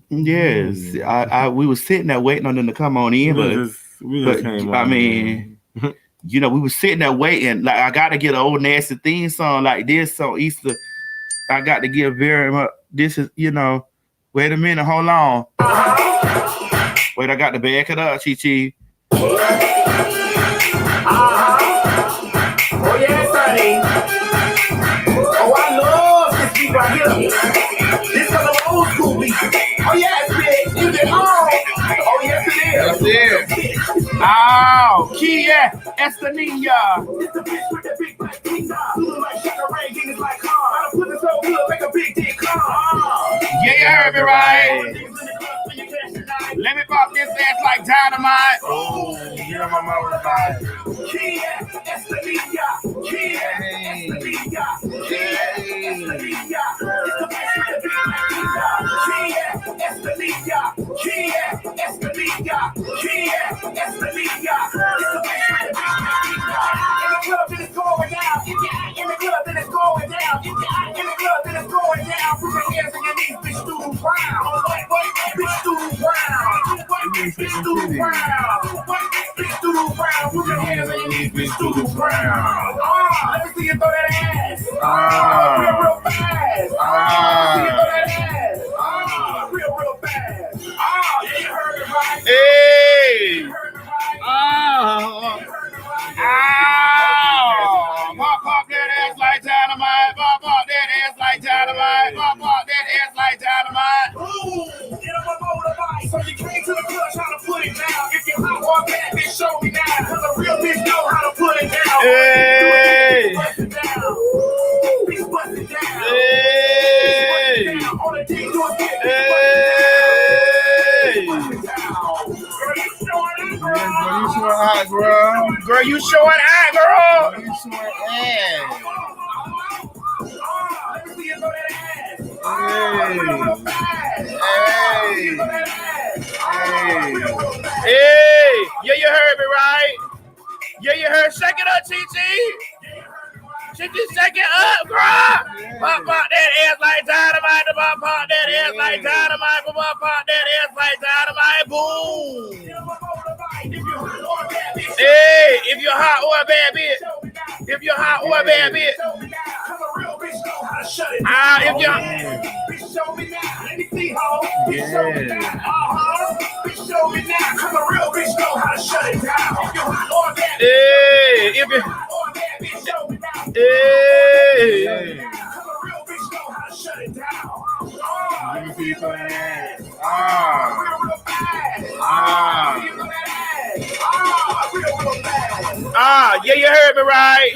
Yes, we were sitting there waiting on them to come on in, but I mean, you know, we were sitting there waiting. Like I got to get an old nasty theme song like this on Easter. I got to give very much. This is, you know. Wait a minute, hold on. Wait, I got to back it up, Chi Chi. Oh yes, honey. Oh, I love this beat right here. This is the old school beat. Oh yes, bitch. Is it on? Oh yes, it is. Yes, it is. Oh, Kia Estanilla. It's the bitch with the big black pizza. Like Sugar Ray, it's like car. I put this so good, make a big dick car. Yeah, you heard me right. Let me pop this ass like dynamite. Oh, yeah, my mama was like, Kia Estanilla. Kia Estanilla. Kia Estanilla. It's the bitch with the big black pizza. Kia Estanilla. Kia Estanilla. Kia Estanilla. It's the bitch with the big black pizza. In the club, then it's going down. In the club, then it's going down. In the club, then it's going down. Put your hands on your knees, bitch, do the brown. Bitch, do the brown. Bitch, do the brown. Bitch, do the brown. Put your hands on your knees, bitch, do the brown. Let me see you throw that ass. Real fast. Let me see you throw that ass. Real fast. Yeah, you heard it right. Hey. You heard it right. Pop that ass like dynamite. Pop that ass like dynamite. Pop that ass like dynamite. Boom. Get up a motorbike. So you came to the club trying to put it down. If you hot or bad, bitch, show me now. Cause a real bitch know how to put it down. Hey. Bust it down. Bitch, bust it down. Hey. Bust it down. On the dick, do it again. Hey. Bust it down. Girl, you showing out, girl. Girl, you showing out, Let me see you throw that ass. Hey. Yeah, you heard me right. Yeah, you heard. Shake it up, Chi-Chi. Shake it up, girl. Pop that ass like dynamite. Pop that ass like dynamite. Pop that ass like dynamite. Boom. Hey, if you're hot or a bad bitch. If you're hot or a bad bitch. If you're bitch, show me now. Let me see how. Bitch, show me now. Bitch, show me now. Cause a real bitch know how to shut it down. If you're hot or a bad bitch. Hey, if you're hot or a bad bitch, show me now. Hey. Cause a real bitch know how to shut it down. Let me see your ass. Real fast. Yeah, you heard me right.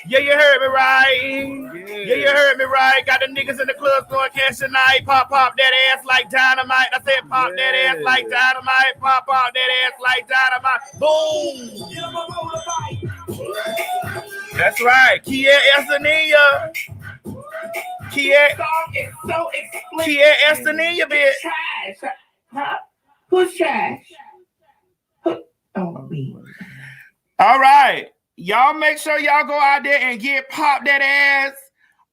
Yeah, you heard me right. Yeah, you heard me right. Got the niggas in the club going cash tonight. Pop that ass like dynamite. I said pop that ass like dynamite. Pop that ass like dynamite. Boom. That's right. Kia Estanilla. Kia Estanilla, bitch. Huh? Who's trash? Oh, me. All right. Y'all make sure y'all go out there and get Pop That Ass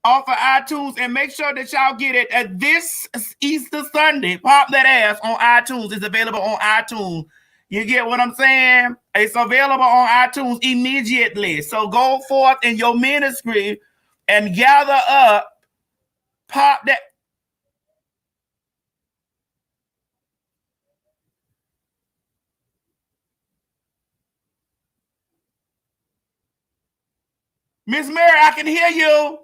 off of iTunes and make sure that y'all get it this Easter Sunday. Pop That Ass on iTunes. It's available on iTunes. You get what I'm saying? It's available on iTunes immediately. So go forth in your ministry and gather up Pop That. Miss Mary, I can hear you.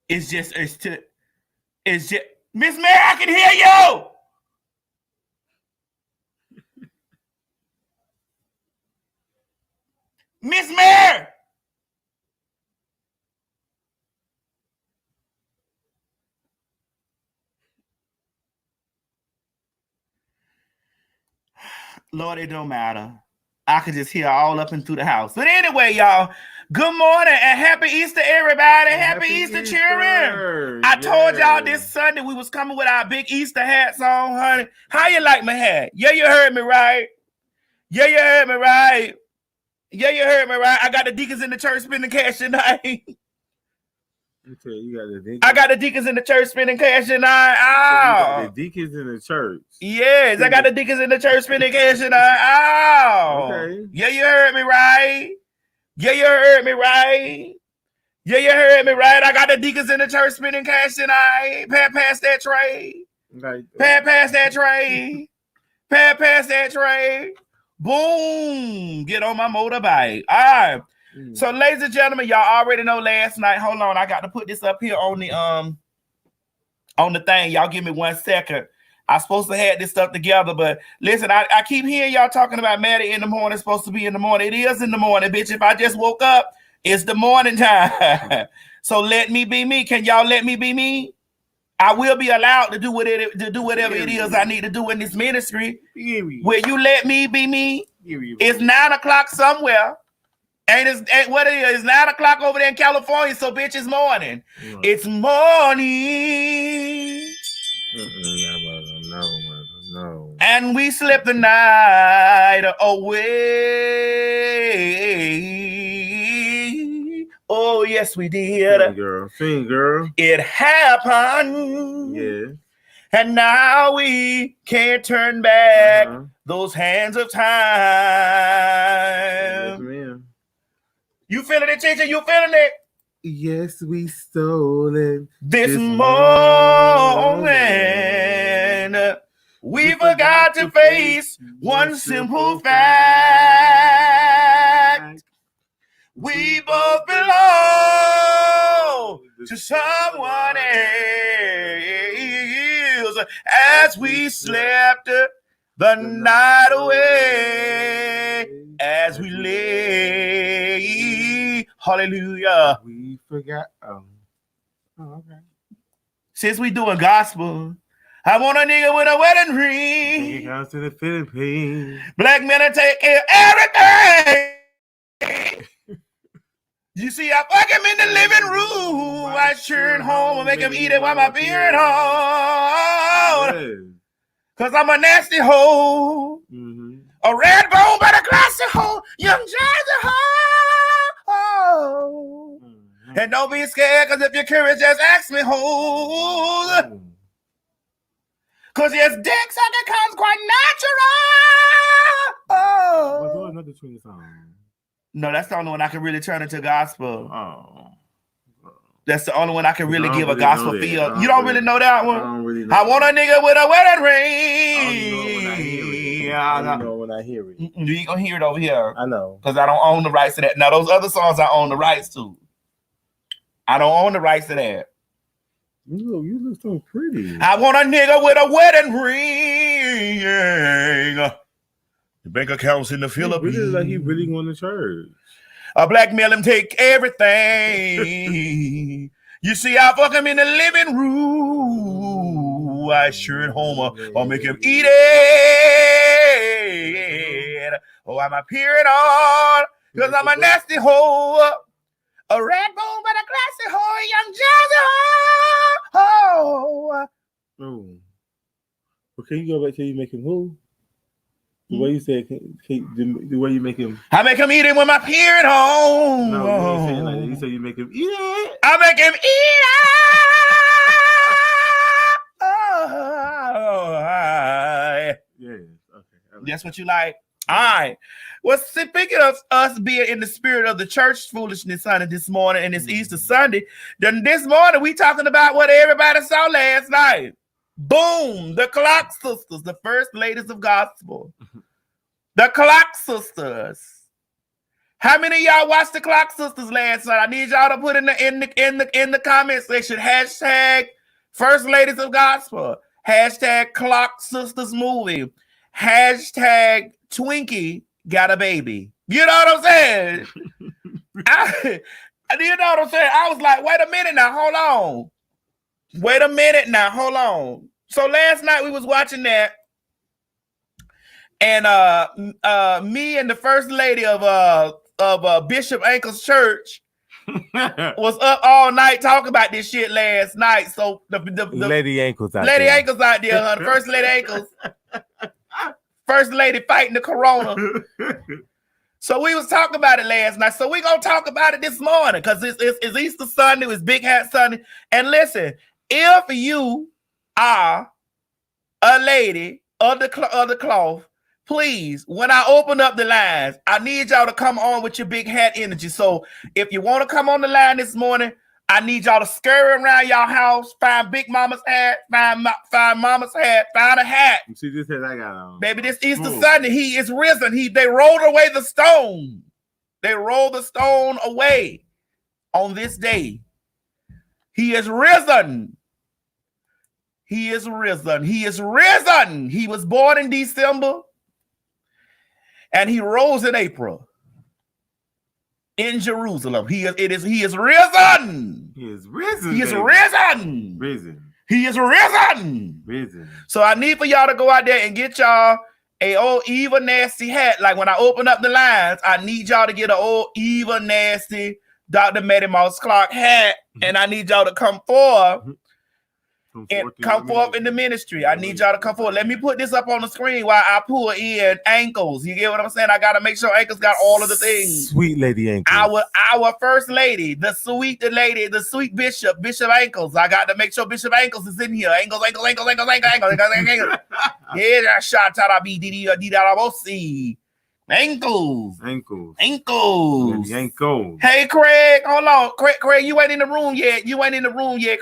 It's just Miss Mary, I can hear you. Miss Mary. Lord, it don't matter. I could just hear all up and through the house. But anyway, y'all, good morning and happy Easter, everybody. Happy Easter, children. I told y'all this Sunday we was coming with our big Easter hats on, honey. How you like my hat? Yeah, you heard me right. Yeah, you heard me right. Yeah, you heard me, right? I got the deacons in the church spending cash tonight. Okay, you got the deacons. I got the deacons in the church spending cash tonight. You got the deacons in the church. Yes, I got the deacons in the church spending cash tonight. Okay. Yeah, you heard me right. Yeah, you heard me right. Yeah, you heard me right. I got the deacons in the church spending cash tonight. Pass that tray. Pass that tray. Pass that tray. Boom. Get on my motorbike. All right. So, ladies and gentlemen, y'all already know last night. Hold on, I got to put this up here on the thing. Y'all give me 1 second. I'm supposed to have this stuff together, but listen, I keep hearing y'all talking about Maddie in the morning. It's supposed to be in the morning. It is in the morning, bitch. If I just woke up, it's the morning time. So let me be me. Can y'all let me be me? I will be allowed to do whatever it is I need to do in this ministry. Will you let me be me? It's 9 o'clock somewhere. Ain't what it is? It's 9 o'clock over there in California, so bitch, it's morning. It's morning. No. And we slept the night away. Oh, yes, we did. Sing, girl. It happened. Yeah. And now we can't turn back those hands of time. Yes, ma'am. You feeling it, teacher? You feeling it? Yes, we stole it. This morning, we forgot to face one simple fact. We both belong to someone else as we slept the night away, as we lay. Hallelujah. We forgot. Oh, okay. Since we doing gospel, I want a nigga with a wedding ring. Take it out to the Philippines. Black men will take care of everything. You see, I fuck him in the living room. I churn home and make him eat it while my beard on. Cause I'm a nasty hoe. A red bone but a glassy hoe. Young Jersey hoe. And don't be scared, cause if you're curious, just ask me hoe. Cause yes, dick sucking comes quite natural. What's another Trini song? No, that's the only one I can really turn into gospel. Oh. That's the only one I can really give a gospel feel. You don't really know that one? I don't really know. I want a nigga with a wedding ring. I don't know when I hear it. You ain't gonna hear it over here. I know. Because I don't own the rights to that. Now, those other songs I own the rights to. I don't own the rights to that. You look so pretty. I want a nigga with a wedding ring. The bank account's in the Philippines. Really like he really going to church. I blackmail him, take everything. You see, I fuck him in the living room. I sure at home, I'll make him eat it. Oh, I'm appearing on, because I'm a nasty hoe. A red bone but a classy hoe, young Jersey hoe. Oh. Well, can you go back till you make him who? The way you said, the way you make him. I make him eat it when my period home. No, you ain't saying like that. You say you make him eat it. I make him eat it. Yes. Okay. That's what you like. All right. Well, speaking of us being in the spirit of the church foolishness Sunday this morning, and it's Easter Sunday, then this morning we talking about what everybody saw last night. Boom, the Clarke sisters, the first ladies of gospel. The Clarke sisters. How many of y'all watched the Clarke sisters last night? I need y'all to put in the comment section hashtag first ladies of gospel, hashtag Clarke sisters movie, hashtag Twinkie got a baby. You know what I'm saying? You know what I'm saying? I was like, wait a minute now, hold on. Wait a minute now, hold on. So last night we was watching that, and me and the first lady of Bishop Ankle's church was up all night talking about this shit last night. So the Lady Ankles out Lady there. Ankles out there, huh? The first Lady Ankles. First lady fighting the corona. So we was talking about it last night. So we gonna talk about it this morning because it's Easter Sunday, it's Big Hat Sunday. And listen, if you are a lady of the cloth, please, when I open up the lines, I need y'all to come on with your big hat energy. So if you want to come on the line this morning, I need y'all to scurry around y'all house, find Big Mama's hat, find Mama's hat, find a hat. You see this hat I got on? Baby, this Easter Sunday, he is risen. They rolled away the stone. They rolled the stone away on this day. He is risen. He is risen. He is risen. He was born in December and he rose in April in Jerusalem. He is risen. He is risen. He is risen. Risen. He is risen. Risen. So I need for y'all to go out there and get y'all a old evil nasty hat. Like when I open up the lines, I need y'all to get an old evil nasty Dr. Maddie Mouse Clarke hat, and I need y'all to come forward. Come forth in the ministry. I need y'all to come forward. Let me put this up on the screen while I pull in ankles. You get what I'm saying? I gotta make sure ankles got all of the things. Sweet lady ankles. Our first lady, the sweet bishop ankles. I got to make sure Bishop Ankles is in here. Ankles. Yeah, shot out B ankles. Hey, Craig, hold on. Craig, you ain't in the room yet.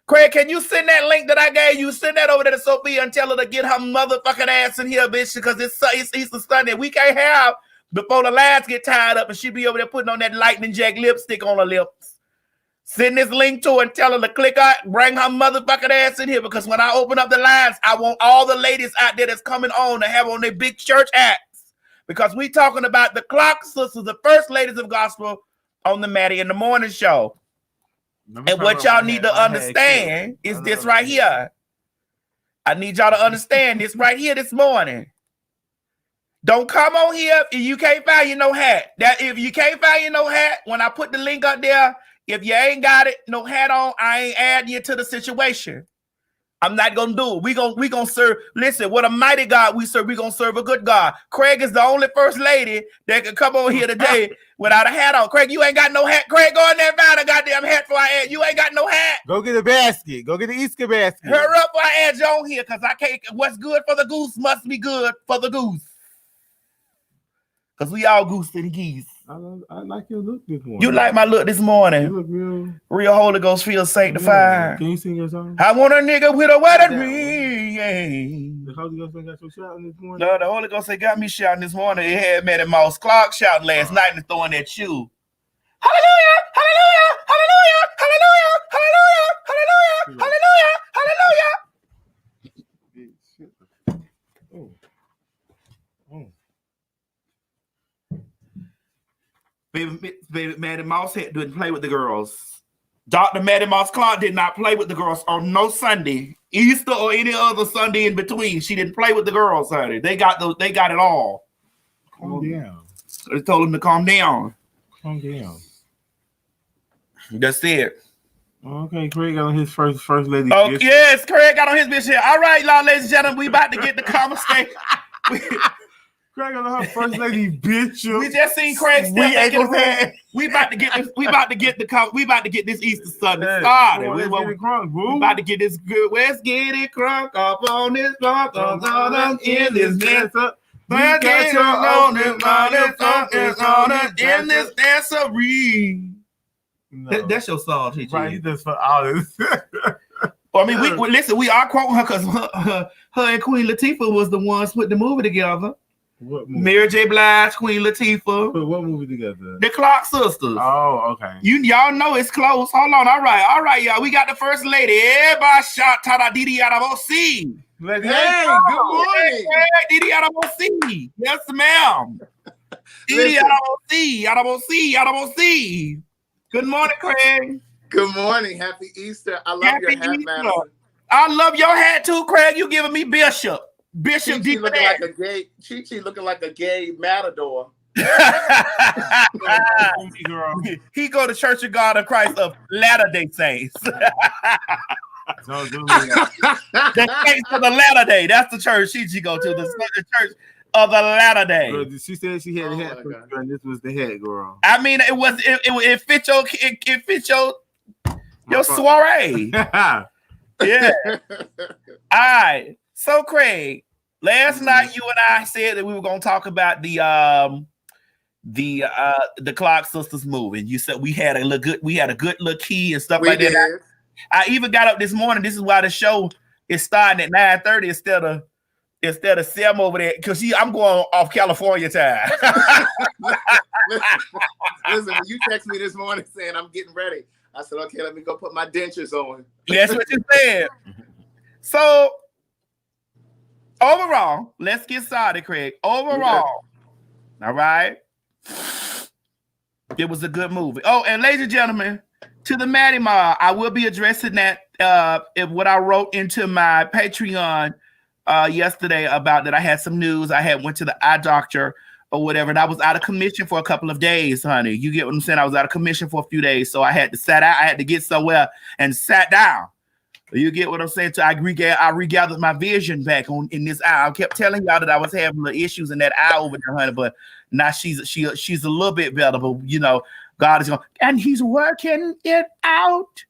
Craig, can you send that link that I gave you? Send that over to Sophia and tell her to get her motherfucking ass in here, bitch, because it's Easter Sunday. We can't have before the lines get tied up and she be over there putting on that lightning jack lipstick on her lips. Send this link to her and tell her to click out, bring her motherfucking ass in here, because when I open up the lines, I want all the ladies out there that's coming on to have on their big church hats, because we talking about the Clarke sisters, the first ladies of gospel on the Maddie in the Morning show. And what y'all need to understand is this right here. I need y'all to understand this right here this morning. Don't come on here if you can't find you no hat. If you can't find you no hat, when I put the link up there, if you ain't got it, no hat on, I ain't adding you to the situation. I'm not gonna do it. We gonna serve. Listen, what a mighty God we serve. We gonna serve a good God. Craig is the only first lady that can come on here today without a hat on. Craig, you ain't got no hat. Craig, go in there and find a goddamn hat for our ad. You ain't got no hat. Go get a basket. Go get the Easter basket. Hurry up for our ad you on here, because I can't. What's good for the goose must be good for the goose. Because we all goose and geese. I like your look this morning. You like my look this morning? You look real Holy Ghost feels sanctified. Yeah. Can you sing your song? I want a nigga with a wedding ring. The Holy Ghost got you shouting this morning? No, the Holy Ghost got me shouting this morning. It had Maddie Mouse Clarke shouting last night and throwing that shoe. Hallelujah! Hallelujah! Hallelujah! Hallelujah! Hallelujah! Hallelujah! Hallelujah! Baby Maddie Mouse didn't play with the girls. Dr. Maddie Mouse Clarke did not play with the girls on no Sunday, Easter or any other Sunday in between. She didn't play with the girls, honey. They got it all. Calm down. They told him to calm down. Calm down. That's it. Okay, Craig got on his first lady. Oh, yes, Craig got on his bitch here. All right, y'all, ladies and gentlemen, we about to get the conversation. Craig on her first lady, bitch. We just seen Craig step back in the room. We about to get this. We about to get this Easter Sunday started. We about to get this good. Let's get it crunk up on this crunk up in this dance up. Let's get it on in this dancery. That's your song, TG. Right, he does for all this. I mean, we listen. We are quoting her because her and Queen Latifah was the ones put the movie together. What movie? Mary J. Blige, Queen Latifah. But what movie together? The Clarke sisters. Oh, okay. Y'all know it's close. Hold on. All right, y'all. We got the first lady. Everybody shout Tada Didi out of OC. Hey, good morning. Hey, Didi out of OC. Yes, ma'am. Didi out of OC. Good morning, Craig. Good morning. Happy Easter. I love your hat, man. I love your hat too, Craig. You giving me Bishop. Chi-Chi looking like a gay. Chi-Chi looking like a gay matador. He go to Church of God of Christ of Latter-day Saints. The Saints of the Latter-day. That's the church Chi-Chi go to. The church. of the latter day. Girl, she said she had a hat, and this was the hat, girl. I mean, it fit your soiree. Yeah. All right. So, Craig, last night you and I said that we were going to talk about the Clarke sisters movie. You said we had a good little key and stuff like that. I even got up this morning. This is why the show is starting at 9:30 instead of 7 over there, because I'm going off California time. Listen, when you text me this morning saying I'm getting ready, I said, okay, let me go put my dentures on. That's what you said. So, overall, let's get started, Craig. Overall, all right, it was a good movie. Oh, and ladies and gentlemen, to the Maddie Ma, I will be addressing that what I wrote into my Patreon yesterday about that I had some news. I had went to the eye doctor or whatever, and I was out of commission for a couple of days, honey. You get what I'm saying? I was out of commission for a few days, so I had to sit out. I had to get somewhere and sat down. You get what I'm saying? So I regathered my vision back in this eye. I kept telling y'all that I was having the issues in that eye over there, honey, but now she's a little bit better. But you know, God is going, and He's working it out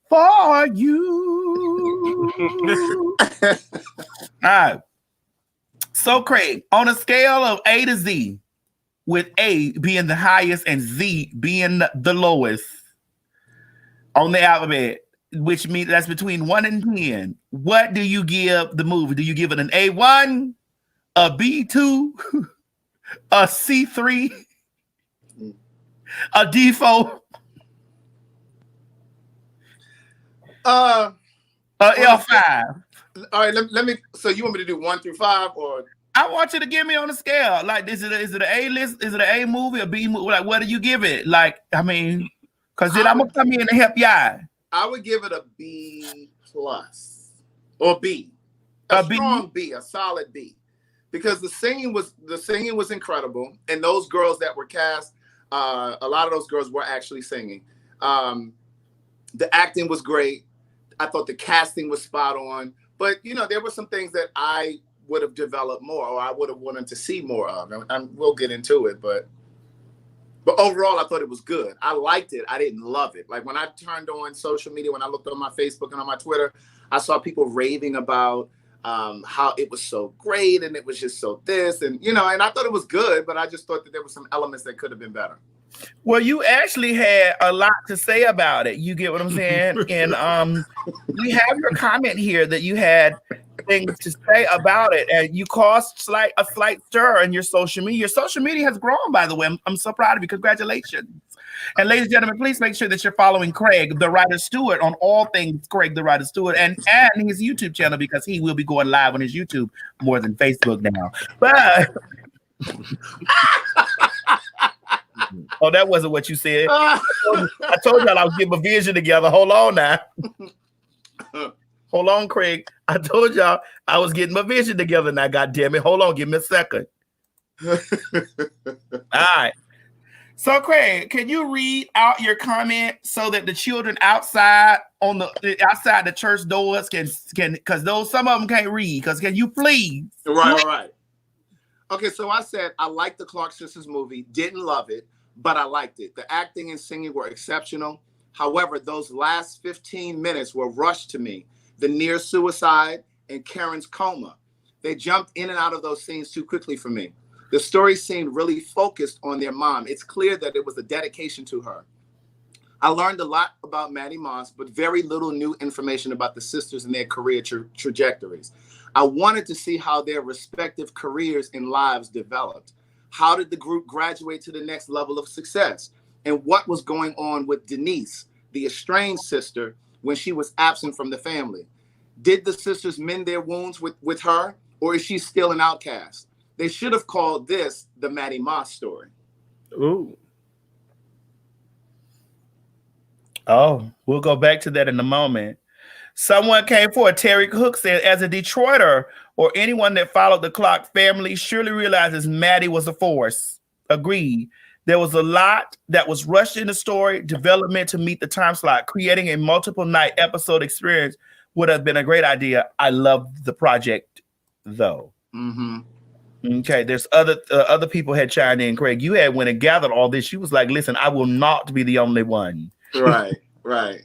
for you. All right. So, Craig, on a scale of A to Z, with A being the highest and Z being the lowest on the alphabet, which means that's between 1 and 10, what do you give the movie? Do you give it an A1, a B2, a C3, a D4, a L5? All right, let me. So you want me to do 1 through 5, or I want you to give me on a scale. Like, is it an A list? Is it an A movie, a B movie? Like, what do you give it? Like, I mean, because then I'm gonna come in and help y'all. I would give it a B plus or B, strong B, a solid B, because the singing was incredible, and those girls that were cast, a lot of those girls were actually singing. The acting was great. I thought the casting was spot on. But, you know, there were some things that I would have developed more, or I would have wanted to see more of. And we'll get into it. But overall, I thought it was good. I liked it. I didn't love it. Like, when I turned on social media, when I looked on my Facebook and on my Twitter, I saw people raving about how it was so great and it was just so this. And, you know, and I thought it was good, but I just thought that there were some elements that could have been better. Well, you actually had a lot to say about it. You get what I'm saying? And we have your comment here that you had things to say about it, and you caused a slight stir in your social media. Your social media has grown, by the way. I'm so proud of you. Congratulations. And ladies and gentlemen, please make sure that you're following Craig, the Writer Stewart, on all things Craig, the Writer Stewart, and his YouTube channel, because he will be going live on his YouTube more than Facebook now. But oh, that wasn't what you said. I told y'all I was getting my vision together. Hold on now. Hold on, Craig. I told y'all I was getting my vision together now. God damn it. Hold on. Give me a second. All right. So, Craig, can you read out your comment so that the children outside the church doors can because some of them can't read. Because can you please? Right. Okay, so I said I liked the Clarke sisters movie, didn't love it, but I liked it. The acting and singing were exceptional. However, those last 15 minutes were rushed to me. The near suicide and Karen's coma. They jumped in and out of those scenes too quickly for me. The story seemed really focused on their mom. It's clear that it was a dedication to her. I learned a lot about Maddie Moss, but very little new information about the sisters and their career trajectories. I wanted to see how their respective careers and lives developed. How did the group graduate to the next level of success? And what was going on with Denise, the estranged sister, when she was absent from the family? Did the sisters mend their wounds with her, or is she still an outcast? They should have called this the Maddie Moss story. Ooh. Oh, we'll go back to that in a moment. Someone came forward. Terry Cook said, as a Detroiter or anyone that followed the Clarke family surely realizes Maddie was a force. Agreed. There was a lot that was rushed in the story development to meet the time slot. Creating a multiple night episode experience would have been a great idea. I love the project, though. Mm-hmm. Okay, there's other people had chimed in. Craig, you had went and gathered all this. She was like, "Listen, I will not be the only one." Right, right.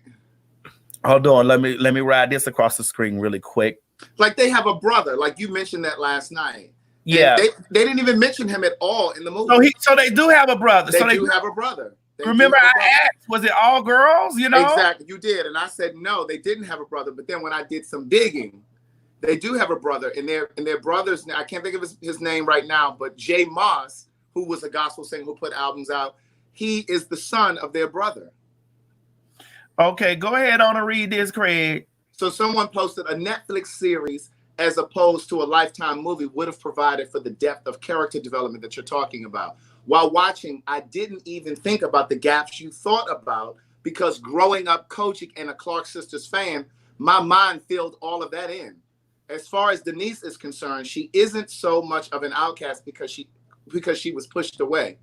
Hold on, let me ride this across the screen really quick. Like they have a brother, like you mentioned that last night. Yeah, and they didn't even mention him at all in the movie. So they do have a brother. They do have a brother. Remember, I asked, was it all girls? You know, exactly. You did, and I said no, they didn't have a brother. But then when I did some digging, they do have a brother, and their brothers. I can't think of his name right now, but Jay Moss, who was a gospel singer who put albums out, he is the son of their brother. Okay, go ahead on and read this, Craig. So someone posted a Netflix series as opposed to a Lifetime movie would have provided for the depth of character development that you're talking about. While watching, I didn't even think about the gaps you thought about because growing up Kojic and a Clarke Sisters fan, my mind filled all of that in. As far as Denise is concerned, she isn't so much of an outcast because she was pushed away.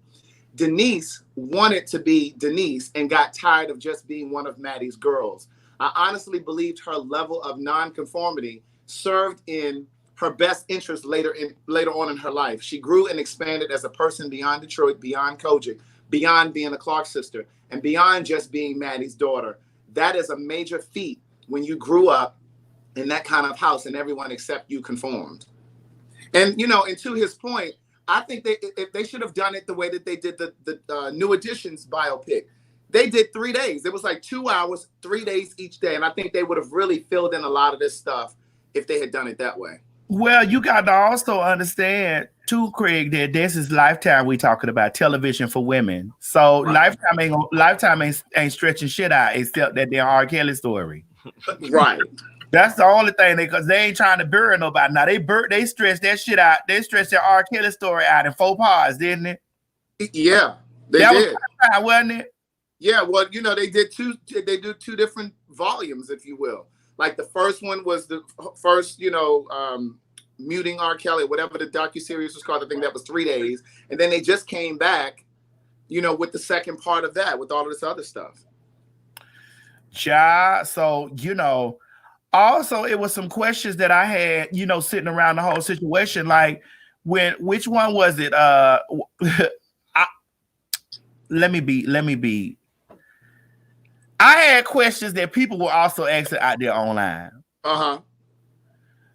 Denise wanted to be Denise and got tired of just being one of Maddie's girls. I honestly believed her level of nonconformity served in her best interest later on in her life. She grew and expanded as a person beyond Detroit, beyond Kojic, beyond being a Clarke sister, and beyond just being Maddie's daughter. That is a major feat when you grew up in that kind of house and everyone except you conformed. And, you know, and to his point, I think they should have done it the way that they did the New Editions biopic. They did 3 days. It was like 2 hours, 3 days each day. And I think they would have really filled in a lot of this stuff if they had done it that way. Well, you got to also understand too, Craig, that this is Lifetime. We talking about television for women. So right. Lifetime ain't stretching shit out except that they're R. Kelly story. Right. That's the only thing because they ain't trying to bury nobody. Now they stretched that shit out. They stretched their R. Kelly story out in 4 parts, didn't it? Yeah, they that did. Was wasn't it? Yeah, well, you know, they do 2 different volumes, if you will. Like the first one was the first, you know, muting R. Kelly, whatever the docuseries was called. I think that was 3 days. And then they just came back, you know, with the second part of that, with all of this other stuff. Yeah, so, you know, also it was some questions that I had, you know, sitting around the whole situation. Like, which one was it? Let me be. I had questions that people were also asking out there online. Uh-huh.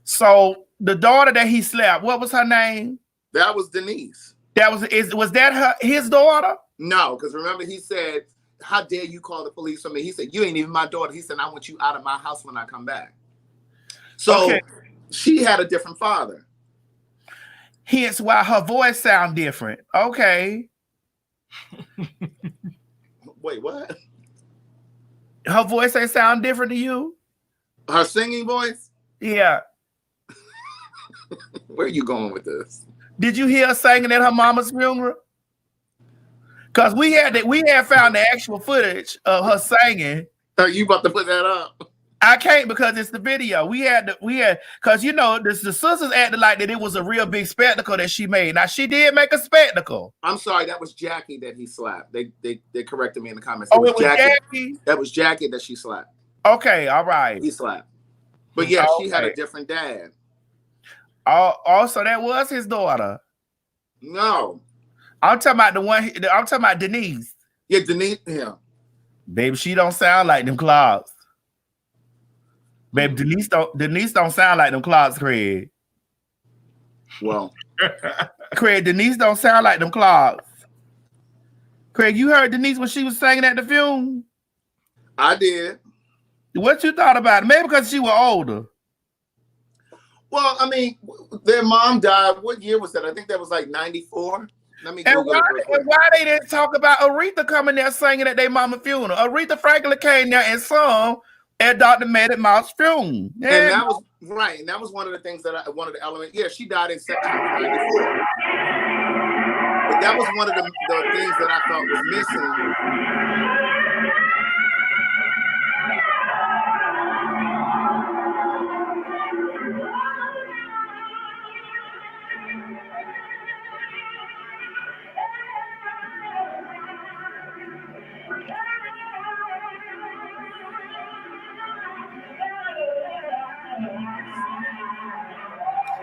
So the daughter that he slapped, what was her name? That was Denise. Was that his daughter? No, because remember he said, how dare you call the police on me? He said, you ain't even my daughter. He said, I want you out of my house when I come back. So She had a different father. Hence why her voice sound different. Okay. Wait, what? Her voice ain't sound different to you? Her singing voice? Yeah. Where are you going with this? Did you hear her singing at her mama's funeral? Because we had found the actual footage of her singing. You about to put that up? I can't because it's the video. We had because you know the sisters acted like that it was a real big spectacle that she made. Now she did make a spectacle. I'm sorry, that was Jackie that he slapped. They corrected me in the comments. It was Jackie. That was Jackie that she slapped. Okay, all right. He slapped. But yeah, She had a different dad. Also, that was his daughter. No. I'm talking about I'm talking about Denise. Yeah, Denise. Yeah. Baby, she don't sound like them Clarks. Baby, Denise don't sound like them Clarks, Craig. Well. Craig, Denise don't sound like them Clarks. Craig, you heard Denise when she was singing at the funeral? I did. What you thought about it? Maybe because she was older. Well, I mean, their mom died. What year was that? I think that was like 94. Let me Google it. And why they didn't talk about Aretha coming there singing at their mama funeral? Aretha Franklin came there and sung at Dr. Maddie Mouse funeral. Yeah. And that was right. And that was one of the things that one of the elements. Yeah, she died in September 94. But that was one of the things that I thought was missing.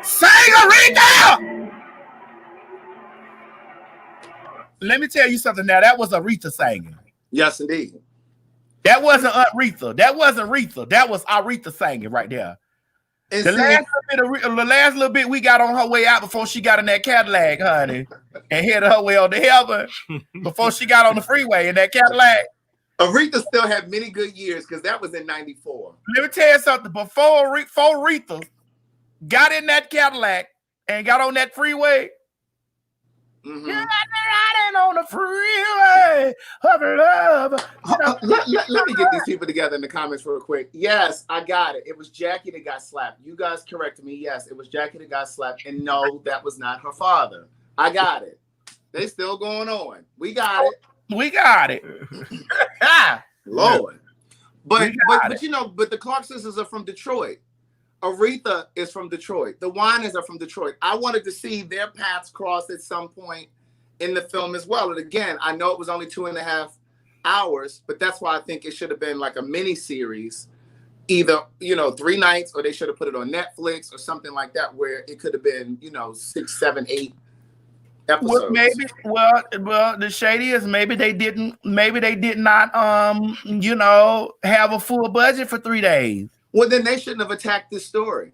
Sing, Aretha! let me tell you something now. That was Aretha singing. Yes, indeed. That wasn't Aretha. That wasn't Aretha. That was Aretha singing right there. And The last little bit we got on her way out before she got in that Cadillac, honey, and headed her way on to heaven before she got on the freeway in that Cadillac. Aretha still had many good years because that was in 94. Let me tell you something. Before Aretha got in that Cadillac and got on that freeway, Mm-hmm. you got me riding on the freeway of love. Let me get these people together in the comments real quick. Yes, I got it. It was Jackie that got slapped. You guys corrected me. Yes, it was Jackie that got slapped. And no, that was not her father. I got it. They still going on. We got it. We got it. Lord. But you know, but the Clarke sisters are from Detroit. Aretha is from Detroit. The Winans are from Detroit. I wanted to see their paths cross at some point in the film as well. And again, I know it was only 2.5 hours, but that's why I think it should have been like a mini series, either, 3 nights, or they should have put it on Netflix or something like that, where it could have been, 6, 7, 8 episodes. Well, the shady is maybe they did not have a full budget for 3 days. Well, then they shouldn't have attacked this story.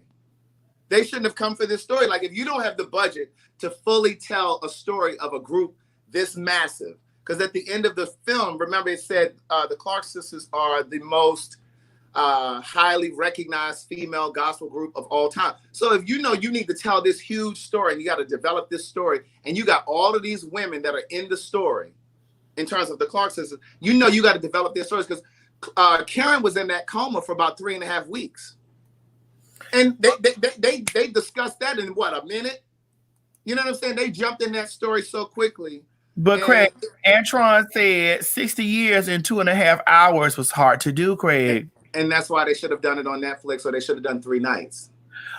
They shouldn't have come for this story. Like, if you don't have the budget to fully tell a story of a group this massive, because at the end of the film, remember it said the Clarke sisters are the most highly recognized female gospel group of all time. So if you need to tell this huge story and you got to develop this story, and you got all of these women that are in the story in terms of the Clarke sisters, you got to develop their stories, because Karen was in that coma for about 3.5 weeks. And they discussed that in what, a minute? You know what I'm saying? They jumped in that story so quickly. But Craig, Antron said 60 years in 2.5 hours was hard to do, Craig. And that's why they should have done it on Netflix, or they should have done 3 nights.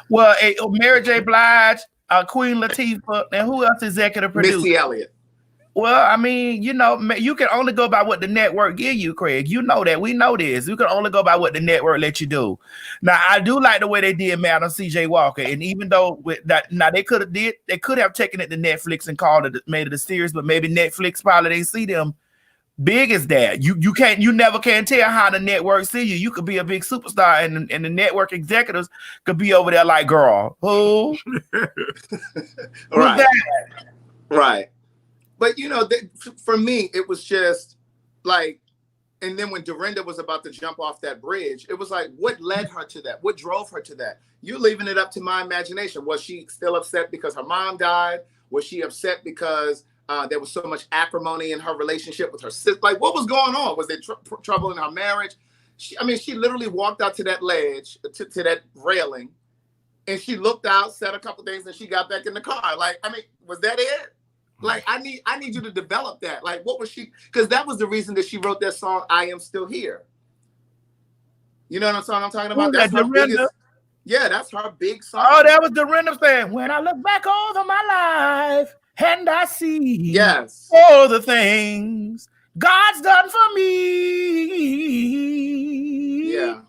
Well, Mary J. Blige, Queen Latifah, and who else executive produced? Missy Elliott. Well, I mean, you can only go by what the network give you, Craig. You know that. We know this. You can only go by what the network let you do. Now, I do like the way they did Madam C.J. Walker, and even though they could have taken it to Netflix and made it a series, but maybe Netflix probably didn't see them big as that. You never can tell how the network see you. You could be a big superstar, and the network executives could be over there like, girl, who? Right. Right. But, for me, it was just like, and then when Dorinda was about to jump off that bridge, it was like, what led her to that? What drove her to that? You're leaving it up to my imagination. Was she still upset because her mom died? Was she upset because there was so much acrimony in her relationship with her sister? Like, what was going on? Was there trouble in her marriage? She literally walked out to that ledge, to that railing, and she looked out, said a couple things, and she got back in the car. Like, was that it? Like, I need you to develop that. Like, what was she? Because that was the reason that she wrote that song, "I Am Still Here." You know what I'm talking about? That's her biggest. Yeah, that's her big song. Oh, that was Dorinda saying, "When I look back over my life and I see all the things God's done for me." Yeah.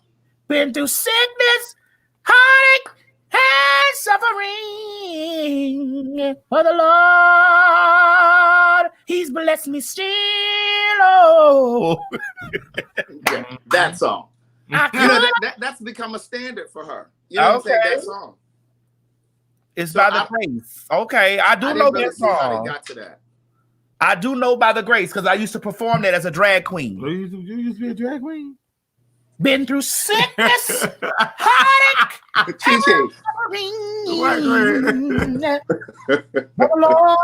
Been through sickness, heartache, and suffering, for the Lord, He's blessed me still. Oh, yeah, that song. That's become a standard for her. You know what I'm saying? That song. It's by the grace. Okay, I do know that song. How they got to that. I do know by the grace, because I used to perform that as a drag queen. You used to be a drag queen? Been through sickness, heartache, Chi-Chi. The Lord,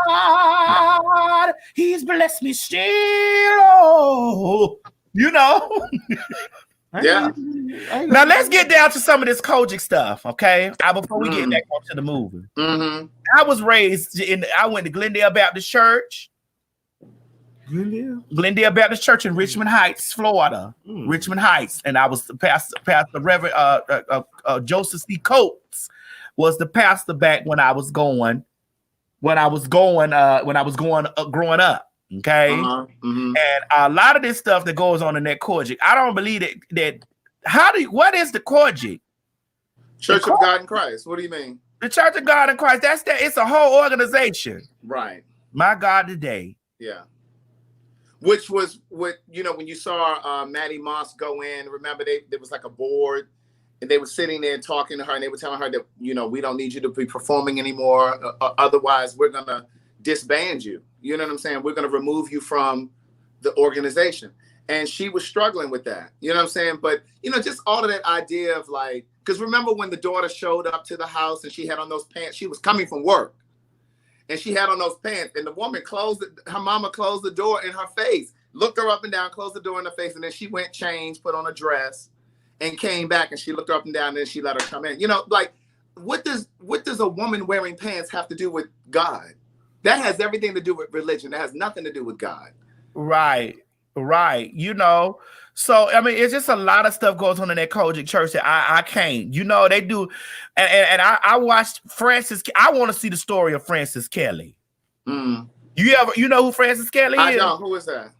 He's blessed me still. Oh, Yeah. Now let's get down to some of this Kojic stuff, okay? Before we get back to the movie. Mm-hmm. I was raised I went to Glendale Baptist Church. Glendale Baptist Church in Richmond Heights, Florida. Richmond Heights. And I was the pastor Reverend Joseph C. Coates was the pastor back when I was growing up. Okay. Mm-hmm. And a lot of this stuff that goes on in that Kojic, I don't believe what is the Kojic? Church of God in Christ. What do you mean? The Church of God in Christ. It's a whole organization. Right. My God today. Yeah. Which was what, you know, when you saw Maddie Moss go in, remember there was like a board and they were sitting there talking to her and they were telling her that, you know, we don't need you to be performing anymore. Otherwise, we're going to disband you. You know what I'm saying? We're going to remove you from the organization. And she was struggling with that. You know what I'm saying? But, you know, just all of that idea of like, because remember when the daughter showed up to the house and she had on those pants, she was coming from work. And she had on those pants, and the woman her mama closed the door in her face, looked her up and down, closed the door in her face, and then she went, changed, put on a dress, and came back, and she looked her up and down, and then she let her come in. You know, like, what does a woman wearing pants have to do with God? That has everything to do with religion. That has nothing to do with God. Right. You know, so I mean, it's just a lot of stuff goes on in that Kojic church that I can't. You know, they do, and I watched Francis. I want to see the story of Francis Kelly. Mm. You know who Francis Kelly is? I know. Who is that?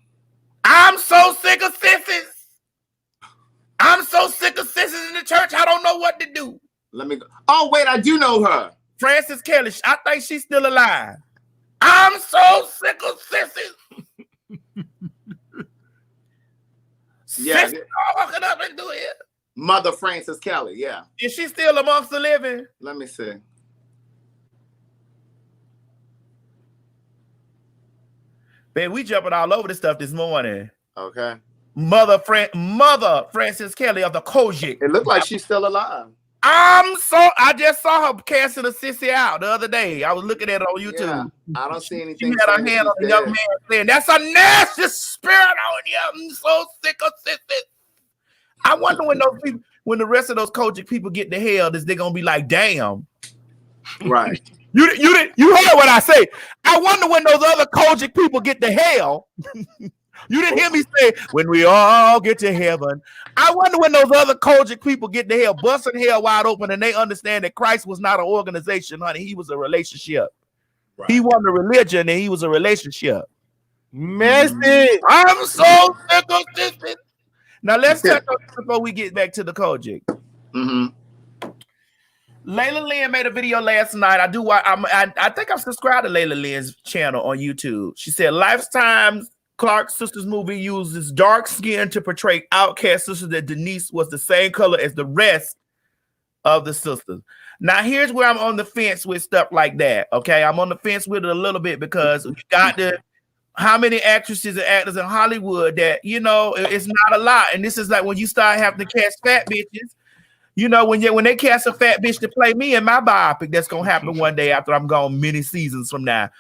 I'm so sick of sissies. I'm so sick of sissies in the church. I don't know what to do. Let me go. Oh wait, I do know her. Francis Kelly. I think she's still alive. I'm so sick of sissies. Yeah, walking up and do it. Mother Francis Kelly. Yeah. Is she still amongst the living? Let me see. Man, we jumping all over this stuff this morning. Okay. Mother Francis Kelly of the Kojic. It looked like she's still alive. I just saw her casting a sissy out the other day. I was looking at it on YouTube. Yeah, I don't see anything. She had her hand on a young man saying, "That's a nasty spirit on you. I'm so sick of sissies." I wonder when the rest of those Kojic people get to hell, is they gonna be like, "Damn." Right. You heard what I say. I wonder when those other Kojic people get to hell. You didn't hear me say, when we all get to heaven. I wonder when those other Kojic people get to hell, busting hell wide open, and they understand that Christ was not an organization, honey. He was a relationship. Right. He wasn't a religion, and he was a relationship. Messy. I'm so sick of this. Now, let's touch on this before we get back to the Kojic. Mm-hmm. Layla Lynn made a video last night. I think I'm subscribed to Layla Lynn's channel on YouTube. She said, Lifetime's Clarke sisters movie uses dark skin to portray outcast sisters, that Denise was the same color as the rest of the sisters. Now, here's where I'm on the fence with stuff like that. Okay, I'm on the fence with it a little bit because you got how many actresses and actors in Hollywood that, you know, it's not a lot. And this is like when you start having to cast fat bitches. You know, when they cast a fat bitch to play me in my biopic, that's gonna happen one day after I'm gone many seasons from now.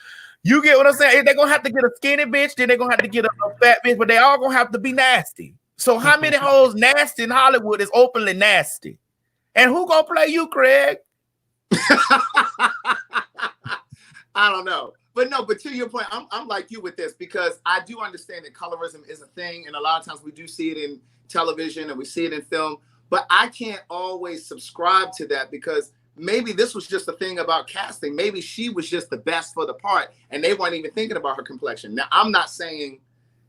You get what I'm saying? They're gonna have to get a skinny bitch, then they're gonna have to get a fat bitch, but they all gonna have to be nasty. So how many hoes nasty in Hollywood is openly nasty? And who gonna play you, Craig? I don't know. But to your point, I'm like you with this, because I do understand that colorism is a thing, and a lot of times we do see it in television and we see it in film, but I can't always subscribe to that, because maybe this was just a thing about casting. Maybe she was just the best for the part, and they weren't even thinking about her complexion. Now, I'm not saying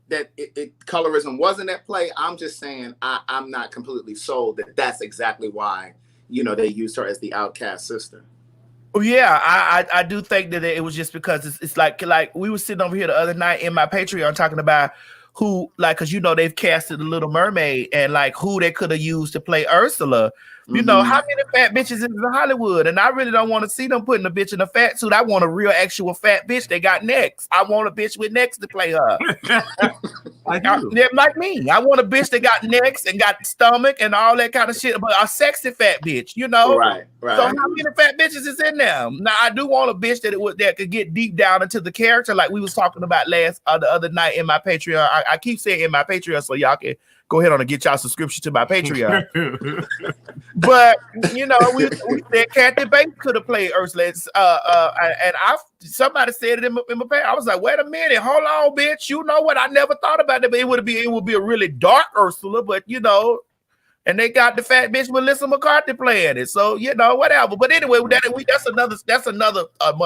that colorism wasn't at play. I'm just saying I'm not completely sold that that's exactly why, you know, they used her as the outcast sister. Oh yeah, I do think that it was just because it's like we were sitting over here the other night in my Patreon talking about who, like, because you know they've casted the Little Mermaid and like who they could have used to play Ursula. You know, how many fat bitches is in Hollywood? And I really don't want to see them putting a bitch in a fat suit. I want a real actual fat bitch that got necks. I want a bitch with necks to play her. Like me. I want a bitch that got necks and got stomach and all that kind of shit, but a sexy fat bitch, you know? Right. So how many fat bitches is in there? Now, I do want a bitch that could get deep down into the character like we was talking about the other night in my Patreon. I keep saying in my Patreon so y'all can go ahead on and get y'all subscription to my Patreon. But you know, we said Kathy Bates could have played Ursula. And somebody said it in my past. I was like, wait a minute, hold on, bitch. You know what? I never thought about it, but it would be a really dark Ursula, but you know, and they got the fat bitch Melissa McCarthy playing it. So you know, whatever. But anyway, that's another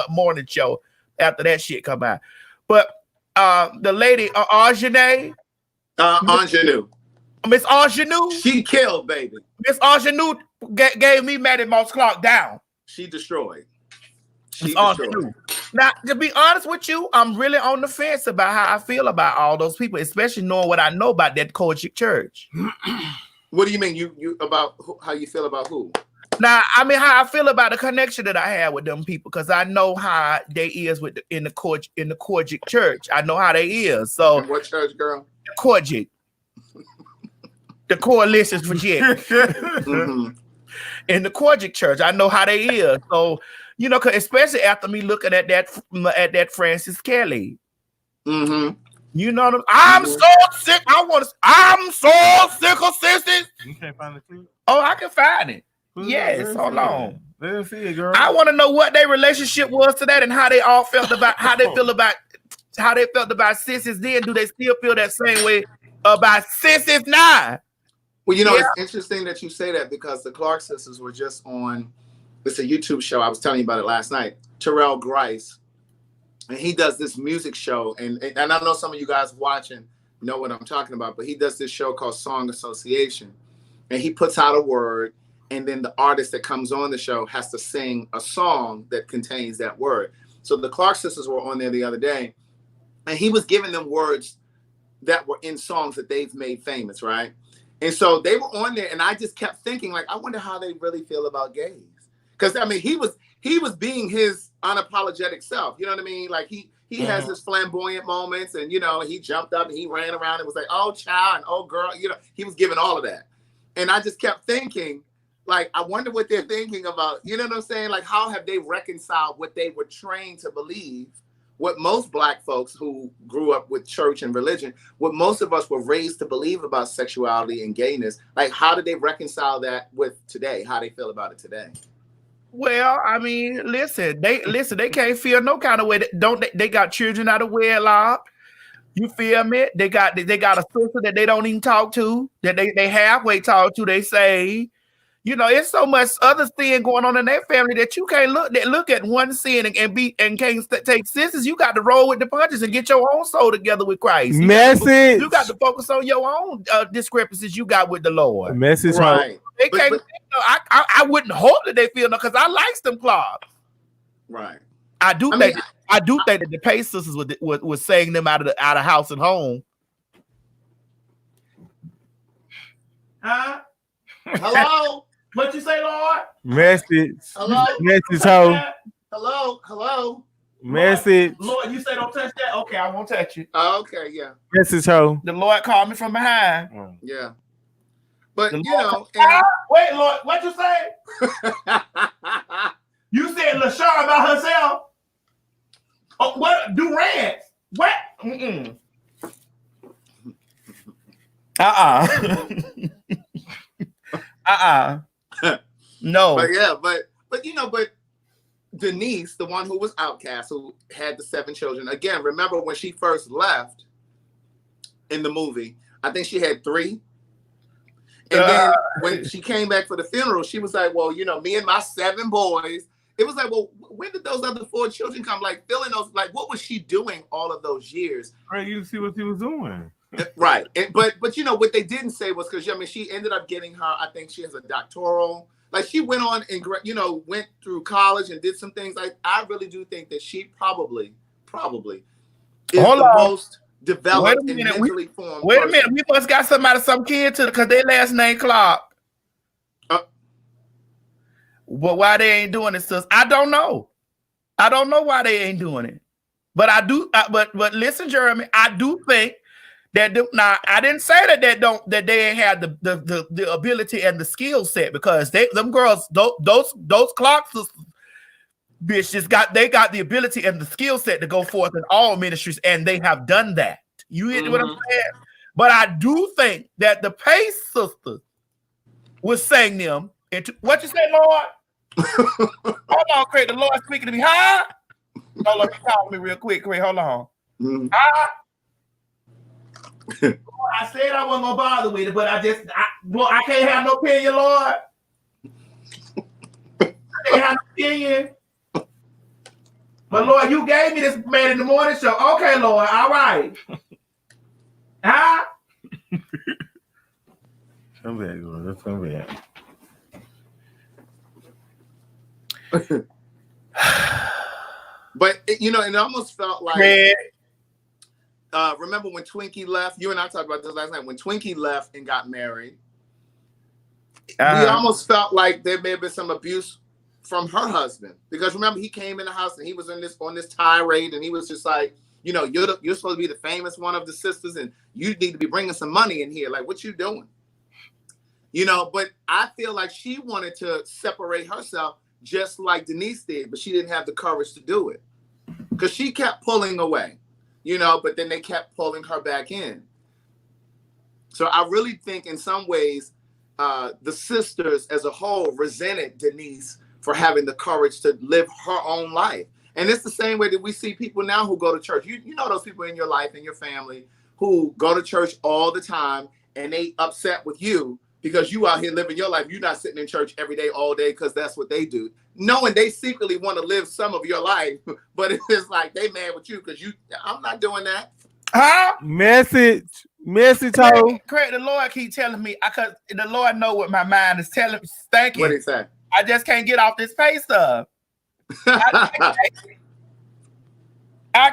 morning show after that shit come out. But the lady Ingenue. Miss Ingenue. She killed, baby. Miss Ingenue gave me Maddie Moss Clarke down. She destroyed. Ingenue. Now, to be honest with you, I'm really on the fence about how I feel about all those people, especially knowing what I know about that Kojic church. What do you mean? You about how you feel about who? Now, I mean, how I feel about the connection that I have with them people, because I know how they is in the Kojic church. I know how they is. So, and what church, girl? Kojic, the Coalitions for Jet. In the Kojic church, I know how they is. So, you know, especially after me looking at that Francis Kelly. Mm-hmm. You know what I'm so sick. I'm so sick of sisters. You can't find the clip? Oh, I can find it. Yes, hold on. Let me see it, girl. I want to know what their relationship was to that and how they all felt about how they felt about sisters then. Do they still feel that same way about sisters now? Well, you know, it's interesting that you say that because the Clarke sisters were just on, it's a YouTube show. I was telling you about it last night. Terrell Grice, and he does this music show. And I know some of you guys watching know what I'm talking about, but he does this show called Song Association. And he puts out a word, and then the artist that comes on the show has to sing a song that contains that word. So the Clarke sisters were on there the other day, and he was giving them words that were in songs that they've made famous, right? And so they were on there, and I just kept thinking, like, I wonder how they really feel about gays. Because I mean, he was being his unapologetic self. You know what I mean? Like he has his flamboyant moments, and you know, he jumped up and he ran around and was like, "Oh, child," and "Oh, girl," you know, he was giving all of that. And I just kept thinking, like, I wonder what they're thinking about. You know what I'm saying? Like, how have they reconciled what they were trained to believe? What most Black folks who grew up with church and religion, what most of us were raised to believe about sexuality and gayness, like how did they reconcile that with today? How they feel about it today? Well, I mean, they can't feel no kind of way. They got children out of wedlock. You feel me? They got a sister that they don't even talk to, that they halfway talk to. They say, you know, it's so much other sin going on in their family that you can't look at one sin and can't take sisters. You got to roll with the punches and get your own soul together with Christ. You got to focus on your own discrepancies you got with the Lord. Message, right? They can't. I wouldn't hope that they feel no, because I like them Clarke. Right. I do think that the Pace sisters was saying them out of house and home. Huh? Hello? What you say, Lord? Message. Hello? Message, ho. Hello? Message. Lord, you say don't touch that? Okay, I won't touch it. Okay, yeah. Message, ho. The Lord called me from behind. Yeah. But, you know. Wait, Lord, what you say? You said LaShawn about herself? Oh, what? Durant? What? Mm-mm. No. But yeah, but you know, but Denise, the one who was outcast, who had the 7 children, again, remember when she first left in the movie, I think she had 3. And then when she came back for the funeral, she was like, well, you know, me and my 7 boys. It was like, well, when did those other 4 children come? Like, filling those, like, what was she doing all of those years? Right, you see what she was doing. Right. But you know, what they didn't say was, because, I mean, she ended up getting her, I think she has a doctoral. Like, she went on and, you know, went through college and did some things. Like, I really do think that she probably is the most developed and mentally formed Wait a minute. We must got some kid to, because their last name Clarke. But why they ain't doing it, sis? I don't know. I don't know why they ain't doing it. But I do. But listen, Jeremy, I do think that now I didn't say that they ain't had the ability and the skill set, because them girls, those Clarke sisters, bitches got the ability and the skill set to go forth in all ministries, and they have done that. You hear what I'm saying? But I do think that the Pace sisters was saying them into what you say, Lord. Hold on, Craig. The Lord speaking to me. Huh? Hold on, he called me real quick, Craig. Hold on. Huh? Lord, I said I wasn't gonna bother with it, but I can't have no opinion, Lord. I can't have no opinion. But Lord, you gave me this man in the morning show. Okay, Lord. All right. Huh? Come back, Lord. Let's come back. But it almost felt like. Craig. Remember when Twinkie left? You and I talked about this last night. When Twinkie left and got married, we almost felt like there may have been some abuse from her husband, because remember he came in the house and he was on this tirade, and he was just like, you're supposed to be the famous one of the sisters, and you need to be bringing some money in here. Like, what you doing? But I feel like she wanted to separate herself just like Denise did, but she didn't have the courage to do it because she kept pulling away, but then they kept pulling her back in. So I really think in some ways, the sisters as a whole resented Denise for having the courage to live her own life. And it's the same way that we see people now who go to church. You know those people in your life, in your family, who go to church all the time, and they upset with you because you out here living your life. You're not sitting in church every day, all day, because that's what they do. Knowing they secretly want to live some of your life, but it's like they mad with you because I'm not doing that. Huh? Message, ho. Craig, the Lord keep telling me, because the Lord know what my mind is telling me. Thinking. What did he say? I just can't get off this pay stuff. I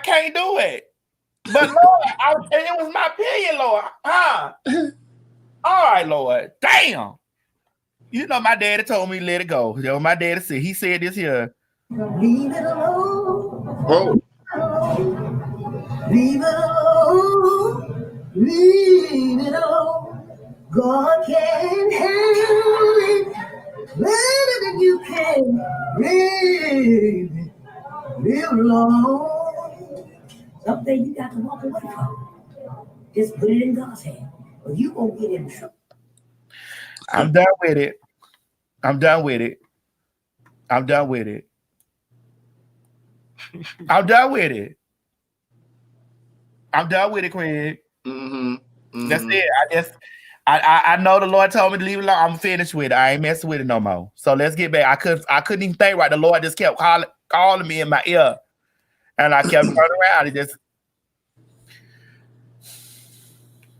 can't do it. But Lord, it was my opinion, Lord. All right, Lord. Damn. My daddy told me let it go. My daddy said, he said this here. Leave it alone. Oh. Leave it alone. Leave it alone. God can handle it better than you can. Leave it alone. Something you got to walk away from. Just put it in God's hand, or you won't get in trouble. I'm done with it. I'm done with it. I'm done with it. I'm done with it. I'm done with it, Craig. Mm-hmm. Mm-hmm. That's it. I know the Lord told me to leave it alone. I'm finished with it. I ain't messing with it no more. So let's get back. I couldn't even think right. The Lord just kept calling me in my ear, and I kept turning around. It just.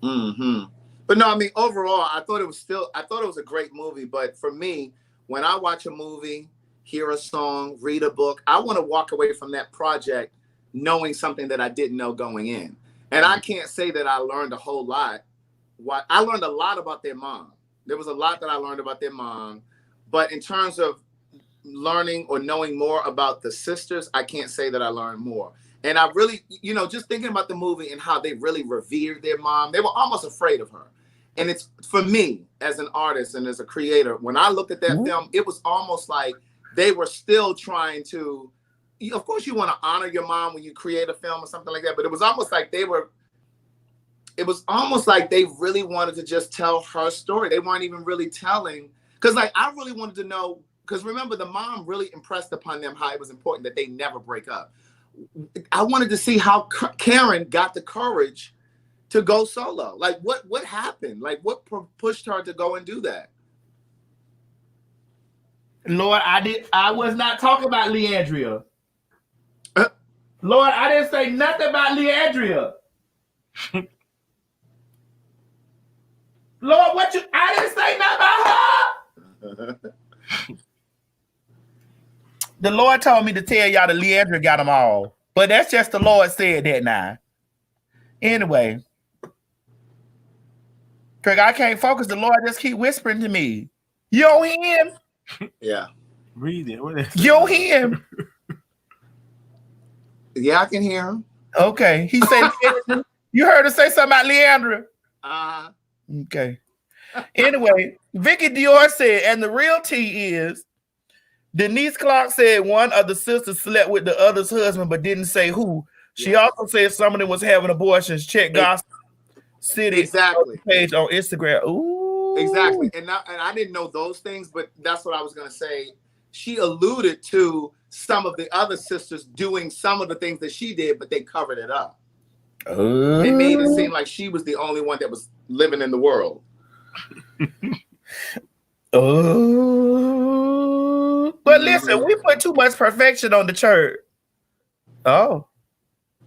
Mm-hmm. But no, I mean, overall, I thought it was a great movie. But for me, when I watch a movie, hear a song, read a book, I want to walk away from that project knowing something that I didn't know going in. And I can't say that I learned a whole lot. I learned a lot about their mom. There was a lot that I learned about their mom. But in terms of learning or knowing more about the sisters, I can't say that I learned more. And I really, just thinking about the movie and how they really revered their mom, they were almost afraid of her. And it's, for me, as an artist and as a creator, when I looked at that film, it was almost like they were still trying to, of course you want to honor your mom when you create a film or something like that, but it was almost like they really wanted to just tell her story. They weren't even really telling, because I really wanted to know, because remember, the mom really impressed upon them how it was important that they never break up. I wanted to see how Karen got the courage to go solo. Like, what happened? Like, what pushed her to go and do that? Lord, I was not talking about Leandria. Lord, I didn't say nothing about Leandria. Lord, I didn't say nothing about her. The Lord told me to tell y'all that Leandria got them all. But that's just the Lord said that now. Anyway. Craig, I can't focus. The Lord just keep whispering to me. You don't hear him? Yeah. Read it. You don't hear him? Yeah, I can hear him. Okay. He said, you heard her say something about Leandria? Okay. Anyway, Vicky Dior said, and the real tea is, Denise Clarke said one of the sisters slept with the other's husband, but didn't say who. She also said some of them was having abortions. Check Gospel City page on Instagram. Ooh. Exactly. And I didn't know those things, but that's what I was going to say. She alluded to some of the other sisters doing some of the things that she did, but they covered it up. It made it seem like she was the only one that was living in the world. But listen, we put too much perfection on the church. Oh,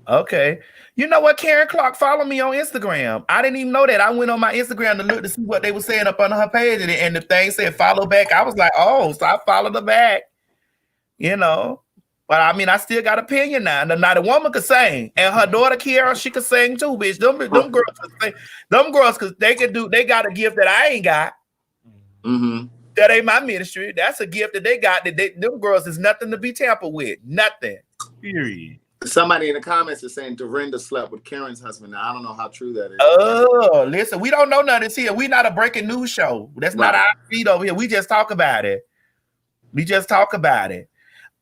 okay. You know what, Karen Clarke, follow me on Instagram. I didn't even know that. I went on my Instagram to look to see what they were saying up on her page, and the thing said follow back. I was like, oh, so I followed her back. But I mean, I still got opinion now. Now the woman could sing, and her daughter Kiara, she could sing too, bitch. Them girls could sing. Them girls, cause they got a gift that I ain't got. Mm-hmm. That ain't my ministry. That's a gift that they got. Them girls is nothing to be tampered with. Nothing. Period. Somebody in the comments is saying Dorinda slept with Karen's husband. Now I don't know how true that is. Oh, listen, we don't know nothing here. We not a breaking news show. That's not our feed over here. We just talk about it. We just talk about it.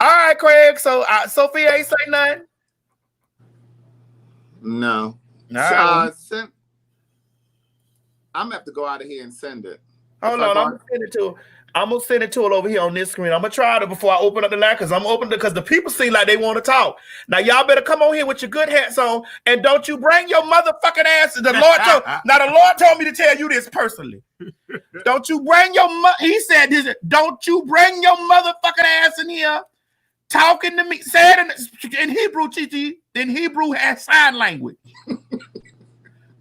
All right, Craig. So Sophia ain't say nothing. No. Right. I'm gonna have to go out of here and send it. Hold on, I'm gonna send it to her over here on this screen. I'm gonna try it before I open up the line because the people seem like they want to talk. Now y'all better come on here with your good hats on, and don't you bring your motherfucking ass. The Lord told me to tell you this personally. Don't you bring he said this. Don't you bring your motherfucking ass in here talking to me. Say it in Hebrew, Chichi. In Hebrew has sign language.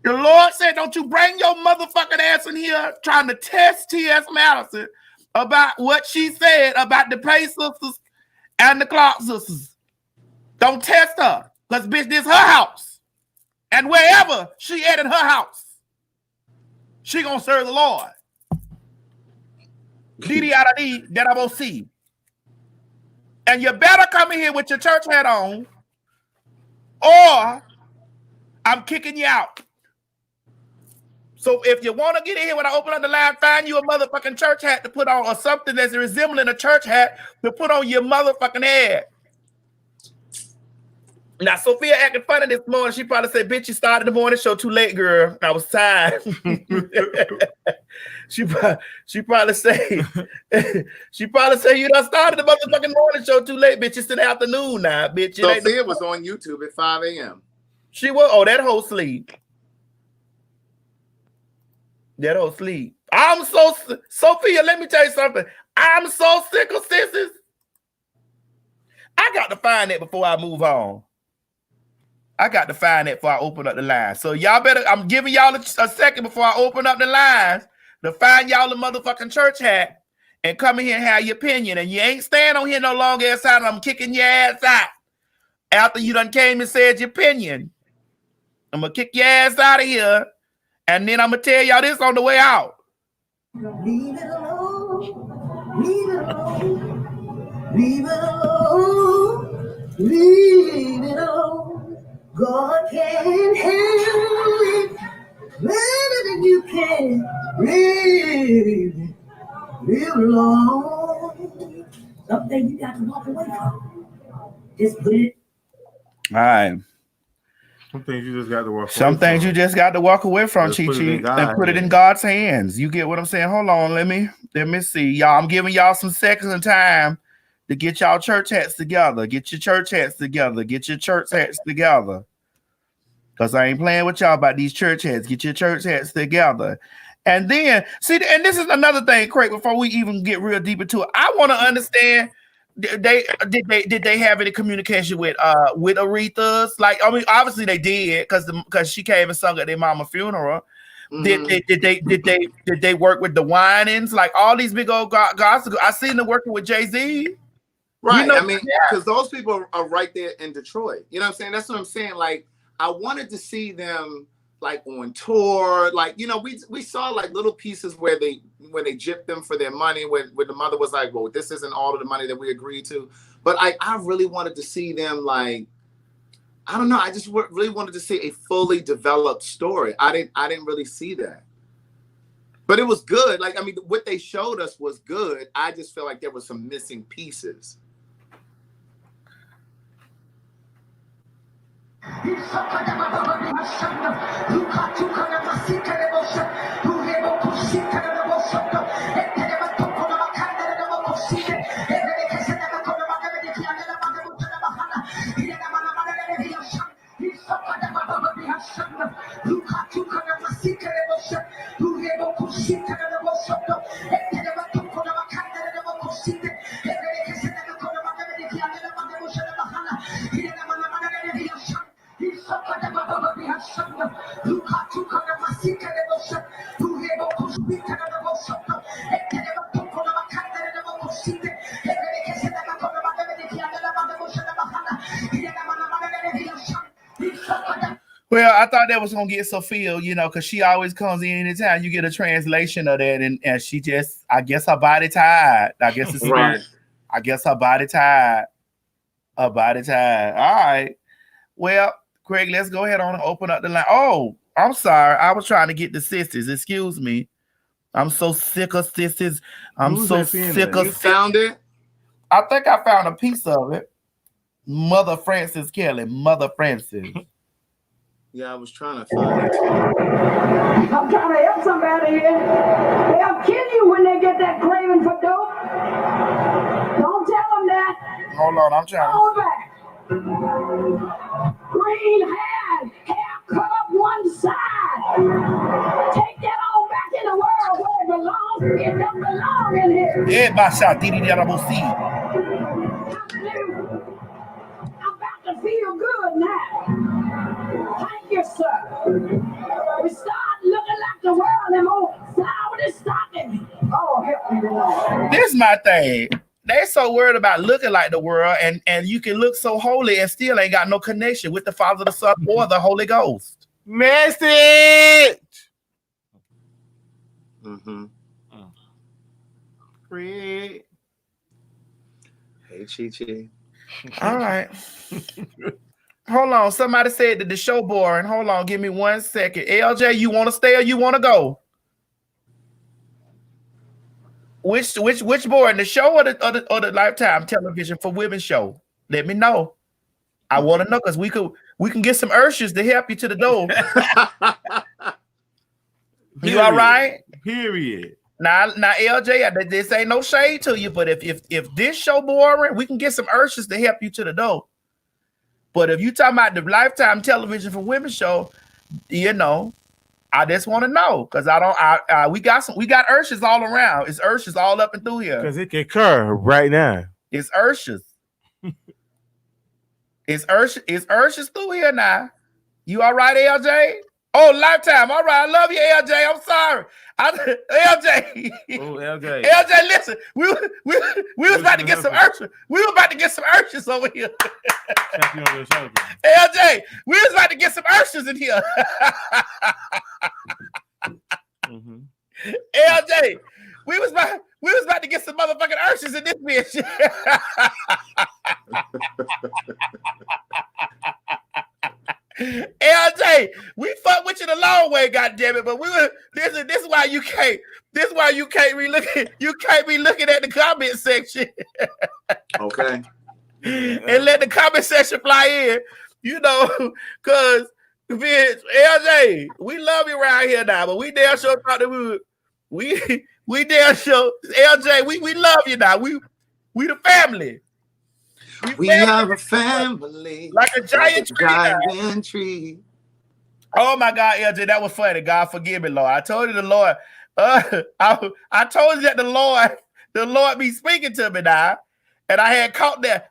The Lord said, don't you bring your motherfucking ass in here trying to test T.S. Madison about what she said about the Pay sisters and the Clarke sisters. Don't test her, because, bitch, this her house. And wherever she at in her house, she gonna serve the Lord. D-D-I-D, that I will see. And you better come in here with your church hat on, or I'm kicking you out. So if you want to get in here when I open up the line, find you a motherfucking church hat to put on, or something that's resembling a church hat to put on your motherfucking head. Now, Sophia acting funny this morning. She probably said, bitch, you started the morning show too late, girl. I was tired. she probably say, you done started the motherfucking morning show too late, bitch. It's in the afternoon now, bitch. Sophia was on YouTube at 5 a.m. She was, oh, that whole sleep. That whole sleep. Sophia, let me tell you something. I'm so sick of sissies. I got to find it before I move on. I got to find it before I open up the line. So y'all better, I'm giving y'all a second before I open up the lines to find y'all a motherfucking church hat and come in here and have your opinion. And you ain't staying on here no long ass time. I'm kicking your ass out. After you done came and said your opinion, I'm going to kick your ass out of here. And then I'm going to tell y'all this on the way out. Leave it alone. Leave it alone. Leave it alone. Leave it alone. God can handle it better than you can. Leave it alone. Something you got to walk away from. Just put it. All right. Some things you just got to walk away from. Some things you just got to walk away from, Chi-Chi, and put it in God's hands. You get what I'm saying? Hold on, let me see. Y'all, I'm giving y'all some seconds and time to get y'all church hats together. Get your church hats together. Get your church hats together. Because I ain't playing with y'all about these church hats. Get your church hats together. And then, see, and this is another thing, Craig, before we even get real deep into it, I want to understand, did they have any communication with Aretha's? Like, I mean, obviously they did, because she came and sung at their mama funeral. Mm-hmm. Did they work with the Winans? Like all these big old gospel. I seen them working with Jay-Z. Right. You know, I mean, because those people are right there in Detroit. You know what I'm saying? That's what I'm saying. Like, I wanted to see them like on tour. Like, you know, we saw like little pieces when they gypped them for their money, when the mother was like, well, this isn't all of the money that we agreed to. But I really wanted to see them, like, I don't know. I just really wanted to see a fully developed story. I didn't really see that. But it was good. Like, I mean, what they showed us was good. I just feel like there were some missing pieces. Well, I thought that was gonna get Sophia, you know, because she always comes in anytime you get a translation of that, and she just, I guess her body tired. I guess it's Right. I guess her body tired. Her body tired. All right. Well, Craig, let's go ahead on and open up the line. Oh, I'm sorry. I was trying to get the sisters. Excuse me. I'm so sick of sisters. I'm Who's so that saying sick that? of You found it? I think I found a piece of it. Mother Francis Kelly. Mother Francis. Yeah, I was trying to find it. I'm trying to help somebody here. They'll kill you when they get that craving for dope. Don't tell them that. Hold on, I'm trying. Go back. Green hair cut up one side. Take that on back in the world where it belongs. It don't belong in here. Eh, Basha, Didi, Darabosi. I'm about to feel good now. Thank you, sir. We start looking like the world and more sour is stocking. Oh, help me, Lord. This my thing. They so worried about looking like the world, and you can look so holy and still ain't got no connection with the Father, the Son, or the Holy Ghost. Message. Mm-hmm. Craig. Hey, Chi-Chi. All right. Hold on. Somebody said that the show boring. Hold on. Give me 1 second. LJ, you want to stay or you want to go? Which boring? The show or the Lifetime television for women show? Let me know. I want to know because we can get some ushers to help you to the door. You all right? Period. Now, LJ, this ain't no shade to you, but if this show boring, we can get some ushers to help you to the door. But if you talking about the Lifetime television for women show, you know, I just want to know because we got ushers all around. It's ushers all up and through here. Because it can occur right now. It's ushers. It's ushers through here now. You all right, LJ? Oh, Lifetime. All right, I love you, LJ. I'm sorry. LJ. Oh, LJ. LJ, listen. We was about to get some ushers. We were about to get some ushers over here. LJ, we was about to get some ushers in here. Mm-hmm. LJ, we was about to get some motherfucking ushers in this bitch. LJ, we fuck with you the long way, goddammit, but this is why you can't be looking at the comment section. Okay. And let the comment section fly in, you know, cause bitch, LJ, we love you around here now, but we damn sure thought that we damn sure LJ, we love you now. We the family. We are a family. Like a giant tree. Oh my God, LJ, that was funny. God forgive me, Lord. I told you the Lord. I told you that the Lord be speaking to me now. And I had caught that.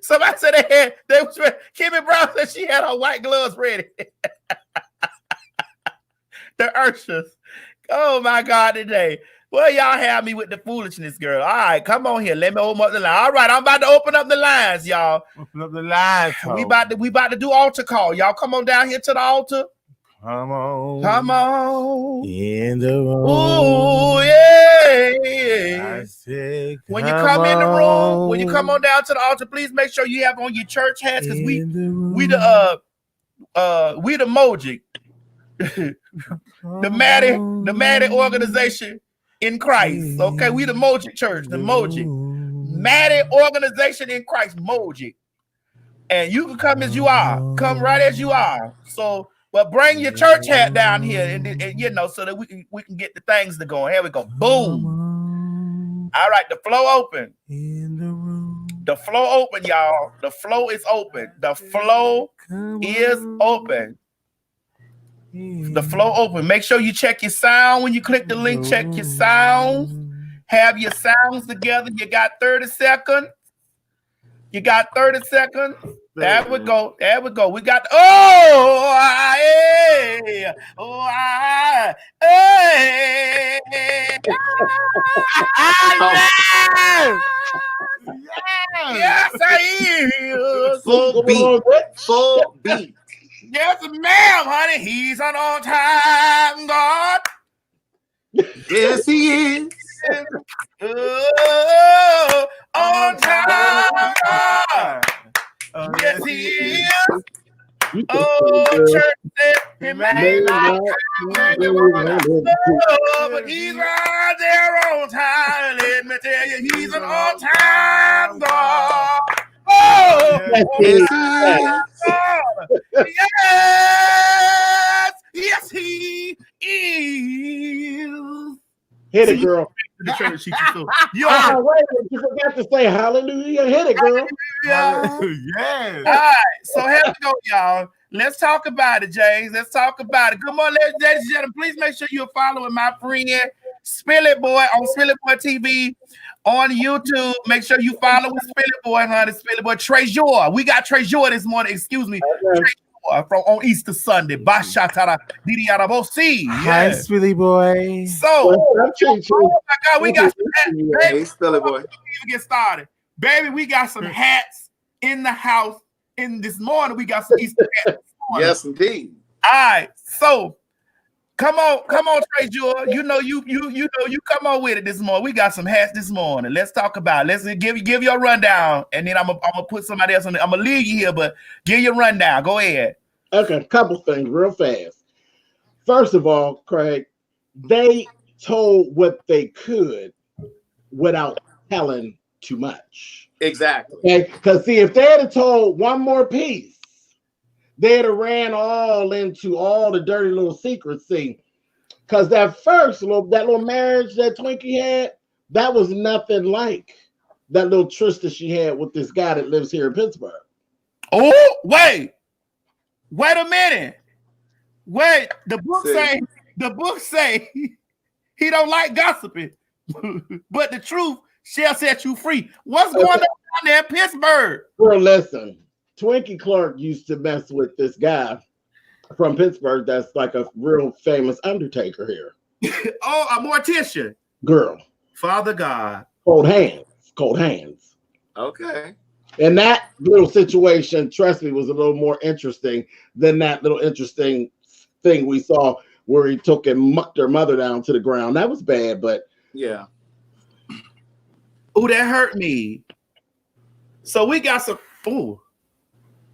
Somebody said Kimmy Brown said she had her white gloves ready. The ushers. Oh my God, today. Well, y'all have me with the foolishness, girl. All right, come on here. Let me open up the line. All right, I'm about to open up the lines, y'all. Open up the lines. We about to do altar call. Y'all come on down here to the altar. Come on. Come on. In the room. Oh, yeah. I said, when you come in the room, when you come on down to the altar, please make sure you have on your church hats because we the Mojic. the Maddie organization in Christ. Okay, we the Mojic church, the Mojic. Maddie organization in Christ, Mojic. And you can come as you are. Come right as you are. So, but bring your church hat down here and you know, so that we can get the things to go. Here we go. Boom. All right, the flow open. The flow open, y'all. The flow is open. The flow is open. The flow open. Make sure you check your sound when you click the link. Check your sounds. Have your sounds together. You got 30 seconds. You got 30 seconds. There we go. There we go. We got yes, I am. Full beat. Yes, ma'am, honey. He's an on-time God. Yes, he is. Oh, on time God. Yes, he is. Oh, church said he may not but he's right there on time. Let me tell you, he's an on-time God. Oh, Yes, he is. yes, he is. Hit it, girl. The church teacher, so You Ah, are. wait, you forgot to say hallelujah. Hit it, girl. Yeah. yes. All right, so here we go, y'all. Let's talk about it, James. Let's talk about it. Come on, ladies and gentlemen. Please make sure you're following my friend Spill It Boy on Spill It Boy TV on YouTube. Make sure you follow with Spill It Boy, honey. Spill It Boy Treasure. We got Treasure this morning. Excuse me. Treasure from on Easter Sunday. Bashatara Diriarabosi. Hi, Spilly boy. So, oh my God, we got some hats. Baby, Hey, Spilly boy. before we even get started, baby, we got some hats in the house. In this morning, we got some Easter hats. Yes, indeed. All right, so come on, Trey Jewel. You know you come on with it this morning. We got some hats this morning. Let's talk about it. Let's give you a rundown, and then I'm gonna put somebody else on. I'm gonna leave you here, but give your rundown. Go ahead. Okay, couple things real fast. First of all, Craig, they told what they could without telling too much. Exactly. Okay, because see, if they had told one more piece, they'd have ran all into all the dirty little secrets. See, because that little marriage that Twinkie had, that was nothing like that little tryst that she had with this guy that lives here in Pittsburgh. Oh, wait a minute. Wait, the book say he don't like gossiping, but the truth shall set you free. What's going on down there in Pittsburgh? Well, listen, Twinkie Clarke used to mess with this guy from Pittsburgh that's like a real famous undertaker here. Oh, a mortician. Girl. Father God. Cold hands. Okay. And that little situation, trust me, was a little more interesting than that little interesting thing we saw where he took and mucked her mother down to the ground. That was bad, but yeah. Oh, that hurt me. So we got some. Oh,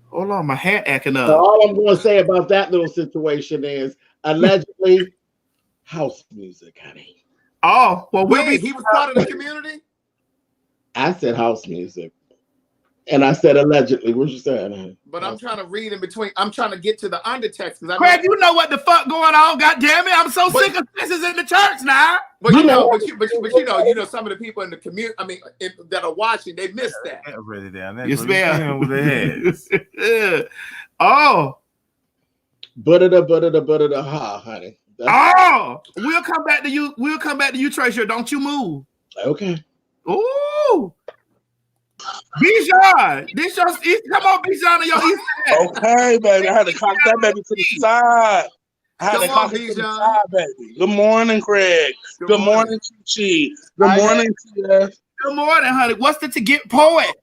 hold on, my hat acting up. So all I'm going to say about that little situation is allegedly house music, honey. Oh, well, he was part of the community. I said house music. And I said allegedly. What you saying, honey? But I'm trying to read in between. I'm trying to get to the undertext. Craig, you know what the fuck going on? God damn it! I'm so sick of sisters in the church now. But you know, some of the people in the community. I mean, that are watching, they missed that. I read it down. You smell with their heads. Oh, But ha, honey. Oh, we'll come back to you. We'll come back to you, Treasure. Don't you move. Okay. Ooh. Bijan, this your come on, Bijan, your Easter egg. Okay, baby. I had to cock that baby to the side. I had to cock it to the side, baby. Good morning, Craig. Good morning, Chi. Good morning, Tia. Good morning, honey. What's the to get poet?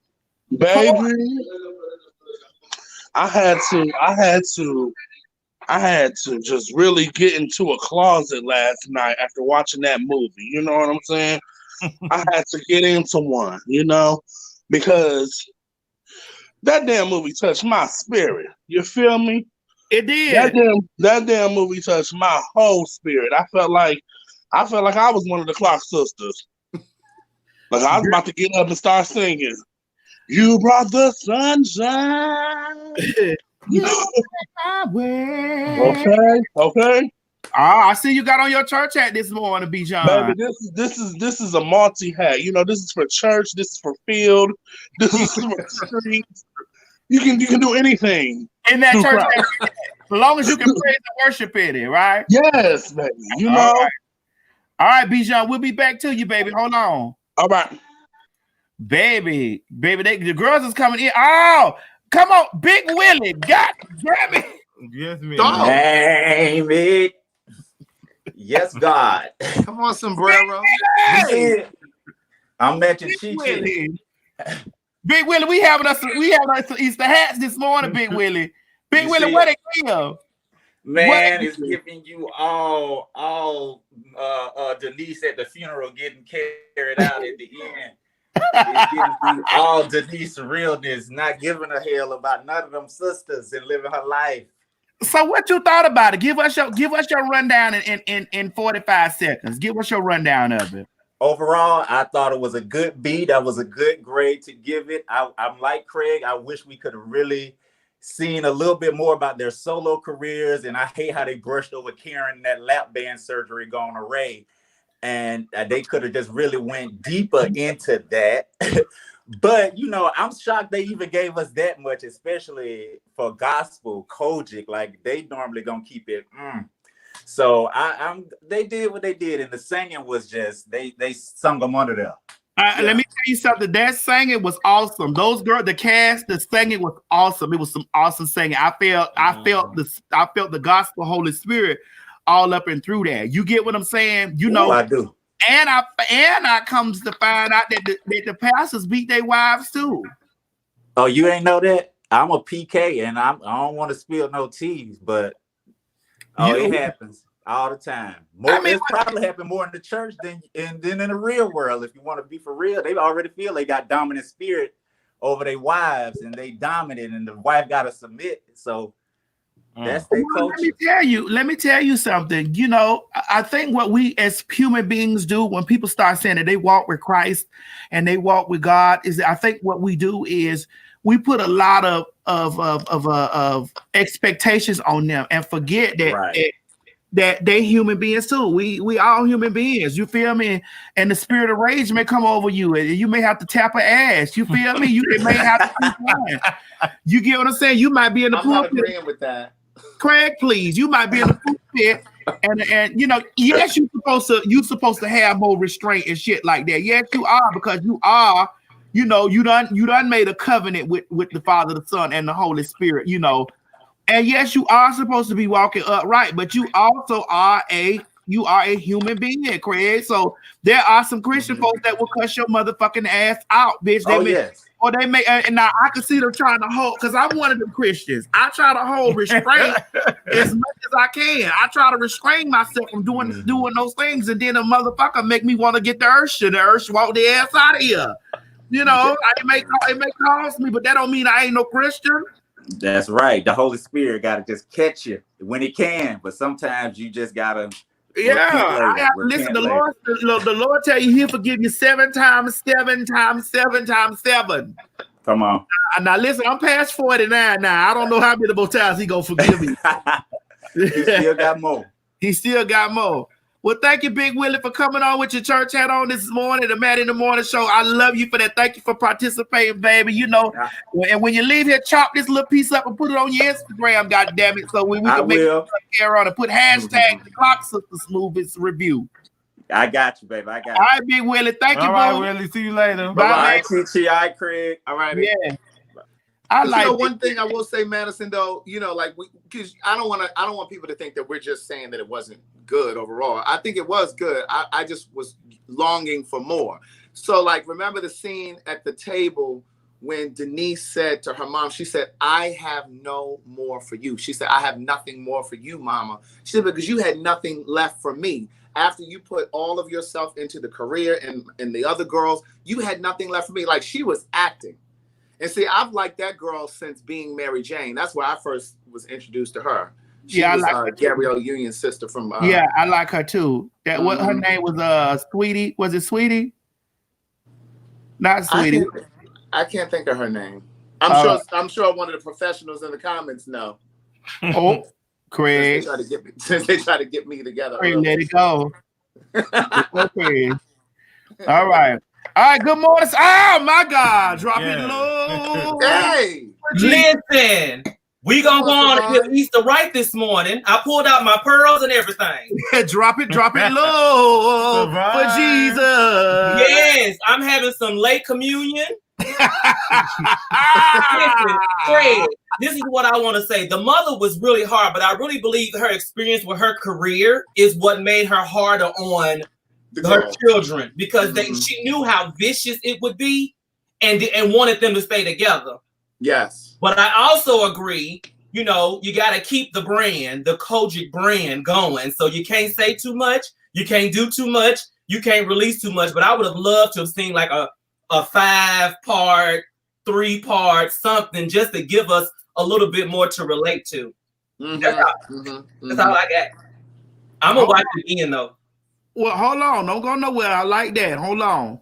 Baby. I had to just really get into a closet last night after watching that movie. You know what I'm saying? I had to get into one, because that damn movie touched my spirit. You feel me? It did. That damn movie touched my whole spirit. I felt like I was one of the Clarke sisters. Like I was about to get up and start singing. You brought the sunshine. Okay. I see you got on your church hat this morning, Bijan. Baby, this is a multi hat. This is for church. This is for field. This is for streets. You can do anything in that church hat, as long as you can praise and worship in it, right? Yes, baby. All right, Bijan, we'll be back to you, baby. Hold on. All right, baby, the girls is coming in. Oh, come on, Big Willie, God damn it! Yes, man. Damn it. Yes, God. Come on, sombrero. Hey. I'm matching Big Willie. Big Willie, we having us some Easter hats this morning, Big Willie. Big You Willie, see what it? they give? Man, What it's giving you all Denise at the funeral getting carried out at the end. It's giving you all Denise realness, not giving a hell about none of them sisters and living her life. So what you thought about it? Give us your rundown in 45 seconds. Give us your rundown of it. Overall, I thought it was a good beat. That was a good grade to give it. I'm like Craig. I wish we could have really seen a little bit more about their solo careers, and I hate how they brushed over Karen that lap band surgery gone to Ray, and they could have just really went deeper into that. But you know, I'm shocked they even gave us that much, especially for gospel Kojic. Like they normally gonna keep it. So they did what they did, and the singing was just they sung them under there. Let me tell you something. That singing was awesome. Those girls, the cast, the singing was awesome. It was some awesome singing. I felt the gospel Holy Spirit all up and through that. You get what I'm saying? You know, I do. And I comes to find out that the pastors beat their wives too. Oh, you ain't know that? I'm a PK, and I don't want to spill no teas, but it happens all the time. It's probably happened more in the church than in the real world. If you want to be for real, they already feel they got dominant spirit over their wives, and they dominant, and the wife got to submit. So that's their culture. Let me tell you something. You know, I think what we as human beings do when people start saying that they walk with Christ and they walk with God is, I think what we do is we put a lot of expectations on them and forget that that they human beings too. We all human beings. You feel me? And the spirit of rage may come over you, and you may have to tap her ass. You feel me? You may have to keep going. You get what I'm saying? You might be in the pulpit. I'm not agreeing with that. Craig, please. You might be in the pulpit, and you know, yes, you're supposed to have more restraint and shit like that. Yes, you are, because you are. You know, you done made a covenant with the Father, the Son, and the Holy Spirit. You know. And yes, you are supposed to be walking upright, but you also are a human being, Craig. So there are some Christian folks that will cuss your motherfucking ass out, bitch. Or they may, and now I can see them trying to hold, because I'm one of them Christians. I try to hold restraint as much as I can. I try to restrain myself from doing those things, and then a motherfucker make me want to get the Ursh walk the ass out of here. You know, it may cost me, but that don't mean I ain't no Christian. That's right. The Holy Spirit got to just catch you when it can, but sometimes you just gotta. I have to listen. The Lord tell you He'll forgive you 7 times 7 times 7 times 7. Come on. Now listen, I'm past 49 now. I don't know how many more times He gonna forgive me. He still got more. He still got more. Well, thank you, Big Willie, for coming on with your church hat on this morning, the Maddie in the Morning Show. I love you for that. Thank you for participating, baby. You know, and when you leave here, chop this little piece up and put it on your Instagram, goddammit, so we can make it care on and put hashtag the Clarke Sisters Movies Review. I got you, baby. I got you. All right, Big Willie. Thank you, All right, Willie. See you later. Bye. All right, TT. All right, Craig. All right. Yeah. I like one thing I will say, Madison, though, you know, like because I don't want people to think that we're just saying that it wasn't good overall. I think it was good. I just was longing for more. So, like, remember the scene at the table when Denise said to her mom, she said, "I have no more for you." She said, "I have nothing more for you, Mama." She said, "Because you had nothing left for me. After you put all of yourself into the career and the other girls, you had nothing left for me." Like, she was acting. And see, I've liked that girl since being Mary Jane. That's where I first was introduced to her. She was I like Gabrielle Union's sister from. I like her too. That what her name was? Sweetie. Was it Sweetie? Not Sweetie. I can't think of her name. I'm sure one of the professionals in the comments know. Oh, Craig. Since they try to get me together. Craig, let it go. Okay. All right. All right, good morning. Oh my God, drop it low. Hey, listen, we gonna go on to Easter right this morning. I pulled out my pearls and everything. drop it low for Jesus. Yes, I'm having some late communion. Listen, Fred, this is what I want to say. The mother was really hard, but I really believe her experience with her career is what made her harder on her children, because she knew how vicious it would be and wanted them to stay together. Yes. But I also agree, you know, you got to keep the brand, the Kojic brand going. So you can't say too much. You can't do too much. You can't release too much. But I would have loved to have seen like a 5-part, 3-part something just to give us a little bit more to relate to. That's all I got. I'm going to watch it again, though. Well, hold on. Don't go nowhere. I like that. Hold on.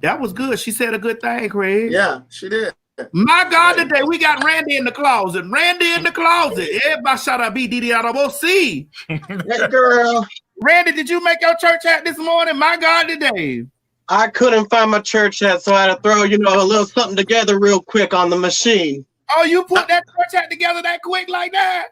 That was good. She said a good thing, Craig. Yeah, she did. My God, today we got Randy in the closet. Randy in the closet. Everybody shout out BDDROC. Hey, girl. Randy, did you make your church hat this morning? My God, today. I couldn't find my church hat, so I had to throw, you know, a little something together real quick on the machine. Oh, you put that church hat together that quick like that?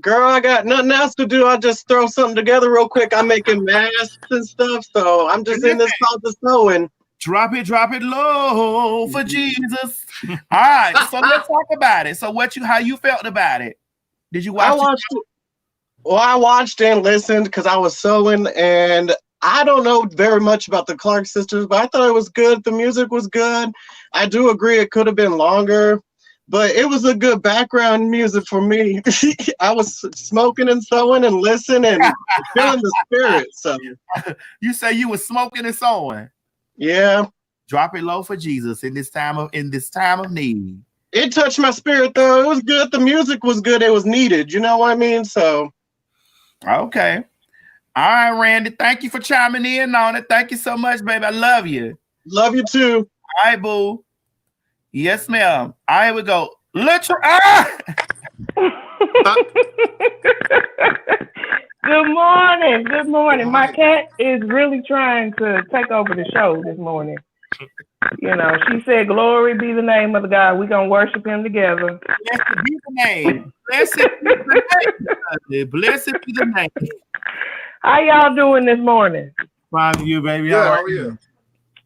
Girl, I got nothing else to do. I just throw something together real quick. I'm making masks and stuff, so I'm just in this closet sewing. Drop it low for Jesus. All right, so let's talk about it. So how you felt about it? Did you watch it? Well, I watched and listened because I was sewing, and I don't know very much about the Clarke sisters, but I thought it was good. The music was good. I do agree it could have been longer, but it was a good background music for me. I was smoking and sewing and listening and feeling the spirit. So you say you were smoking and sewing? Yeah. Drop it low for Jesus in this time of need. It touched my spirit though. It was good. The music was good. It was needed. You know what I mean? So okay. All right, Randy. Thank you for chiming in on it. Thank you so much, baby. I love you. Love you too. All right, boo. Yes, ma'am. All right, here we go. Good morning. Good morning. My cat is really trying to take over the show this morning. You know, she said, "Glory be the name of the God. We're going to worship him together." Blessed be the name. Blessed be the name. Blessed be the name. How y'all doing this morning? Fine, you, baby. How are you?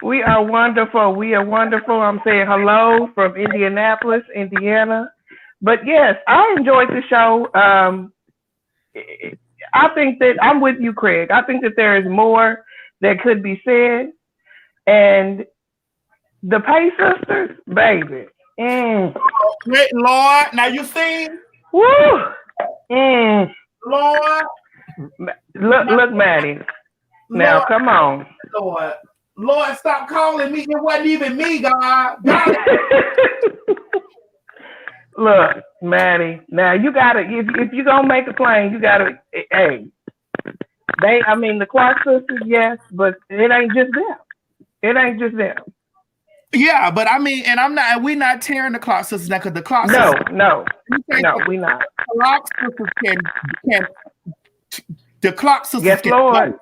We are wonderful. We are wonderful. I'm saying hello from Indianapolis, Indiana. But yes, I enjoyed the show. I think that I'm with you, Craig. I think that there is more that could be said. And the Pay Sisters, baby. Great Lord. Now you see? Woo! Lord. Look, Maddie. Now, Lord, come on. Lord, stop calling me. It wasn't even me, God. Look, Maddie. Now you gotta, if you're gonna make a claim, you gotta. Hey, the Clarke sisters, yes, but it ain't just them. It ain't just them. Yeah, but we're not tearing the Clarke sisters now because the Clarke sisters. No, we not. Clarke sisters can. The Clarke sisters. Yes, Lord.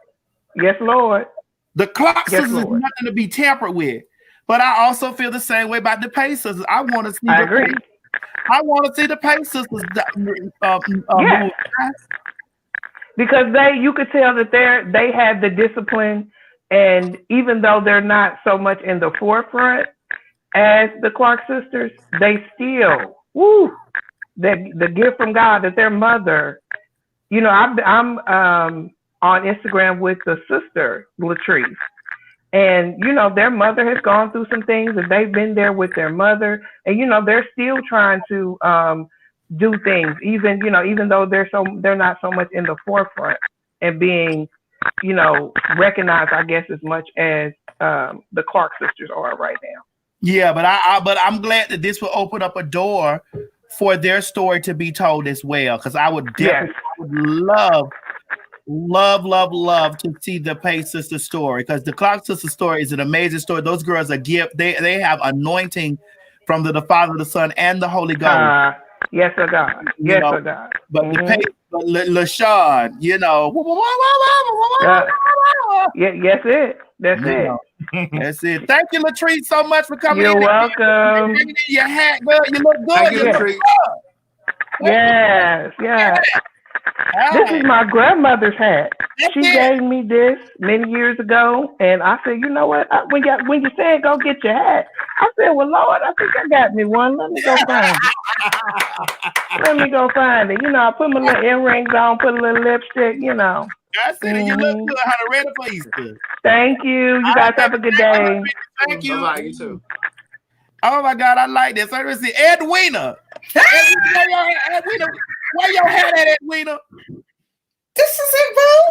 Yes, Lord. The Clarke sisters is nothing to be tampered with. But I also feel the same way about the Pay sisters. I want to see. I agree. I want to see the Pay sisters. Yes. Because you could tell that they had the discipline, and even though they're not so much in the forefront as the Clarke sisters, they still the gift from God that their mother. You know, I'm on Instagram with the sister Latrice, and you know their mother has gone through some things, and they've been there with their mother, and you know they're still trying to do things, even though they're not so much in the forefront and being, you know, recognized, I guess, as much as the Clarke sisters are right now. Yeah, but I'm glad that this will open up a door for their story to be told as well, because I would definitely love to see the Pay sister story, because the Clarke sister story is an amazing story. Those girls are gift. They have anointing from the Father, the Son, and the Holy Ghost. Yes, sir, God. Yes, sir, God. But the Pay, LaShawn, you know. Yes, that's it. That's it. Thank you, Latrice, so much for coming. You're welcome. Bringing in your hat, girl. You look good. Thank you, Latrice. Yes. This is my grandmother's hat. She gave me this many years ago, and I said, you know what? When you said go get your hat, I said, well, Lord, I think I got me one. Let me go find it. You know, I put my little earrings on, put a little lipstick, you know. I said, you look good. How to ready for Easter. Thank you. You guys have a good day. Thank you. Bye-bye, you too. Oh my God, I like this. I see Edwina. Where your hat at, Edwina? This is it, boo.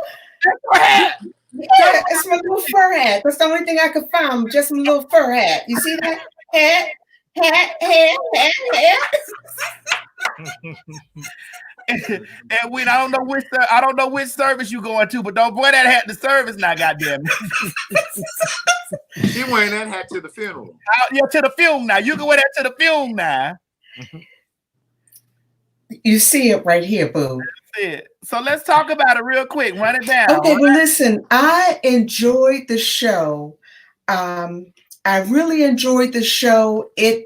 That's your hat. Yeah, it's my little fur hat. That's the only thing I could find. Just my little fur hat. You see that? Hat. And when I don't know which service you going to, but don't wear that hat to service now, goddamn. She wearing that hat to the funeral. Yeah, to the film now. You can wear that to the film now. You see it right here, boo. That's it. So let's talk about it real quick. Run it down. Okay, well, listen, I enjoyed the show. I really enjoyed the show. It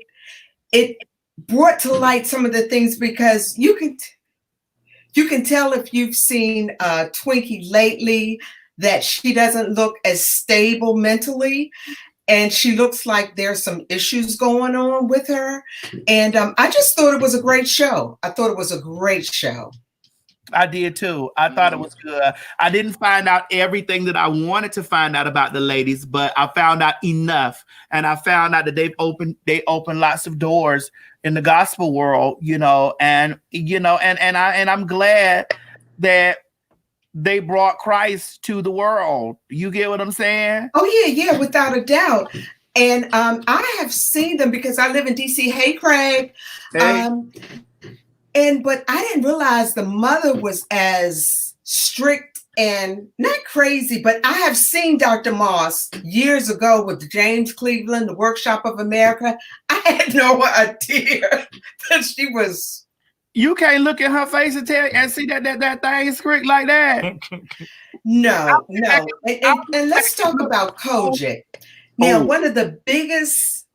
brought to light some of the things because you can tell if you've seen Twinkie lately that she doesn't look as stable mentally, and she looks like there's some issues going on with her. And I just thought it was a great show. I thought it was a great show. I did too. I thought it was good. I didn't find out everything that I wanted to find out about the ladies, but I found out enough, and I found out that they opened lots of doors in the gospel world, and I'm glad that they brought Christ to the world. You get what I'm saying? Oh yeah, without a doubt. And I have seen them because I live in DC. Hey, Craig. Hey. But I didn't realize the mother was as strict and not crazy, but I have seen Dr. Moss years ago with James Cleveland, the Workshop of America. I had no idea that she was. You can't look at her face and see that thing is strict like that. No. And let's talk about Kojic. Now, one of the biggest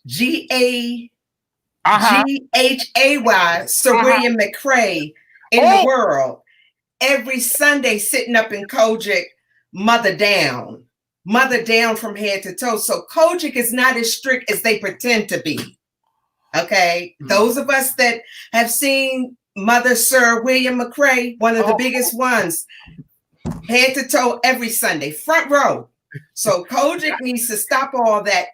GHAY, Sir William McCray in the world, every Sunday sitting up in Kojic, mother down from head to toe. So Kojic is not as strict as they pretend to be. Okay, those of us that have seen Mother Sir William McCray, one of the biggest ones, head to toe every Sunday, front row. So Kojic needs to stop all that.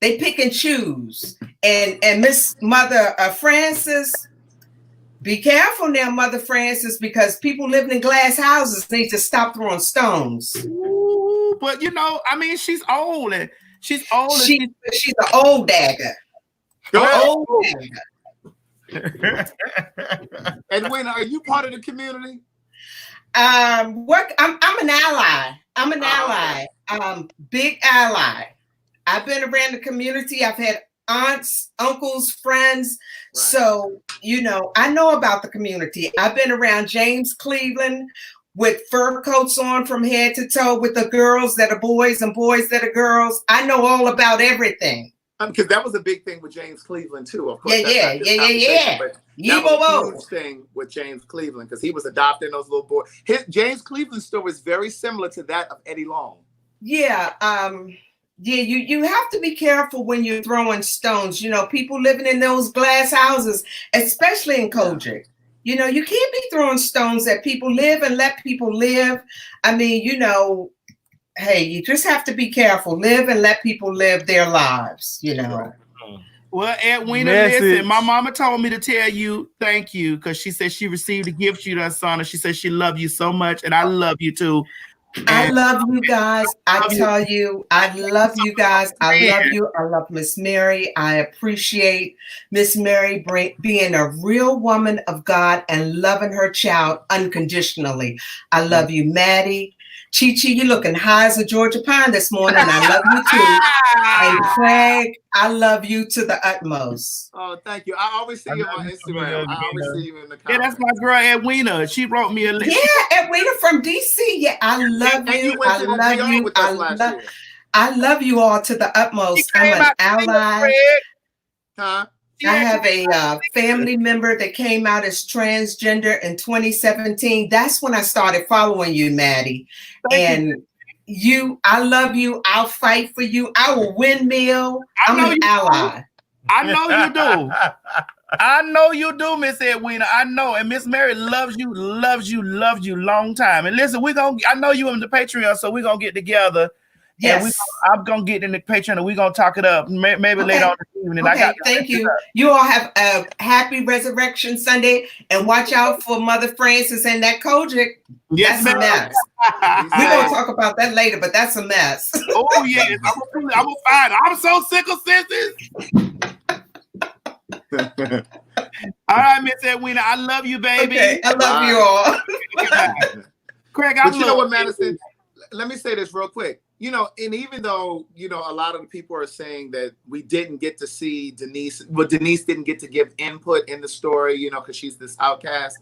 They pick and choose. And Miss Mother Francis, be careful now, Mother Francis, because people living in glass houses need to stop throwing stones. Ooh, but she's old and she's old. She's an old dagger. Edwina, are you part of the community? I'm an ally. I'm an ally. Big ally. I've been around the community. I've had aunts, uncles, friends. Right. So, I know about the community. I've been around James Cleveland with fur coats on from head to toe with the girls that are boys and boys that are girls. I know all about everything. Because that was a big thing with James Cleveland too. Of course, yeah. But that was a huge thing with James Cleveland because he was adopting those little boys. James Cleveland's story is very similar to that of Eddie Long. Yeah. You have to be careful when you're throwing stones. People living in those glass houses, especially in Kojic. You can't be throwing stones at people. Live and let people live. Hey, you just have to be careful. Live and let people live their lives, Well, Edwina, listen, my mama told me to tell you thank you because she said she received a gift you done, son, and she said she loved you so much, and I love you too. I love you guys. I tell you, I love you guys. I love you. I love Miss Mary. I appreciate Miss Mary being a real woman of God and loving her child unconditionally. I love you, Maddie. Chi-Chi, you looking high as a Georgia pine this morning. I love you too. And Craig, I love you to the utmost. Oh, thank you. I always see you on Instagram. I always see you in the comments. Yeah, that's my girl Edwina. She wrote me a list. Yeah, Edwina from DC. Yeah, I love you. I love you. I love you all to the utmost. I'm an ally. Huh? I have a family member that came out as transgender in 2017. That's when I started following you, Maddie. I love you. I'll fight for you. I will windmill. I'm an ally. I know you do. I know you do, Miss Edwina. I know. And Miss Mary loves you long time. And listen, I know you in the Patreon, so we're going to get together Yes. I'm gonna get in the Patreon and we're gonna talk it up. Maybe later on this evening. Okay, thank you. You all have a happy Resurrection Sunday, and watch out for Mother Francis and that Kojic. Yes, that's a mess. We're gonna talk about that later, but that's a mess. Oh yes, I'm gonna find it. I'm so sick of sisters. All right, Miss Edwina, I love you, baby. Okay, I love you all. Craig, but you know what, Madison? Let me say this real quick. You know, and even though, you know, a lot of the people are saying that we didn't get to see Denise, but Denise didn't get to give input in the story, you know, because she's this outcast.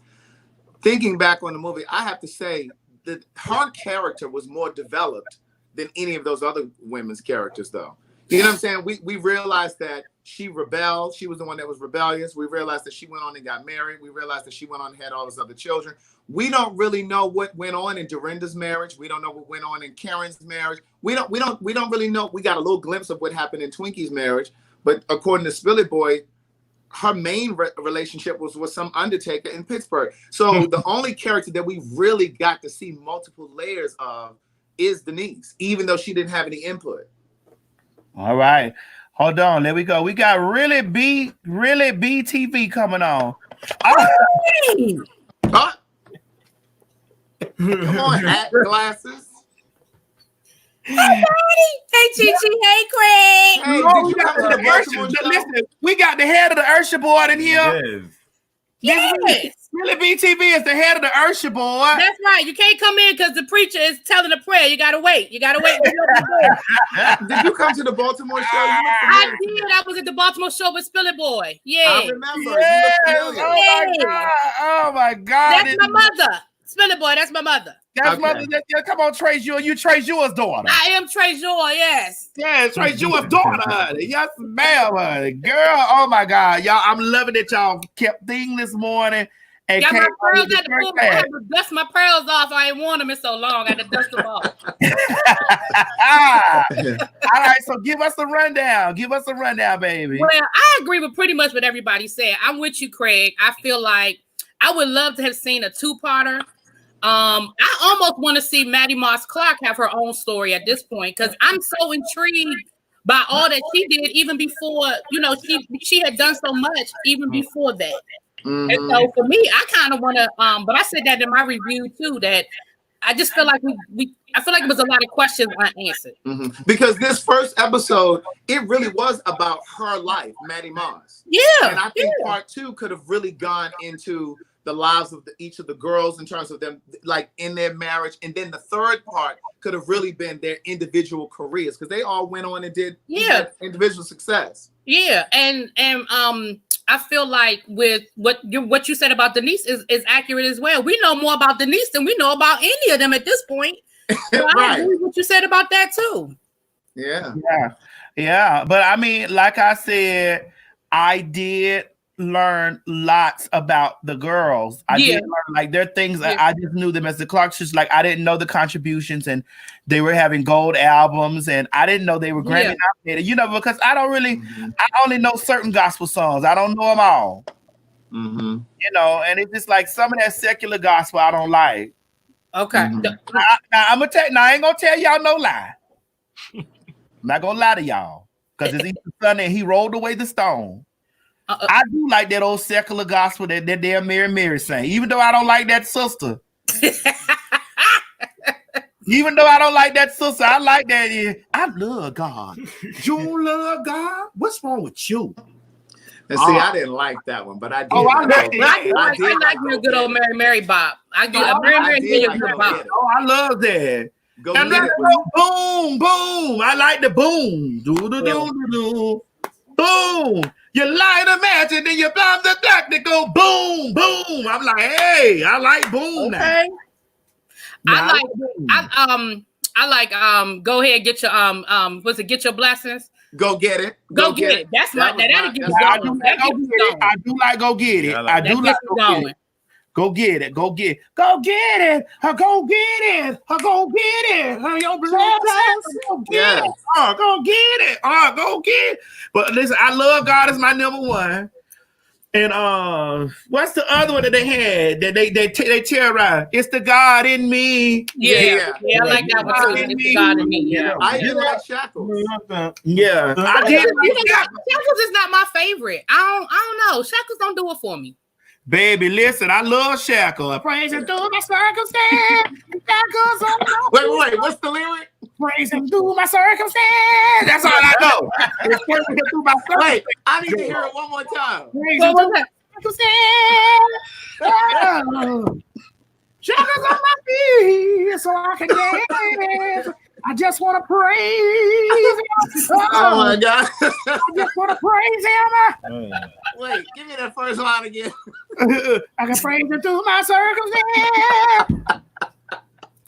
Thinking back on the movie, I have to say that her character was more developed than any of those other women's characters, though. You know what I'm saying? We realized that she rebelled. She was the one that was rebellious. We realized that she went on and got married. We realized that she went on and had all those other children. We don't really know what went on in Dorinda's marriage. We don't know what went on in Karen's marriage. We don't really know. We got a little glimpse of what happened in Twinkie's marriage, but according to Spilly Boy, her main relationship was with some undertaker in Pittsburgh. So the only character that we really got to see multiple layers of is Denise, even though she didn't have any input. All right. Hold on. There we go. We got really BTV coming on. Come on, hat, glasses. Hey, Maddie. Hey, Chichi. Hey, Craig. Hey, No, did you come to the Baltimore show? Listen, we got the head of the Ursha board in here. Yes. Really, BTV is the head of the Ursha board. That's right. You can't come in because the preacher is telling a prayer. You gotta wait. You gotta wait. Did you come to the Baltimore show? I did. I was at the Baltimore show with Spilly Boy. Yeah. I remember. Yes. You look familiar. Oh my God. That's my mother. Spilly Boy, that's my mother. That's mother. Come on, Trey Jewel. You Trey Jewel's daughter. I am Trey Jewel, yes. Yeah, Trey Jewel's daughter, honey. Yes, ma'am, honey. Girl, oh my God. Y'all, I'm loving that y'all kept thing this morning. And Got my pearls at the pool. I had to dust my pearls off. I ain't worn them in so long. I had to dust them off. All right, so give us a rundown. Give us a rundown, baby. Well, I agree with pretty much what everybody said. I'm with you, Craig. I feel like I would love to have seen a two-parter. I almost want to see Maddie Moss Clarke have her own story at this point because I'm so intrigued by all that she did even before, you know, she had done so much even before that. Mm-hmm. And so for me, I kind of want to, but I said that in my review too, that I just feel like I feel like it was a lot of questions unanswered. Mm-hmm. Because this first episode, it really was about her life, Maddie Moss. Yeah. And I think part 2 could have really gone into the lives of each of the girls in terms of them, like in their marriage. And then the third part could have really been their individual careers because they all went on and did individual success. Yeah. And I feel like with what you said about Denise is accurate as well. We know more about Denise than we know about any of them at this point. So I agree with what you said about that too. Yeah. But I mean, like I said, I did learn lots about the girls. I did learn, like, there are things I just knew them as the Clarke sisters. Like, I didn't know the contributions, and they were having gold albums, and I didn't know they were Grammy nominated. You know, because I don't really, I only know certain gospel songs. I don't know them all. Mm-hmm. You know, and it's just like some of that secular gospel I don't like. Okay. Mm-hmm. Now I'm gonna tell. Now I ain't gonna tell y'all no lie. I'm not gonna lie to y'all because it's Easter Sunday and he rolled away the stone. I do like that old secular gospel that damn Mary sang, even though I don't like that sister. Even though I don't like that sister, I like that. I love God. You love God? What's wrong with you? And see, I didn't like that one, but I did. Oh, I like a good old Mary Bop. I get a Mary good bop. Oh, I love that. And then boom, boom. I like the boom. Do. Boom. You light a match and then you bomb the clock to go boom, boom. I'm like, hey, I like boom. Okay. Now. I like go ahead, get your get your blessings. Go get it. Go get it. That's my that'll get you going. I do like go get it. I do like go get it. Go get it. Go get it. Go get it. Go get it. Go get it. Your blessings. Go get it. Go get it. Go get it. But listen, I love God as my number one. And what's the other one that they had that they terrorized? It's the God in me. Yeah, I like that one too. It's the God in me. Yeah, I even like Shackles. Yeah, I did. Shackles is not my favorite. I don't know. Shackles don't do it for me. Baby, listen, I love Shackle. Praise him through my circumstance. Shackles on my Wait, what's the lyric? Praise him through my circumstance. That's all I know. It's praise him through my circumstance. Wait, I need to hear it one more time. Praise him through my circumstance. Shackles on my feet so I can dance. I just want to praise him. Oh my God. I just want to praise him. Wait, give me that first line again. I can praise him through my circumstance.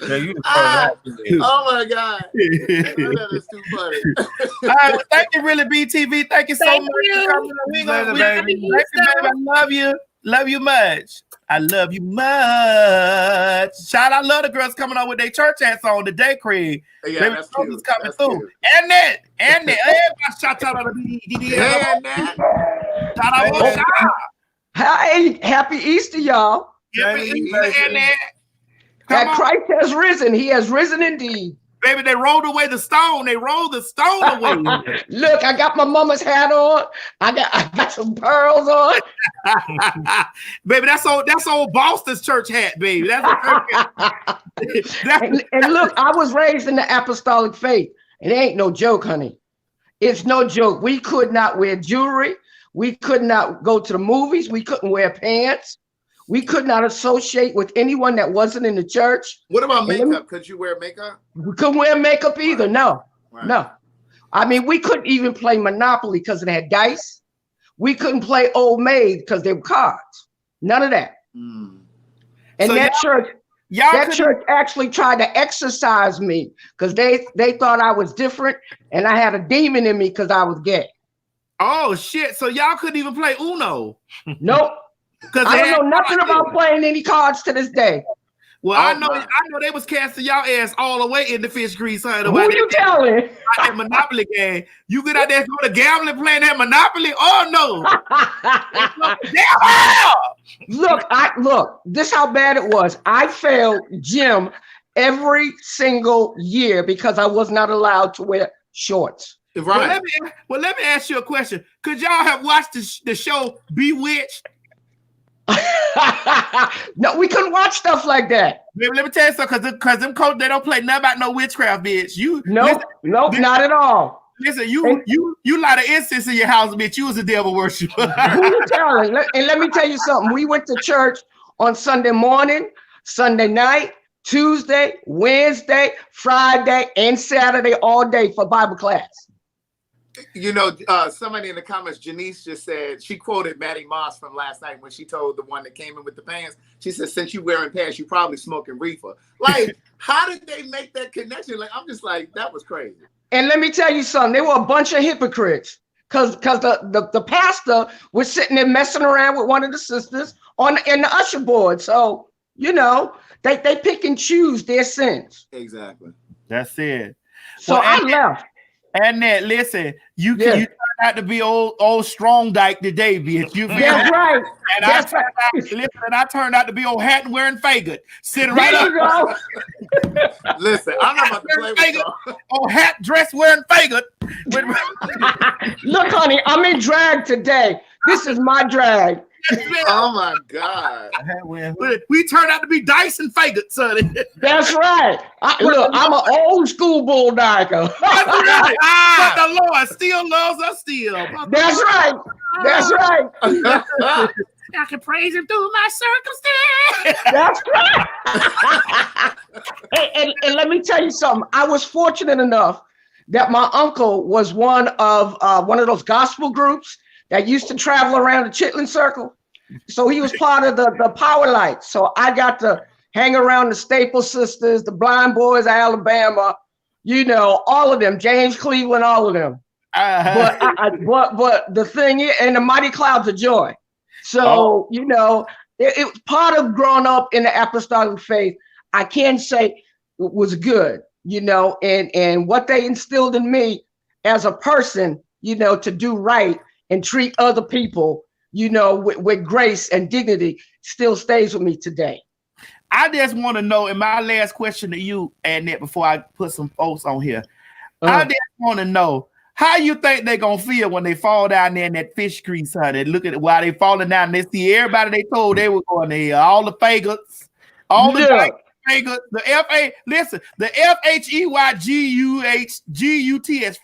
Oh my God. That is too funny. All right, well, thank you, really, BTV. Thank you so much for coming on. We love you, baby. I love you. Love you much. I love you much. Shout out, love the girls coming on with their church hats on today, Craig. Yeah, baby, that's cute. coming That's through. cute. And that. Everybody shout out on the DD. And that. Shout out on shout. Hey, happy Easter, y'all. Happy Easter, and that. That Christ has risen. He has risen indeed. Baby, they rolled away the stone. They rolled the stone away. Look, I got my mama's hat on. I got some pearls on. Baby, that's old Boston's church hat, baby. That's a and look, I was raised in the apostolic faith. It ain't no joke, honey. It's no joke. We could not wear jewelry. We could not go to the movies. We couldn't wear pants. We could not associate with anyone that wasn't in the church. What about makeup? Could you wear makeup? We couldn't wear makeup either. No, no. I mean, we couldn't even play Monopoly because it had dice. We couldn't play Old Maid because they were cards. None of that. And So that church actually tried to exorcise me because they thought I was different and I had a demon in me because I was gay. Oh shit! So y'all couldn't even play Uno? Nope. I don't know nothing about playing any cards to this day. Well, I know they was casting y'all ass all the way in the fish grease, honey. Who you telling? That Monopoly game. You get out there and go to gambling playing that Monopoly? Oh no! Look, this how bad it was. I failed gym every single year because I was not allowed to wear shorts. Right. Well, let me ask you a question. Could y'all have watched the show Bewitched? No, we couldn't watch stuff like that. Baby, let me tell you something, because them coach, they don't play nothing about no witchcraft, bitch. Nope, not at all. Listen, you light an incense in your house, bitch. You was a devil worshiper. Who you telling? And let me tell you something. We went to church on Sunday morning, Sunday night, Tuesday, Wednesday, Friday, and Saturday all day for Bible class. You know, somebody in the comments, Janice just said, she quoted Maddie Moss from last night when she told the one that came in with the pants. She said, since you wearing pants, you probably smoking reefer. Like, how did they make that connection? Like, I'm just like, that was crazy. And let me tell you something, they were a bunch of hypocrites because the pastor was sitting there messing around with one of the sisters in the usher board. So, you know, they pick and choose their sins. Exactly. That's it. So well, I left. And that, listen, you turned out to be old strong dyke today, bitch. That's right. And I turned out to be old hat wearing faggot, sitting right up. Listen, I'm not about to play with y'all. Old hat dress wearing faggot. Look, honey, I'm in drag today. This is my drag. Oh my God. We turned out to be Dyson faggot, sonny. That's right. Look, I'm an old school bull dyker. That's right. But the Lord still loves us still. That's right. That's right. I can praise him through my circumstance. That's right. and let me tell you something. I was fortunate enough that my uncle was one of those gospel groups that used to travel around the Chitlin Circle. So he was part of the Power Lights. So I got to hang around the Staple Sisters, the Blind Boys of Alabama, you know, all of them, James Cleveland, all of them. But the thing is, and the Mighty Clouds of Joy. So, you know, it was part of growing up in the apostolic faith. I can say it was good, you know, and what they instilled in me as a person, you know, to do right and treat other people, you know, with grace and dignity still stays with me today. I just want to know, and my last question to you, Annette, before I put some folks on here, I just want to know how you think they're gonna feel when they fall down there in that fish grease, honey. Look at while they falling down, they see everybody they told they were going to hear, all the faggots, all the faggots, the listen, the FHEYGUTS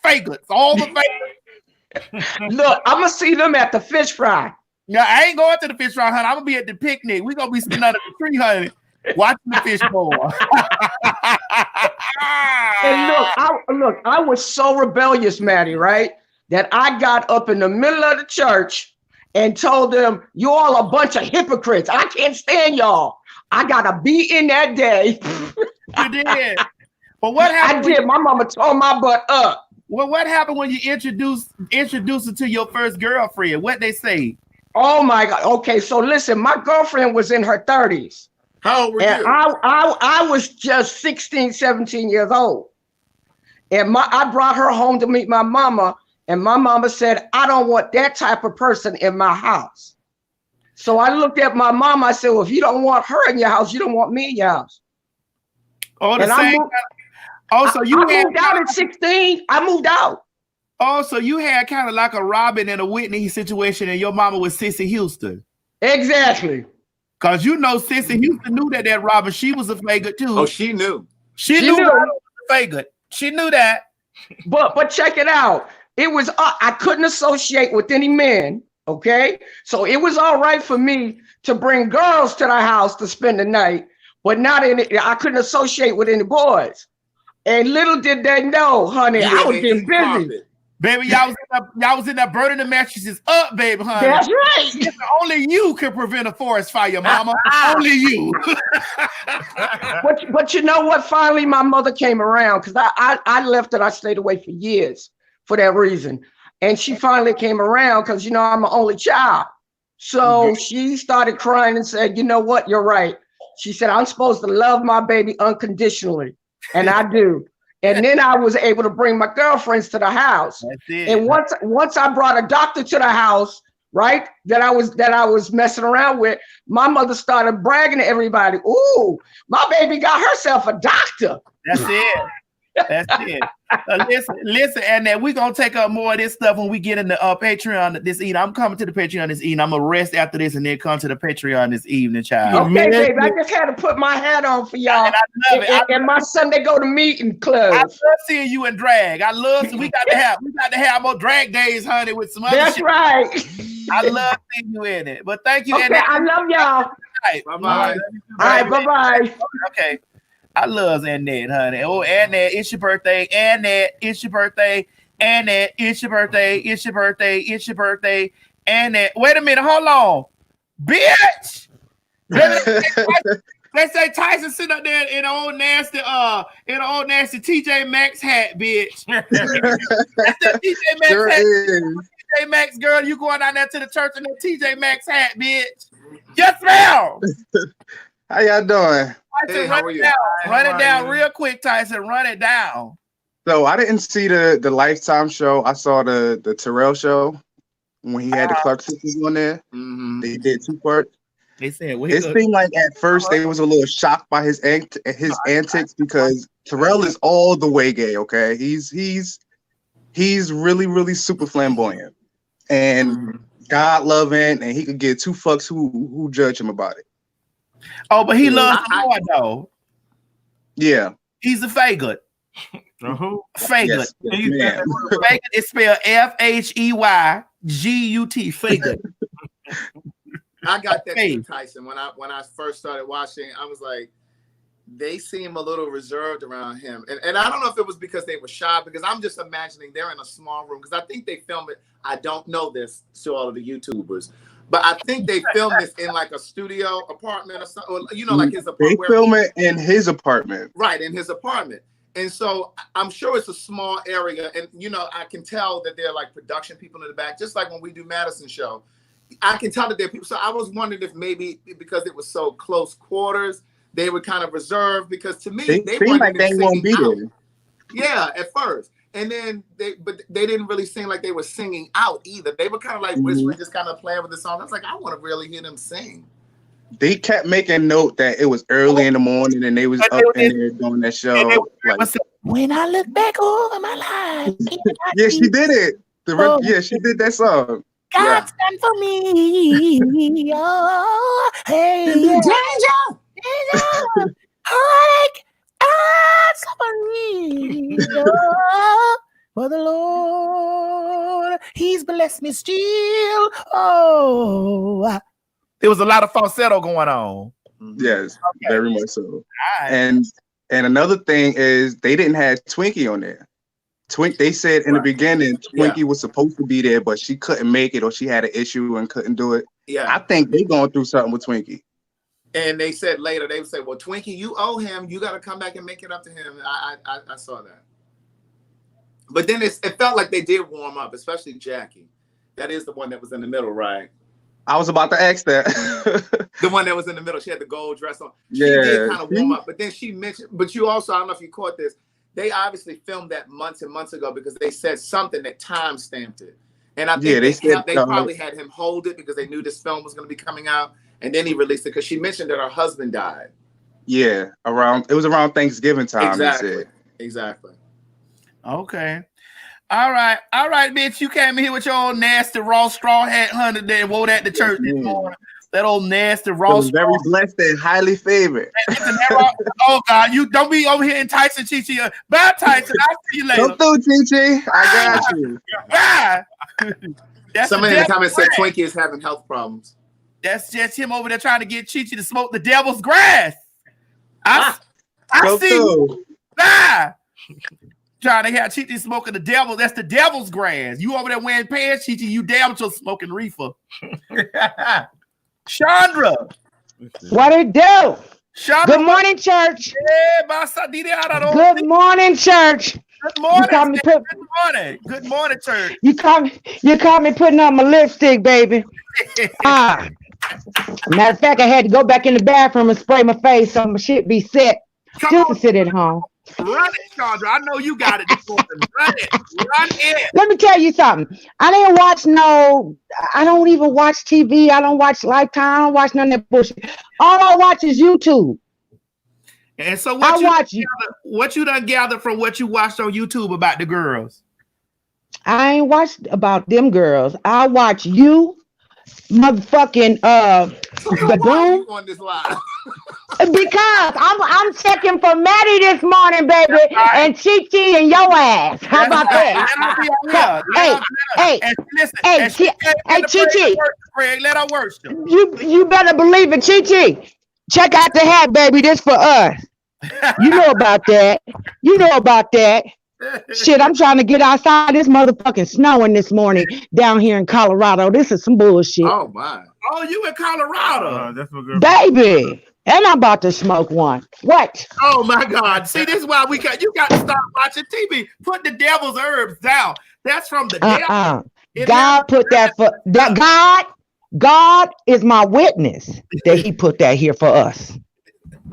faggots, all the faggots. Look, I'm gonna see them at the fish fry. Yeah, I ain't going to the fish fry, honey. I'm gonna be at the picnic. We're gonna be sitting under the tree, honey, watching the fish boil. And look, I was so rebellious, Maddie, right? That I got up in the middle of the church and told them, you all a bunch of hypocrites. I can't stand y'all. I got a beating that day. You did. But what happened? I did. My mama tore my butt up. Well, what happened when you introduced her to your first girlfriend? What they say? Oh my God. Okay, so listen, my girlfriend was in her 30s. How old were you? I was just 16, 17 years old. And I brought her home to meet my mama, and my mama said, I don't want that type of person in my house. So I looked at my mom, I said, well, if you don't want her in your house, you don't want me in your house. Oh, the and same. I moved out at 16. I moved out. Oh, so you had kind of like a Robin and a Whitney situation, and your mama was Sissy Houston. Exactly. Because you know Sissy Houston knew that Robin, she was a faggot too. Oh, she knew. She knew Robin was a faggot. She knew that. But check it out. It was I couldn't associate with any men. Okay, so it was all right for me to bring girls to the house to spend the night, but not any. I couldn't associate with any boys. And little did they know, honey, I was getting busy. Baby, y'all was in there burning the mattresses up, baby, honey. That's right. Only you can prevent a forest fire, mama. Only you. but you know what? Finally, my mother came around because I left and I stayed away for years for that reason. And she finally came around because, you know, I'm an only child. So she started crying and said, you know what? You're right. She said, I'm supposed to love my baby unconditionally. And I do. And then I was able to bring my girlfriends to the house. And once I brought a doctor to the house, right, that I was messing around with, my mother started bragging to everybody, ooh, my baby got herself a doctor. That's it. That's it. Listen, and then we're gonna take up more of this stuff when we get in the Patreon this evening. I'm coming to the Patreon this evening. I'm gonna rest after this and then come to the Patreon this evening, child. Okay, baby. I just had to put my hat on for y'all. And I love it. And my Sunday go to meeting club. I love seeing you in drag. I love we got to have more drag days, honey, with some other That's shit. Right. I love seeing you in it. But thank you. Okay, I love y'all. Bye-bye. All right, bye-bye. Okay. I love Annette, honey. Oh, Annette, it's your birthday. Annette, it's your birthday. Annette, it's your birthday. It's your birthday. It's your birthday. Annette, wait a minute, hold on, bitch. They say Tyson sitting up there in an old nasty TJ Maxx hat, bitch. That's the TJ Maxx sure hat. Is. TJ Maxx girl, you going down there to the church in that TJ Maxx hat, bitch. Yes, ma'am. How y'all doing? Tyson, run it down real quick, Tyson. Run it down. So I didn't see the Lifetime show. I saw the Terrell show when he had the Clarke sisters on there. They did 2 parts. They said it seemed like at first they was a little shocked by his antics because Terrell is all the way gay. Okay, he's really, really super flamboyant and God loving, and he could get 2 fucks who judge him about it. Oh, but he loves the boy though. Yeah, he's a faggot. Faggot. Yes, faggot is spelled FHEYGUT. Faggot. I got that too, Tyson. When I first started watching, I was like, they seem a little reserved around him. And I don't know if it was because they were shy, because I'm just imagining they're in a small room, because I think they filmed it. I don't know this to all of the YouTubers, but I think they filmed this in like a studio apartment or something, or, you know, like his apartment. They film it in his apartment. Right, in his apartment. And so I'm sure it's a small area. And, you know, I can tell that there are like production people in the back, just like when we do Madison show. I can tell that there are people. So I was wondering if maybe because it was so close quarters, they were kind of reserved, because to me, they seem like they won't be out. there. Yeah, at first. And then they didn't really seem like they were singing out either. They were kind of like whispering, just kind of playing with the song. I was like, I want to really hear them sing. They kept making note that it was early in the morning and they was up in there doing that show. Like, when I look back over my life. yeah, she did it. Yeah, she did that song. God's done for me. Oh, hey, danger. Heartache and suffering. Oh, for the Lord, He's blessed me still. Oh, there was a lot of falsetto going on. Yes, very much so. And another thing is they didn't have Twinkie on there. They said in the beginning Twinkie was supposed to be there, but she couldn't make it or she had an issue and couldn't do it. Yeah, I think they're going through something with Twinkie. And they said later, they would say, well, Twinkie, you owe him. You got to come back and make it up to him. I saw that. But then it felt like they did warm up, especially Jackie. That is the one that was in the middle, right? I was about to ask that. The one that was in the middle. She had the gold dress on. She did kind of warm up. But then she mentioned, but you also, I don't know if you caught this, they obviously filmed that months and months ago because they said something that time stamped it. And I think they probably had him hold it because they knew this film was going to be coming out. And then he released it because she mentioned that her husband died. Yeah, it was around Thanksgiving time. Exactly. Okay. All right, bitch. You came in here with your old nasty raw straw hat hunter that wore that to church this morning. That old nasty raw straw. Very blessed and highly favored. Oh God, you don't be over here enticing Chi-Chi. Bye, Tyson. I'll see you later. Come through, Chi-Chi. I got you. Bye. Somebody in the comments said Twinkie is having health problems. That's just him over there trying to get Chi-Chi to smoke the devil's grass. I see you. Bye. Trying to have Chi-Chi smoking the devil. That's the devil's grass. You over there wearing pants, Chi-Chi, you damn sure smoking reefer. Chandra. What it do? Chandra. Good morning, church. Good morning, church. Good morning. Good morning, church. You caught me putting on my lipstick, baby. Matter of fact, I had to go back in the bathroom and spray my face so my shit be set. Just to sit at home. Run it, Chandra. I know you got it this morning. Run it. Let me tell you something. I don't even watch TV. I don't watch Lifetime. I don't watch none of that bullshit. All I watch is YouTube. And so what you done gathered from what you watched on YouTube about the girls? I ain't watched about them girls. I watch you, motherfucking the boom. On this live. Because I'm checking for Maddie this morning, baby, and Chi-Chi and your ass. How about that? Hey, Chi-Chi. Craig, let her worship. You better believe it, Chi-Chi. Check out the hat, baby. This for us. You know about that. Shit, I'm trying to get outside. This motherfucking snowing this morning down here in Colorado. This is some bullshit. Oh my. Oh, you in Colorado? That's my girl. Baby. And I'm about to smoke one. What? Oh my God. See, this is why you got to stop watching TV. Put the devil's herbs down. That's from the devil. God put that for that. God is my witness that he put that here for us.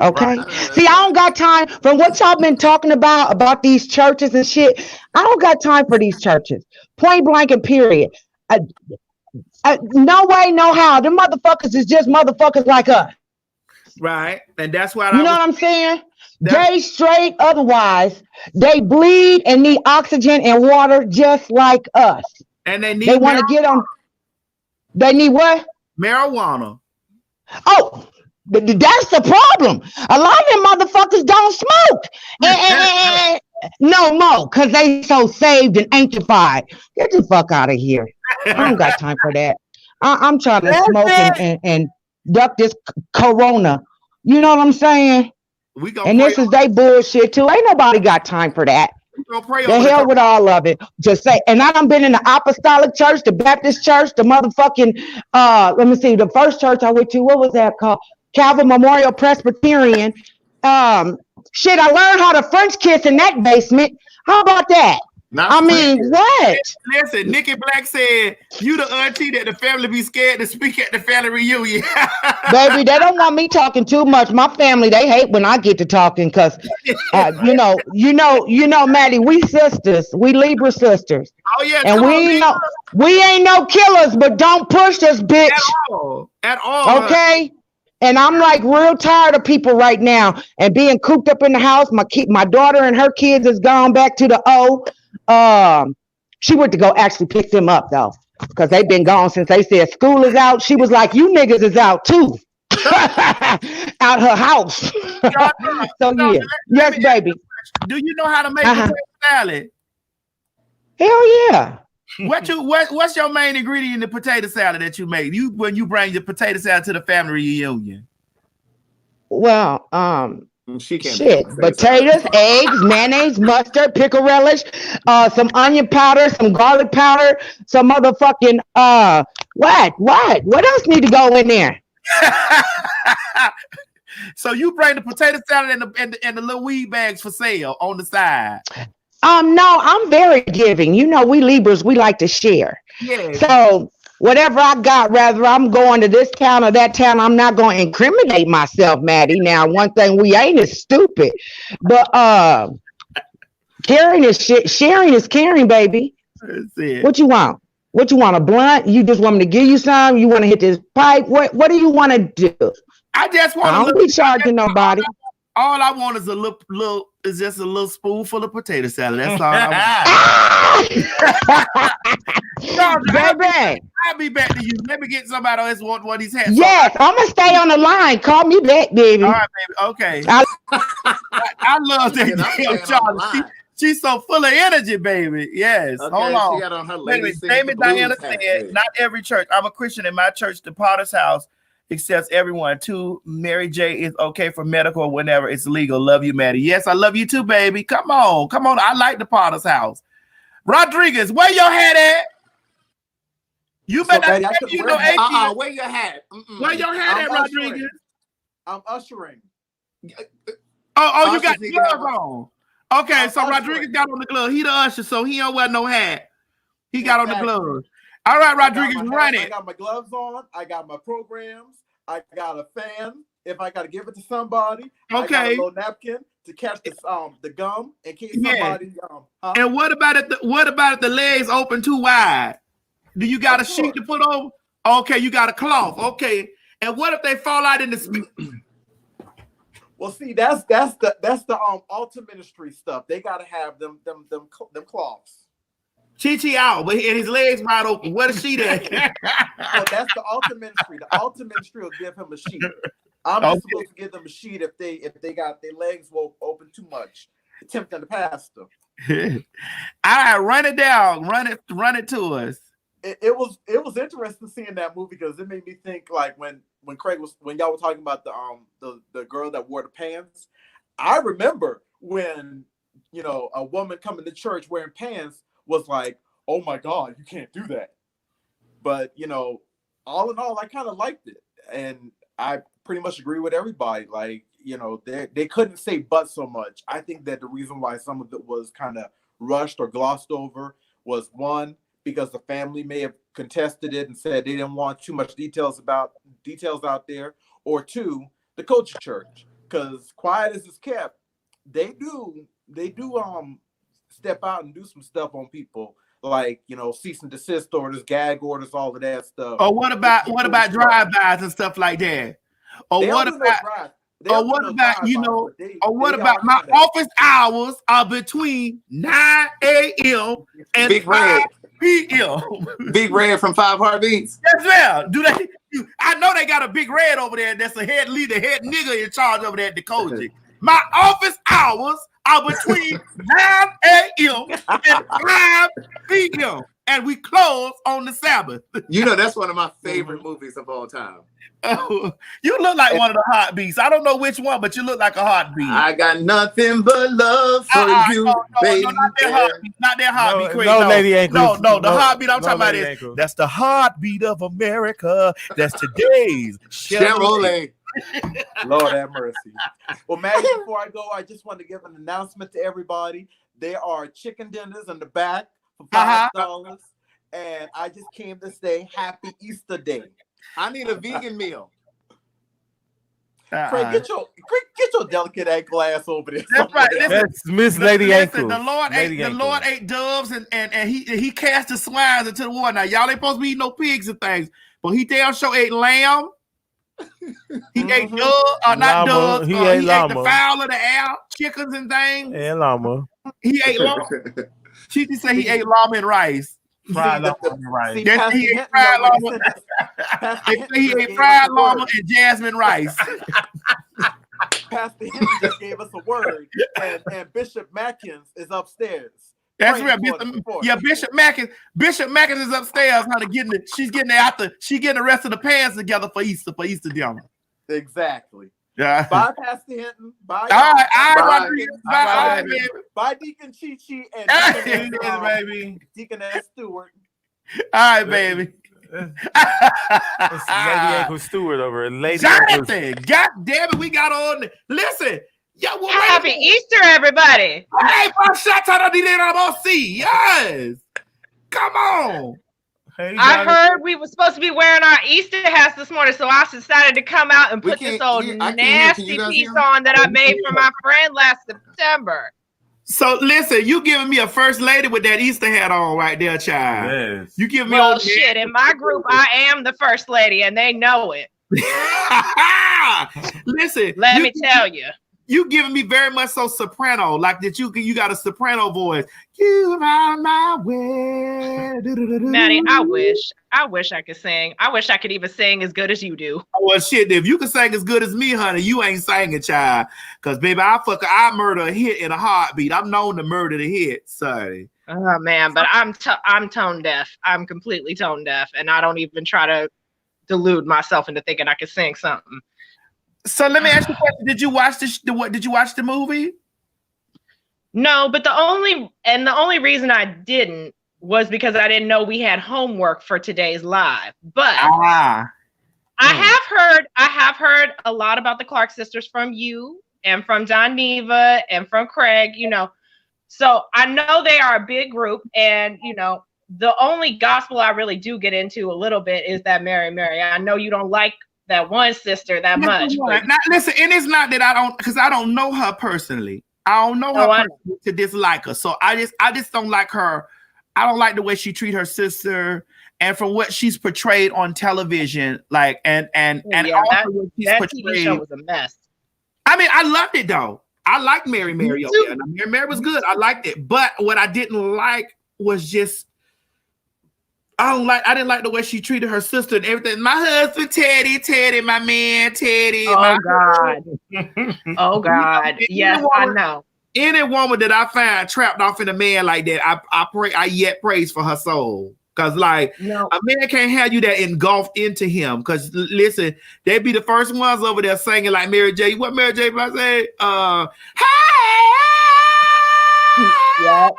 Okay. See, I don't got time for what y'all been talking about these churches and shit. I don't got time for these churches. Point blank and period. No way, no how. Them motherfuckers is just motherfuckers like us. Right. And that's why you know what I'm saying? They straight otherwise. They bleed and need oxygen and water just like us. And they want to get on. They need what? Marijuana. Oh. That's the problem. A lot of them motherfuckers don't smoke. No more, because they so saved and sanctified. Get the fuck out of here. I don't got time for that. I'm trying to smoke and duck this corona. You know what I'm saying? And this is they bullshit too. Ain't nobody got time for that. The hell with all of it. Just say, and I done been in the Apostolic Church, the Baptist Church, the motherfucking, let me see, the first church I went to, what was that called? Calvin Memorial Presbyterian. Shit, I learned how to French kiss in that basement. How about that? Not what? Listen, Nikki Black said, you the auntie that the family be scared to speak at the family reunion. Baby, they don't want me talking too much. My family, they hate when I get to talking because, you know, Maddie, we sisters, we Libra sisters. Oh yeah, and we ain't no killers, but don't push us, bitch. At all. Okay. And I'm like real tired of people right now and being cooped up in the house. My daughter and her kids has gone back to the O. She went to go actually pick them up though, because they've been gone since they said school is out. She was like, you niggas is out too. Out her house. So yeah. Yes, baby. Do you know how to make potato salad? Hell yeah. What's your main ingredient in the potato salad that you make? When you bring your potato salad to the family reunion? Well, she can't shit. Potatoes, eggs, mayonnaise, mustard, pickle relish, some onion powder, some garlic powder, some motherfucking what else need to go in there? So you bring the potato salad and the little weed bags for sale on the side. No, I'm very giving. You know, we Libras, we like to share. Yeah. So whatever I got, rather I'm going to this town or that town, I'm not going to incriminate myself, Maddie. Now, one thing we ain't is stupid, but caring is shit. Sharing is caring, baby. That's it. What you want? What you want? A blunt? You just want me to give you some? You want to hit this pipe? What do you want to do? I just want. I don't be charging nobody. All I want is just a little spoonful of potato salad. That's all I want. Baby, I'll be back to you. Let me get somebody else want one of these hats. Yes, I'm gonna stay on the line. Call me back, baby. All right, baby. Okay. I love that damn Charlie. She's so full of energy, baby. Yes. Okay, hold on. she got on her Wait a minute. Lady Amy Sings the Blues Diana hat, said, yeah. not every church. I'm a Christian in my church, the Potter's House, accepts everyone too. Mary J is okay for medical whenever it's legal. Love you, Maddie. Yes, I love you too, baby. Come on. I like the Potter's House. Rodriguez, where your hat at? You better Maddie, know where your hat? Where your hat at, Rodriguez? I'm ushering. Oh, you got gloves on. Okay, so Rodriguez got on the glove. He the usher, so he don't wear no hat. He got on the gloves. All right, Rodriguez, run it. I got my gloves on. I got my programs. I got a fan. If I got to give it to somebody, I got a little napkin to catch the gum in case somebody. And what about if the legs open too wide? Do you got a sheet to put over? Okay, you got a cloth. Okay, and what if they fall out in the? Well, see, that's the altar ministry stuff. They got to have them cloths. Chi out, but his legs wide open. What a sheet at? Well, that's the altar ministry. The altar ministry will give him a sheet. I'm just supposed to give them a sheet if they got their legs open too much, tempting the pastor. All right, run it down. Run it to us. It was interesting seeing that movie because it made me think like when y'all were talking about the girl that wore the pants. I remember when a woman coming to church wearing pants was like, oh my God, you can't do that. But all in all, I kind of liked it, and I pretty much agree with everybody. Like they couldn't say but so much. I think that the reason why some of it was kind of rushed or glossed over was one, because the family may have contested it and said they didn't want too much details out there, or two, the culture church, because quiet as it's kept, they do step out and do some stuff on people, like cease and desist orders, gag orders, all of that stuff. Or what about drive-bys and stuff like that? Or what about my office hours are between 9 a.m. and Big 5 p.m. Big Red from Five Heartbeats. Yes, ma'am. Do they? I know they got a Big Red over there. That's the head leader, head nigga in charge over there at the Koji. My office hours are between 9 a.m. and 5 p.m. and we close on the Sabbath. That's one of my favorite movies of all time. Oh, you look like one of the heartbeats. I don't know which one, but you look like a heartbeat. I got nothing but love for you, baby. No, not that heartbeat. No, Lady Ankles. No, the heartbeat I'm talking about is that's the heartbeat of America. That's today's Chevrolet. Lord have mercy. Well, Maddie, before I go, I just want to give an announcement to everybody There are chicken dinners in the back for $5, and I just came to say Happy Easter Day. I need a vegan meal. Craig, get your delicate ankle ass over there. That's right. That's Miss Lady Ankles. The Lord ate doves and he cast the swines into the water. Now y'all ain't supposed to be eating no pigs and things, but he damn sure ate lamb. He ate not doves. He ate the fowl of the air, chickens and things. And llama. He ate llama. She just said he ate llama and rice. Fried llama and rice. He ate fried llama. He ate fried llama and jasmine rice. Pastor Henry just gave us a word, and Bishop Mackins is upstairs. That's right. Bishop Mackins. Bishop Mackins is upstairs. She's getting the rest of the pans together for Easter dinner. Exactly. Yeah. Bye, Pastor Hinton. Bye. Bye, baby. Bye, Deacon Chi-Chi and Deaconess Stewart. All right, baby. That's Lady Ankle Stewart over at Lady Jonathan, God damn it, we got on. Listen, happy Easter, everybody. Hey, yes. Come on. Hey, I heard we were supposed to be wearing our Easter hats this morning, so I decided to come out and put this old nasty piece on that I made for my friend last September. So listen, you giving me a first lady with that Easter hat on right there, child. Yes. You give me shit. In my group, I am the first lady, and they know it. Listen, let me tell you. You giving me very much so soprano, like that you got a soprano voice. You are my way. Maddie, I wish I could sing. I wish I could even sing as good as you do. Well, shit, if you can sing as good as me, honey, you ain't singing, child. Because, baby, I murder a hit in a heartbeat. I'm known to murder the hit. Sorry. Oh, man, but I'm tone deaf. I'm completely tone deaf, and I don't even try to delude myself into thinking I could sing something. So let me ask you a question. Did you watch did you watch the movie? No, but the only reason I didn't was because I didn't know we had homework for today's live. But I have heard a lot about the Clarke sisters from you and from John Neva and from Craig, So I know they are a big group, and the only gospel I really do get into a little bit is that Mary Mary. I know you don't like that one sister that much. Listen, and it's not that I don't, because I don't know her personally. I don't know her personally to dislike her. So I just don't like her. I don't like the way she treat her sister, and from what she's portrayed on television, like and also what she's that portrayed. TV show was a mess. I mean, I loved it though. I liked Mary Mary over there. Mary Mary was good. I liked it, but what I didn't like was just. I didn't like the way she treated her sister and everything. My husband, Teddy, my man, Teddy. Oh, God. Oh, God. Yes, I know. Any woman that I find trapped off in a man like that, I yet praise for her soul. Because, a man can't have you that engulfed into him. Because, listen, they be the first ones over there singing like Mary J. What Mary J. I say? Hey! Yeah.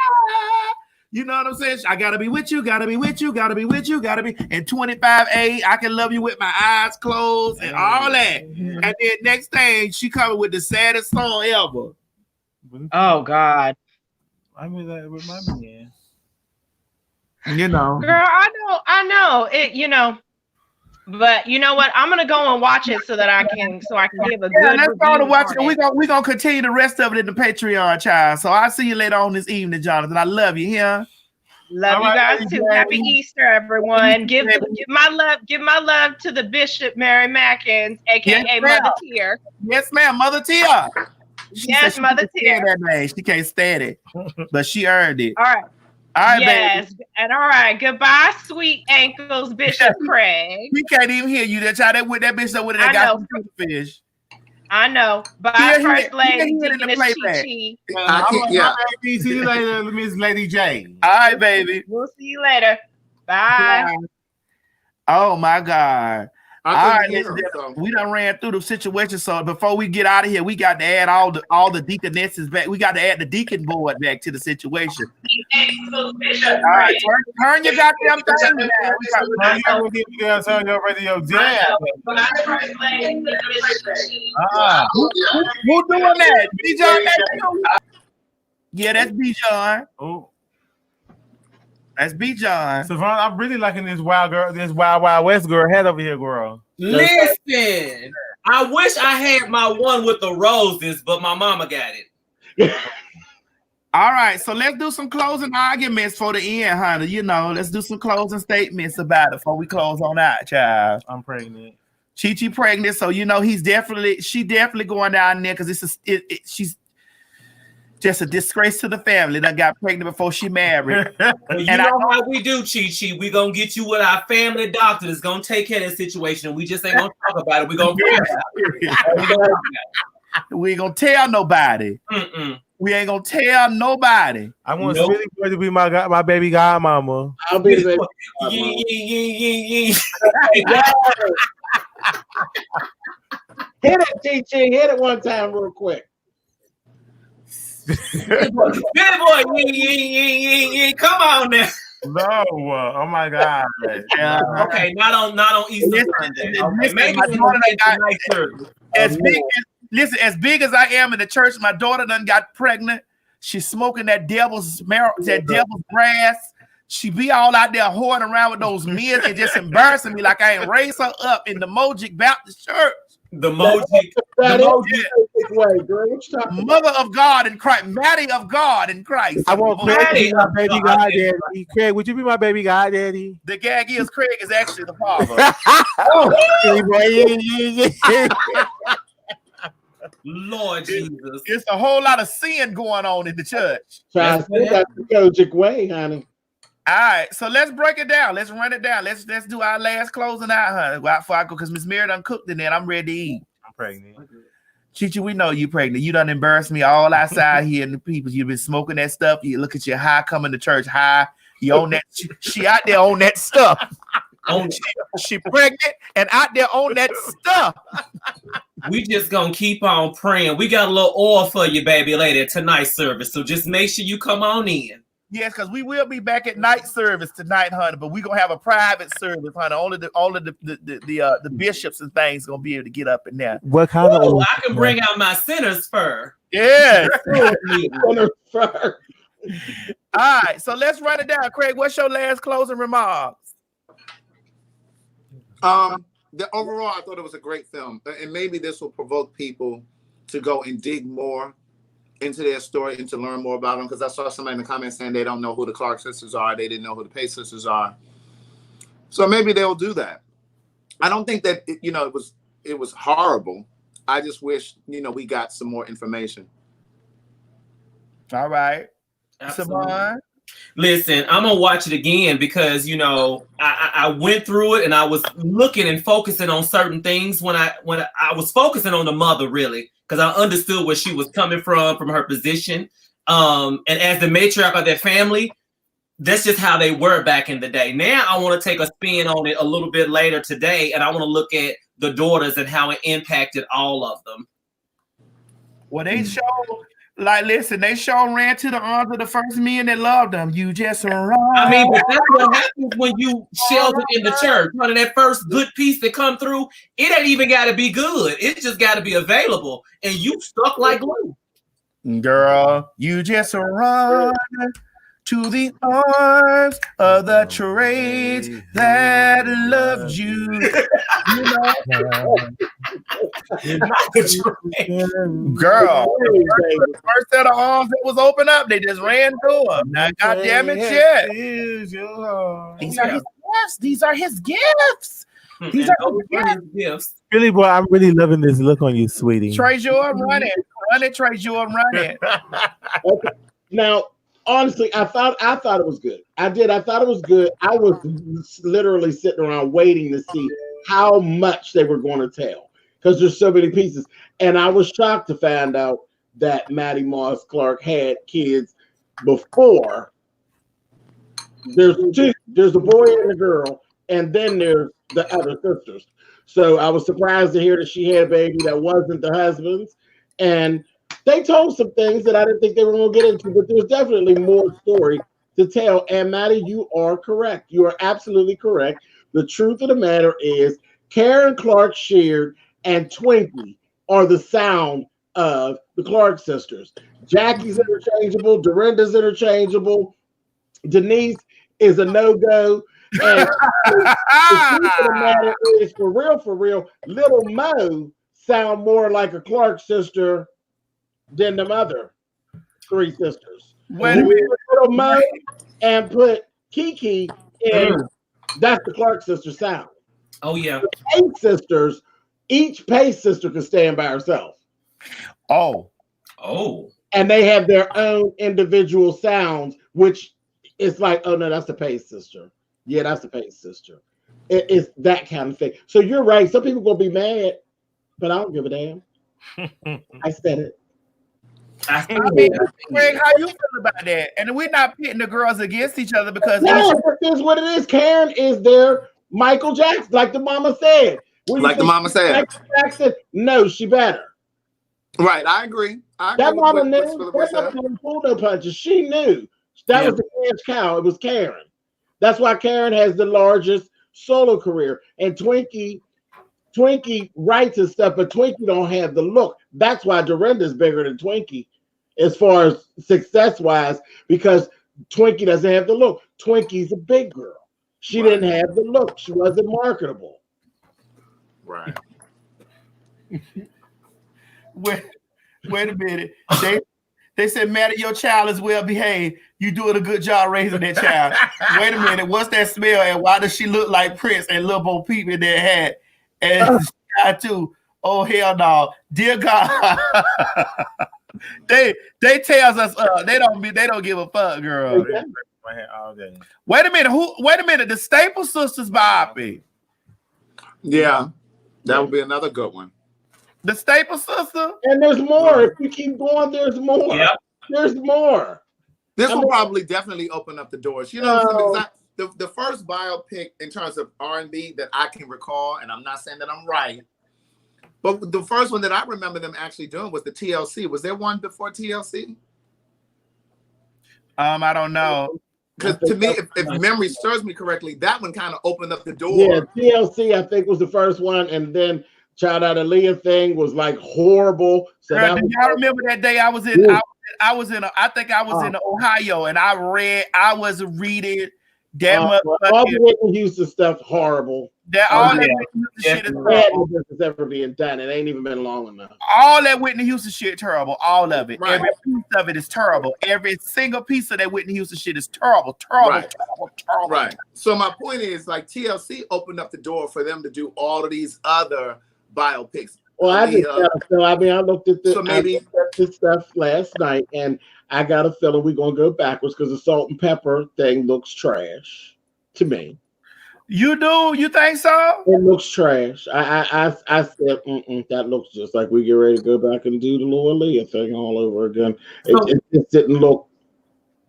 You know what I'm saying? I gotta be with you, gotta be with you, gotta be with you, gotta be. And 25A, I can love you with my eyes closed and all that. And then next thing, she coming with the saddest song ever. Oh God. I mean that with my man. Girl, I know it. But you know what? I'm gonna go and watch it so I can give a good. Let's go to watch it. We're gonna continue the rest of it in the Patreon, child. So I'll see you later on this evening, Jonathan. I love you here. Love you guys too. Happy Easter, everyone. Give my love to the Bishop Mary Mackins, aka Mother Tier. Yes, ma'am, Mother Tier. Yes, Mother Tier. That name. She can't stand it, but she earned it. All right. All right, yes, baby. And all right, goodbye, sweet ankles, Bishop Craig. We can't even hear you. That child that with that bitch that with that got fish. I know. Bye, First Lady. See you later, Miss Lady J. All right, baby. We'll see you later. Bye. Oh my God. All right, we done ran through the situation. So before we get out of here, we got to add all the deaconesses back. We got to add the deacon board back to the situation. All right, turn your goddamn thing down. Turn your radio down. Who doing that? DJ? Yeah, that's B. John. Oh, that's B. John. Savon, I'm really liking this wild wild west girl head over here, girl. Listen, I wish I had my one with the roses, but my mama got it. All right, so let's do some closing arguments for the end, honey. You know, let's do some closing statements about it before we close on out, child. I'm pregnant. Chi pregnant, so you know she definitely going down there because she's just a disgrace to the family that got pregnant before she married. You know how we do, Chi. We gonna get you with our family doctor that's gonna take care of the situation. We just ain't gonna talk about it. We gonna we ain't gonna tell nobody. We ain't gonna tell nobody. I want Billy Boy to be my baby godmama. I'll be the baby. Hit it, Chi. Hit it one time real quick. Good boy, come on now. No, oh my God. Okay, not on Easter Sunday. Okay, maybe my daughter as big as I am in the church, my daughter done got pregnant. She's smoking that devil's grass. She be all out there whoring around with those men and just embarrassing me like I ain't raised her up in the Mojic Baptist Church. The Mojic. Mother of God in Christ. Maddie of God in Christ. I want Craig to be my baby goddaddy. Craig, would you be my baby goddaddy? The gag is Craig is actually the father. Lord Jesus. It's a whole lot of sin going on in the church. That's the Kojic way, honey. All right, so let's break it down. Let's run it down. Let's do our last closing out, honey. Before I go, because Miss Mary done cooked in there. I'm ready to eat. I'm pregnant. Chi, we know you pregnant. You done embarrassed me all outside here and the people. You've been smoking that stuff. You look at your high coming to church high. You on that. She out there on that stuff. She pregnant and out there on that stuff. We just gonna keep on praying. We got a little oil for you, baby lady, at tonight's service. So just make sure you come on in. Yes, because we will be back at night service tonight, honey. But we're gonna have a private service, honey. Only the bishops and things gonna be able to get up in there. What kind of oil? I can bring out my sinner's fur. Yeah. All right, so let's run it down. Craig, what's your last closing remarks? Overall, I thought it was a great film, and maybe this will provoke people to go and dig more into their story and to learn more about them. Because I saw somebody in the comments saying they don't know who the Clarke sisters are, they didn't know who the Pace sisters are. So maybe they'll do that. I don't think that it was horrible. I just wish we got some more information. All right. Savon? Listen, I'm gonna watch it again because I went through it and I was looking and focusing on certain things when I was focusing on the mother, really, because I understood where she was coming from her position. And as the matriarch of their family, that's just how they were back in the day. Now I want to take a spin on it a little bit later today, and I want to look at the daughters and how it impacted all of them. Well, they show. Like, listen, they sure ran to the arms of the first men that loved them. You just run. I mean, but that's what happens when you shelter in the church. One of that first good piece that come through, it ain't even got to be good. It just got to be available. And you stuck like glue. Girl, you just run to the arms of the trades that loved you. Girl, the first set of arms that was open up, they just ran through them. Now, goddamn it, shit. These are his gifts. These are his gifts. Billy boy, I'm really loving this look on you, sweetie. Trey Jordan, run it, Trey Jordan, run it. Okay. Now, honestly, I thought it was good. I thought it was good. I was literally sitting around waiting to see how much they were going to tell because there's so many pieces. And I was shocked to find out that Maddie Moss Clarke had kids before. There's two. There's a boy and a girl, and then there's the other sisters. So I was surprised to hear that she had a baby that wasn't the husband's. And they told some things that I didn't think they were going to get into, but there's definitely more story to tell. And Maddie, you are correct. You are absolutely correct. The truth of the matter is Karen Clarke Sheard and Twinkie are the sound of the Clarke sisters. Jackie's interchangeable. Dorinda's interchangeable. Denise is a no-go. And the truth of the matter is, for real, Little Mo sound more like a Clarke sister than the other three sisters. Wait a minute. Little Mo and put Kiki in, that's the Clarke sister sound. Oh, yeah. The Pace sisters, each Pace sister can stand by herself. Oh. And they have their own individual sounds, which is like, oh no, that's the Pace sister. Yeah, that's the Pace sister. It's that kind of thing. So you're right. Some people gonna be mad, but I don't give a damn. I said it. I mean, Greg, how you feel about that? And we're not pitting the girls against each other because no, that's what it is. Karen is their Michael Jackson, like the mama said. Like the mama said. Michael Jackson, no, she better. Right, I agree. That mama knew. That mama didn't pull no punches. She knew. That was the cash cow. It was Karen. That's why Karen has the largest solo career. And Twinkie writes and stuff, but Twinkie don't have the look. That's why Dorinda's bigger than Twinkie as far as success-wise, because Twinkie doesn't have the look. Twinkie's a big girl. She didn't have the look. She wasn't marketable. Right. Wait a minute. They said, Maddie, your child is well behaved. You doing a good job raising that child. Wait a minute. What's that smell? And why does she look like Prince and Lil Bo Peep in that hat? And I too. Oh, hell no. Dear God. they tells us they don't give a fuck, girl. Wait a minute. The Staple Sisters biopic. Yeah. That would be another good one. The Staple Sister? And there's more. If you keep going, there's more. Yep. There's more. This will probably definitely open up the doors. You know, the first biopic in terms of R&B that I can recall, and I'm not saying that I'm right, but the first one that I remember them actually doing was the TLC. Was there one before TLC? I don't know. Because to me, if memory serves me correctly, that one kind of opened up the door. Yeah, TLC I think was the first one, and then Child Out of Leah thing was like horrible. So Girl, do y'all remember that day I was in Ohio, and I was reading that much. All the Whitney Houston stuff horrible. All that Whitney Houston shit is terrible. This ever being done. It ain't even been long enough. All that Whitney Houston shit terrible. All of it. Right. Every piece of it is terrible. Every single piece of that Whitney Houston shit is terrible. Terrible. Right. So my point is, like, TLC opened up the door for them to do all of these other biopics. Well, I looked at this. So maybe I looked at this stuff last night, and I got a feeling we're gonna go backwards because the salt and pepper thing looks trash to me. You do? You think so? It looks trash. I said, that looks just like we get ready to go back and do the Laura Leah thing all over again. It just didn't look.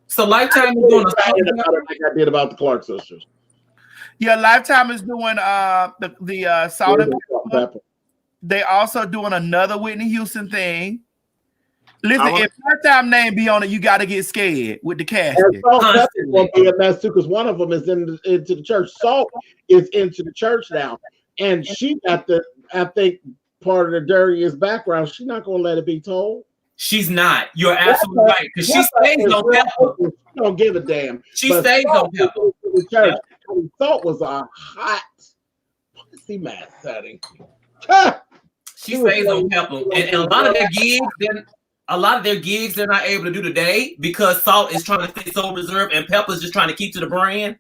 So Lifetime is doing like I did about the Clarke sisters. Yeah, Lifetime is doing the salt and pepper. They also doing another Whitney Houston thing. Listen, if Lifetime name be on it, you got to get scared with the casket. And Salt Pepper's going to be a mess too, because one of them is into the church. Salt is into the church now, and she got I think part of the dirtiest background. She's not going to let it be told. She's not. You're absolutely right. Because she stays on Pepper. She don't give a damn. She stays on Pepper. The church. Salt was a hot pussy mess setting. She stays on Pepper, and a lot of their gigs, they're not able to do today because Salt is trying to stay so reserved, and Pepper's just trying to keep to the brand.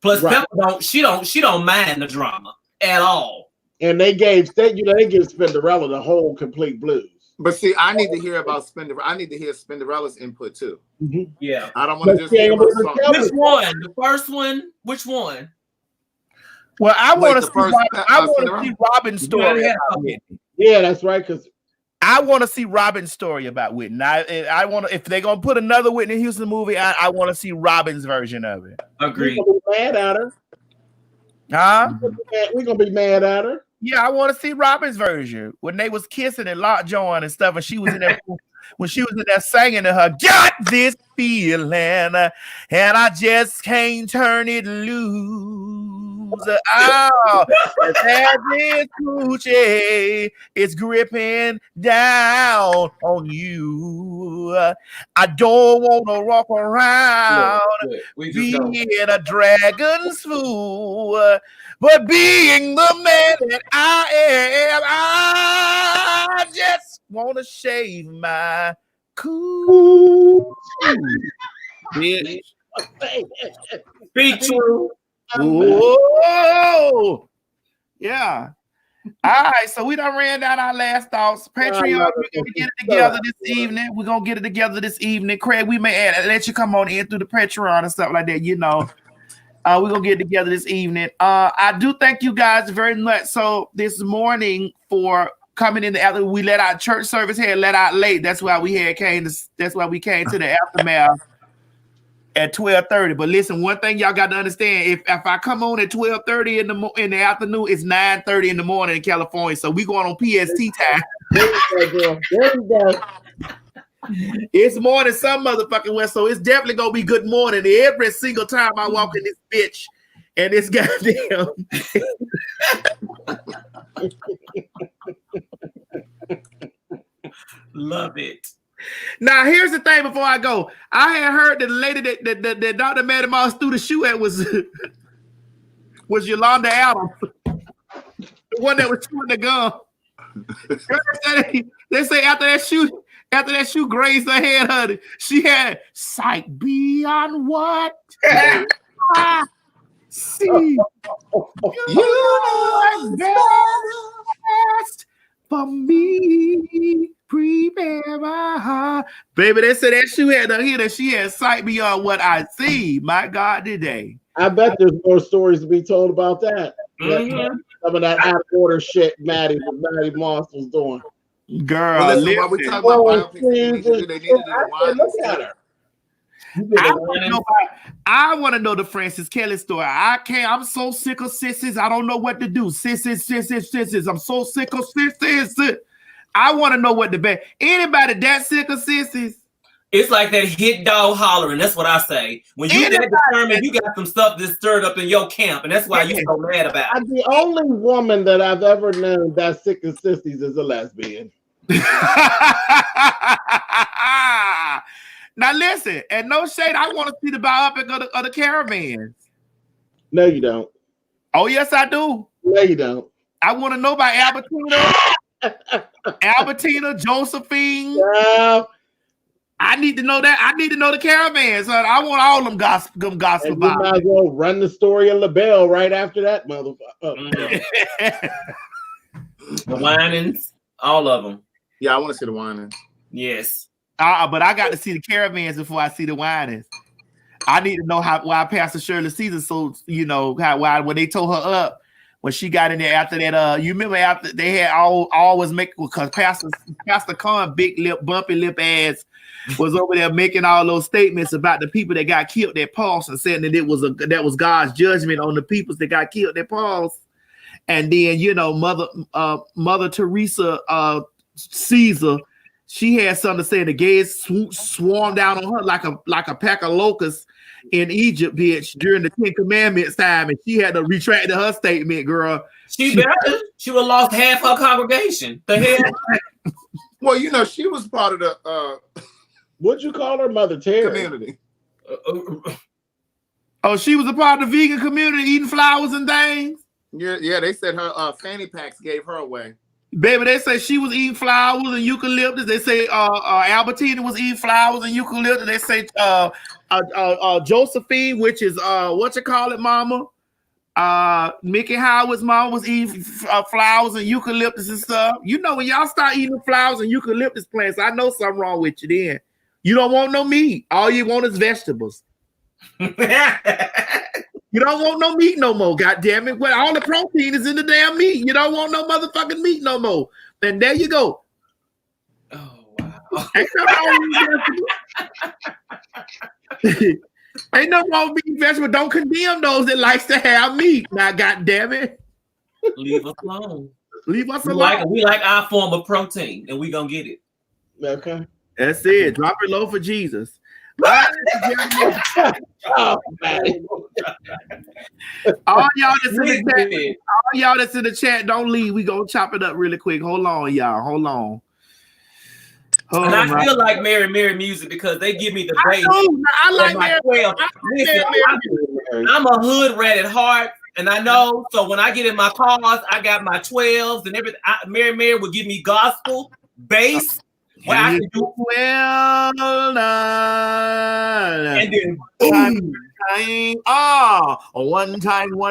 Plus, Pepper don't mind the drama at all. And they gave Spinderella the whole complete blues. But see, I need to hear about Spinderella. I need to hear Spinderella's input too. Mm-hmm. Yeah, I don't want to just hear about song. Which one? The first one? Which one? Well, I want to see Robin's story. Yeah, that's right. Because I want to see Robin's story about Whitney. I want to, if they're gonna put another Whitney Houston movie, I want to see Robin's version of it. Agreed. We're gonna be mad at her. Huh? We're gonna be mad at her. Yeah, I want to see Robin's version when they was kissing and lock joint and stuff, and she was in there when she was in there singing to her, got this feeling, and I just can't turn it loose. Oh, that this coochie is gripping down on you. I don't want to walk around being a dragon's fool, but being the man that I am, I just want to shave my cool. Bitch. Speak true. Whoa. Yeah. All right, so we done ran down our last thoughts. Patreon, we're gonna get it together this evening. We're gonna get it together this evening. Craig, we may let you come on in through the Patreon and stuff like that, you know. We're gonna get it together this evening. I do thank you guys very much. So this morning for coming in the after, we let our church service here let out late. That's why we came to the aftermath at 12:30. But listen, one thing y'all got to understand: if I come on at 12:30 in the afternoon, it's 9:30 in the morning in California. So we going on PST time. There you go. It's more than some motherfucking way, so it's definitely gonna be good morning every single time I walk in this bitch and this goddamn. Love it. Now here's the thing. Before I go, I had heard that the lady that Dr. Maddie Moss threw the shoe at was Yolanda Adams, the one that was shooting the gun. They say after that shoe grazed her head, honey, she had sight beyond what I see. You are best for me. Prepare my heart. Baby, they said that shoe had to hear that she had sight beyond what I see. My God, today. I bet there's more stories to be told about that. Mm-hmm. Some of that out of order shit Maddie Moss was doing. Girl, well, listen, while we talk about biopics, they needed to look at her. I want to know the Francis Kelly story. I'm so sick of sissies. I don't know what to do. Sissies. I'm so sick of sissies. I want to know what the best. Anybody that sick of sissies? It's like that hit dog hollering. That's what I say. When you get determined, you got some stuff that's stirred up in your camp, and that's why you're so mad about it. The only woman that I've ever known that's sick of sissies is a lesbian. Now listen, and no shade, I want to see the biopic of the Caravans. No, you don't. Oh, yes, I do. No, you don't. I want to know about Albertina, Josephine. Yeah. I need to know that. I need to know the Caravans. So I want all them gospel You might as well run the story of LaBelle right after that, motherfucker. The Winans, all of them. Yeah, I want to see the Winans. Yes. But I got to see the Caravans before I see the Winans. I need to know why Pastor Shirley Caesar, so you know why when they told her up when she got in there after that. You remember after they had always make because Pastor Khan, big lip, bumpy lip ass, was over there making all those statements about the people that got killed at Pulse and saying that that was God's judgment on the people that got killed at Pulse. And then Mother Teresa Caesar, she had something to say. The gays swarmed down on her like a pack of locusts in Egypt, bitch, during the 10 Commandments time, and she had to retract her statement, girl. She would have lost half her congregation. The hell? Well, you know, she was part of the what'd you call her, Mother Terry? Community. Oh, she was a part of the vegan community, eating flowers and things. Yeah, they said her fanny packs gave her away. Baby, they say she was eating flowers and eucalyptus. They say Albertina was eating flowers and eucalyptus. They say Josephine, which is what you call it, mama? Mickey Howard's mom was eating flowers and eucalyptus and stuff. You know, when y'all start eating flowers and eucalyptus plants, I know something wrong with you then. You don't want no meat. All you want is vegetables. You don't want no meat no more, goddamn it. Well, all the protein is in the damn meat. You don't want no motherfucking meat no more. Then there you go. Oh, wow. Ain't no wrong with eating vegetables. Don't condemn those that likes to have meat. Now, goddamn it. Leave us alone. Leave us alone. We like our form of protein, and we gonna get it. Okay. That's it. Drop it low for Jesus. Oh, man. All y'all that's in the chat, don't leave. We gonna chop it up really quick. Hold on, y'all. Hold on. And I feel like Mary music because they give me the bass. I like Mary. Listen, I'm a hood rat at heart, and I know. So when I get in my cars, I got my 12s and everything. Mary would give me gospel bass. Where I can do well done. And then one time.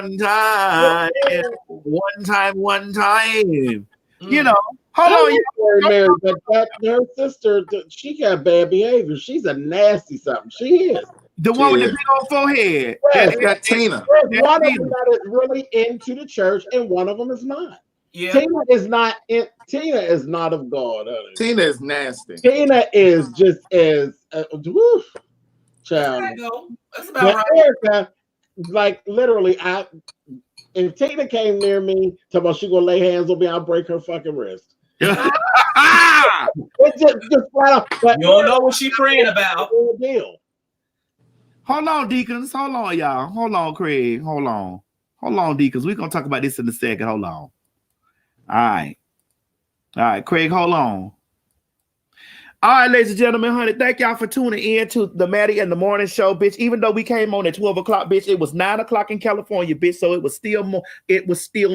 You know, hold on. Mary, but her sister, she got bad behavior. She's a nasty something. She is. The one with the big old forehead. Yes, that's Tina. There's one of them that is really into the church, and one of them is not. Yeah. Tina is not of God. Honey. Tina is nasty. Tina is just as child. That's about right. Erica, like literally, if Tina came near me, talking about she gonna lay hands on me, I'll break her fucking wrist. It's just flat out. You don't know what she praying about. Deal. Hold on, deacons. Hold on, y'all. Hold on, Craig. Hold on, deacons. We're gonna talk about this in a second. Hold on. All right, Craig, hold on. All right, ladies and gentlemen, honey, thank y'all for tuning in to the Maddie and the Morning Show, bitch. Even though we came on at 12 o'clock, bitch, it was 9 o'clock in California, bitch. So it was still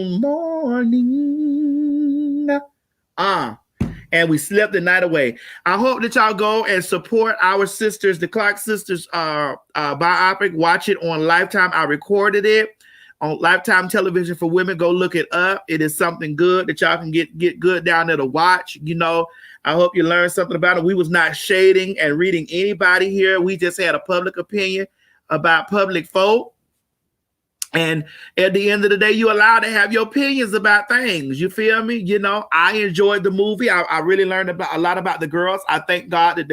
morning. And we slept the night away. I hope that y'all go and support our sisters, the Clarke sisters biopic. Watch it on Lifetime. I recorded it on Lifetime Television for Women. Go look it up. It is something good that y'all can get good down there to watch. You know, I hope you learned something about it. We was not shading and reading anybody here. We just had a public opinion about public folk. And at the end of the day, you're allowed to have your opinions about things. You feel me? You know, I enjoyed the movie. I really learned a lot about the girls. I thank God that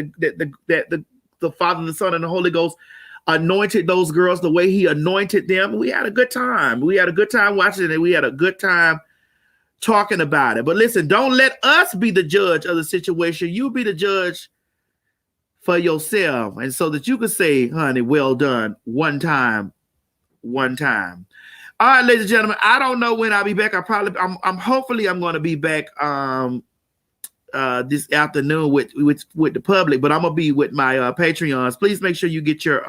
the Father, the Son, and the Holy Ghost anointed those girls the way he anointed them. We had a good time. We had a good time watching it. And we had a good time talking about it. But listen, don't let us be the judge of the situation. You be the judge for yourself. And so that you could say, honey, well done one time. All right, ladies and gentlemen, I don't know when I'll be back. Hopefully I'm going to be back this afternoon with the public, but I'm gonna be with my Patreons. Please make sure you get your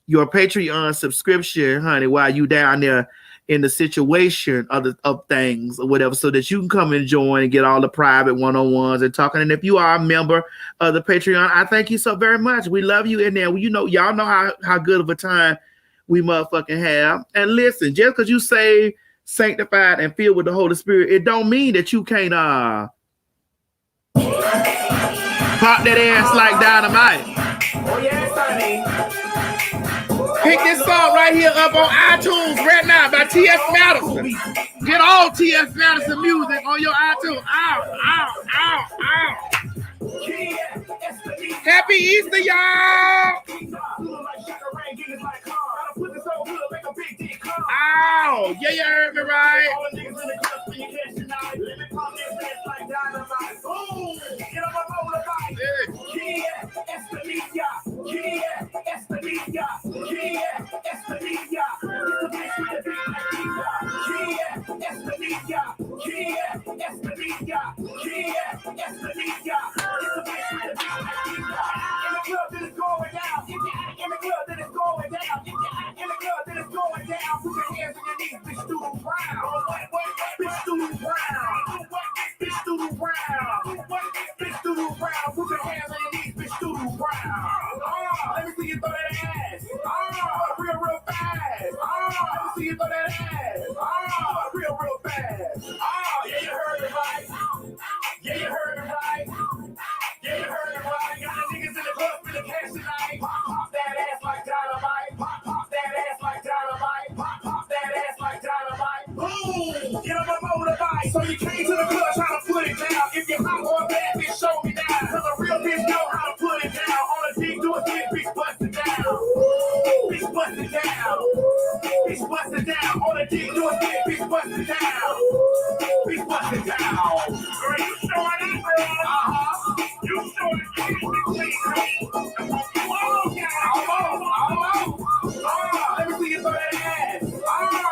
Patreon subscription, honey, while you down there in the situation of things or whatever, so that you can come and join and get all the private one-on-ones and talking. And if you are a member of the Patreon, I thank you so very much. We love you in there. You know, y'all know how good of a time we motherfucking have. And listen, just because you say sanctified and filled with the Holy Spirit, it don't mean that you can't pop that ass like dynamite. Oh yes, honey. Pick this song right here up on iTunes right now by T.S. Madison. Get all T.S. Madison music on your iTunes. Ow. Happy Easter, y'all. Ow. Yeah, you heard me right. Let me see you throw that ass. Real fast. Let me see you throw that ass. Real fast. Yeah, you heard me right. Yeah, you heard me right. Yeah, you heard me right. Got the niggas in the club for the cash tonight. Pop that ass like dynamite. Pop that ass like dynamite. Pop that ass like dynamite. Boom! Get on my motorbike. So you came to the club trying to put it down. If you're hot or bad, bitch, show me now. Cause a real bitch know how to put it down. On a dick, do a dick, bitch, bust it down. Bitch, bust it down. Bitch, bust it down. On a dick, do a dick, bitch, bust it down.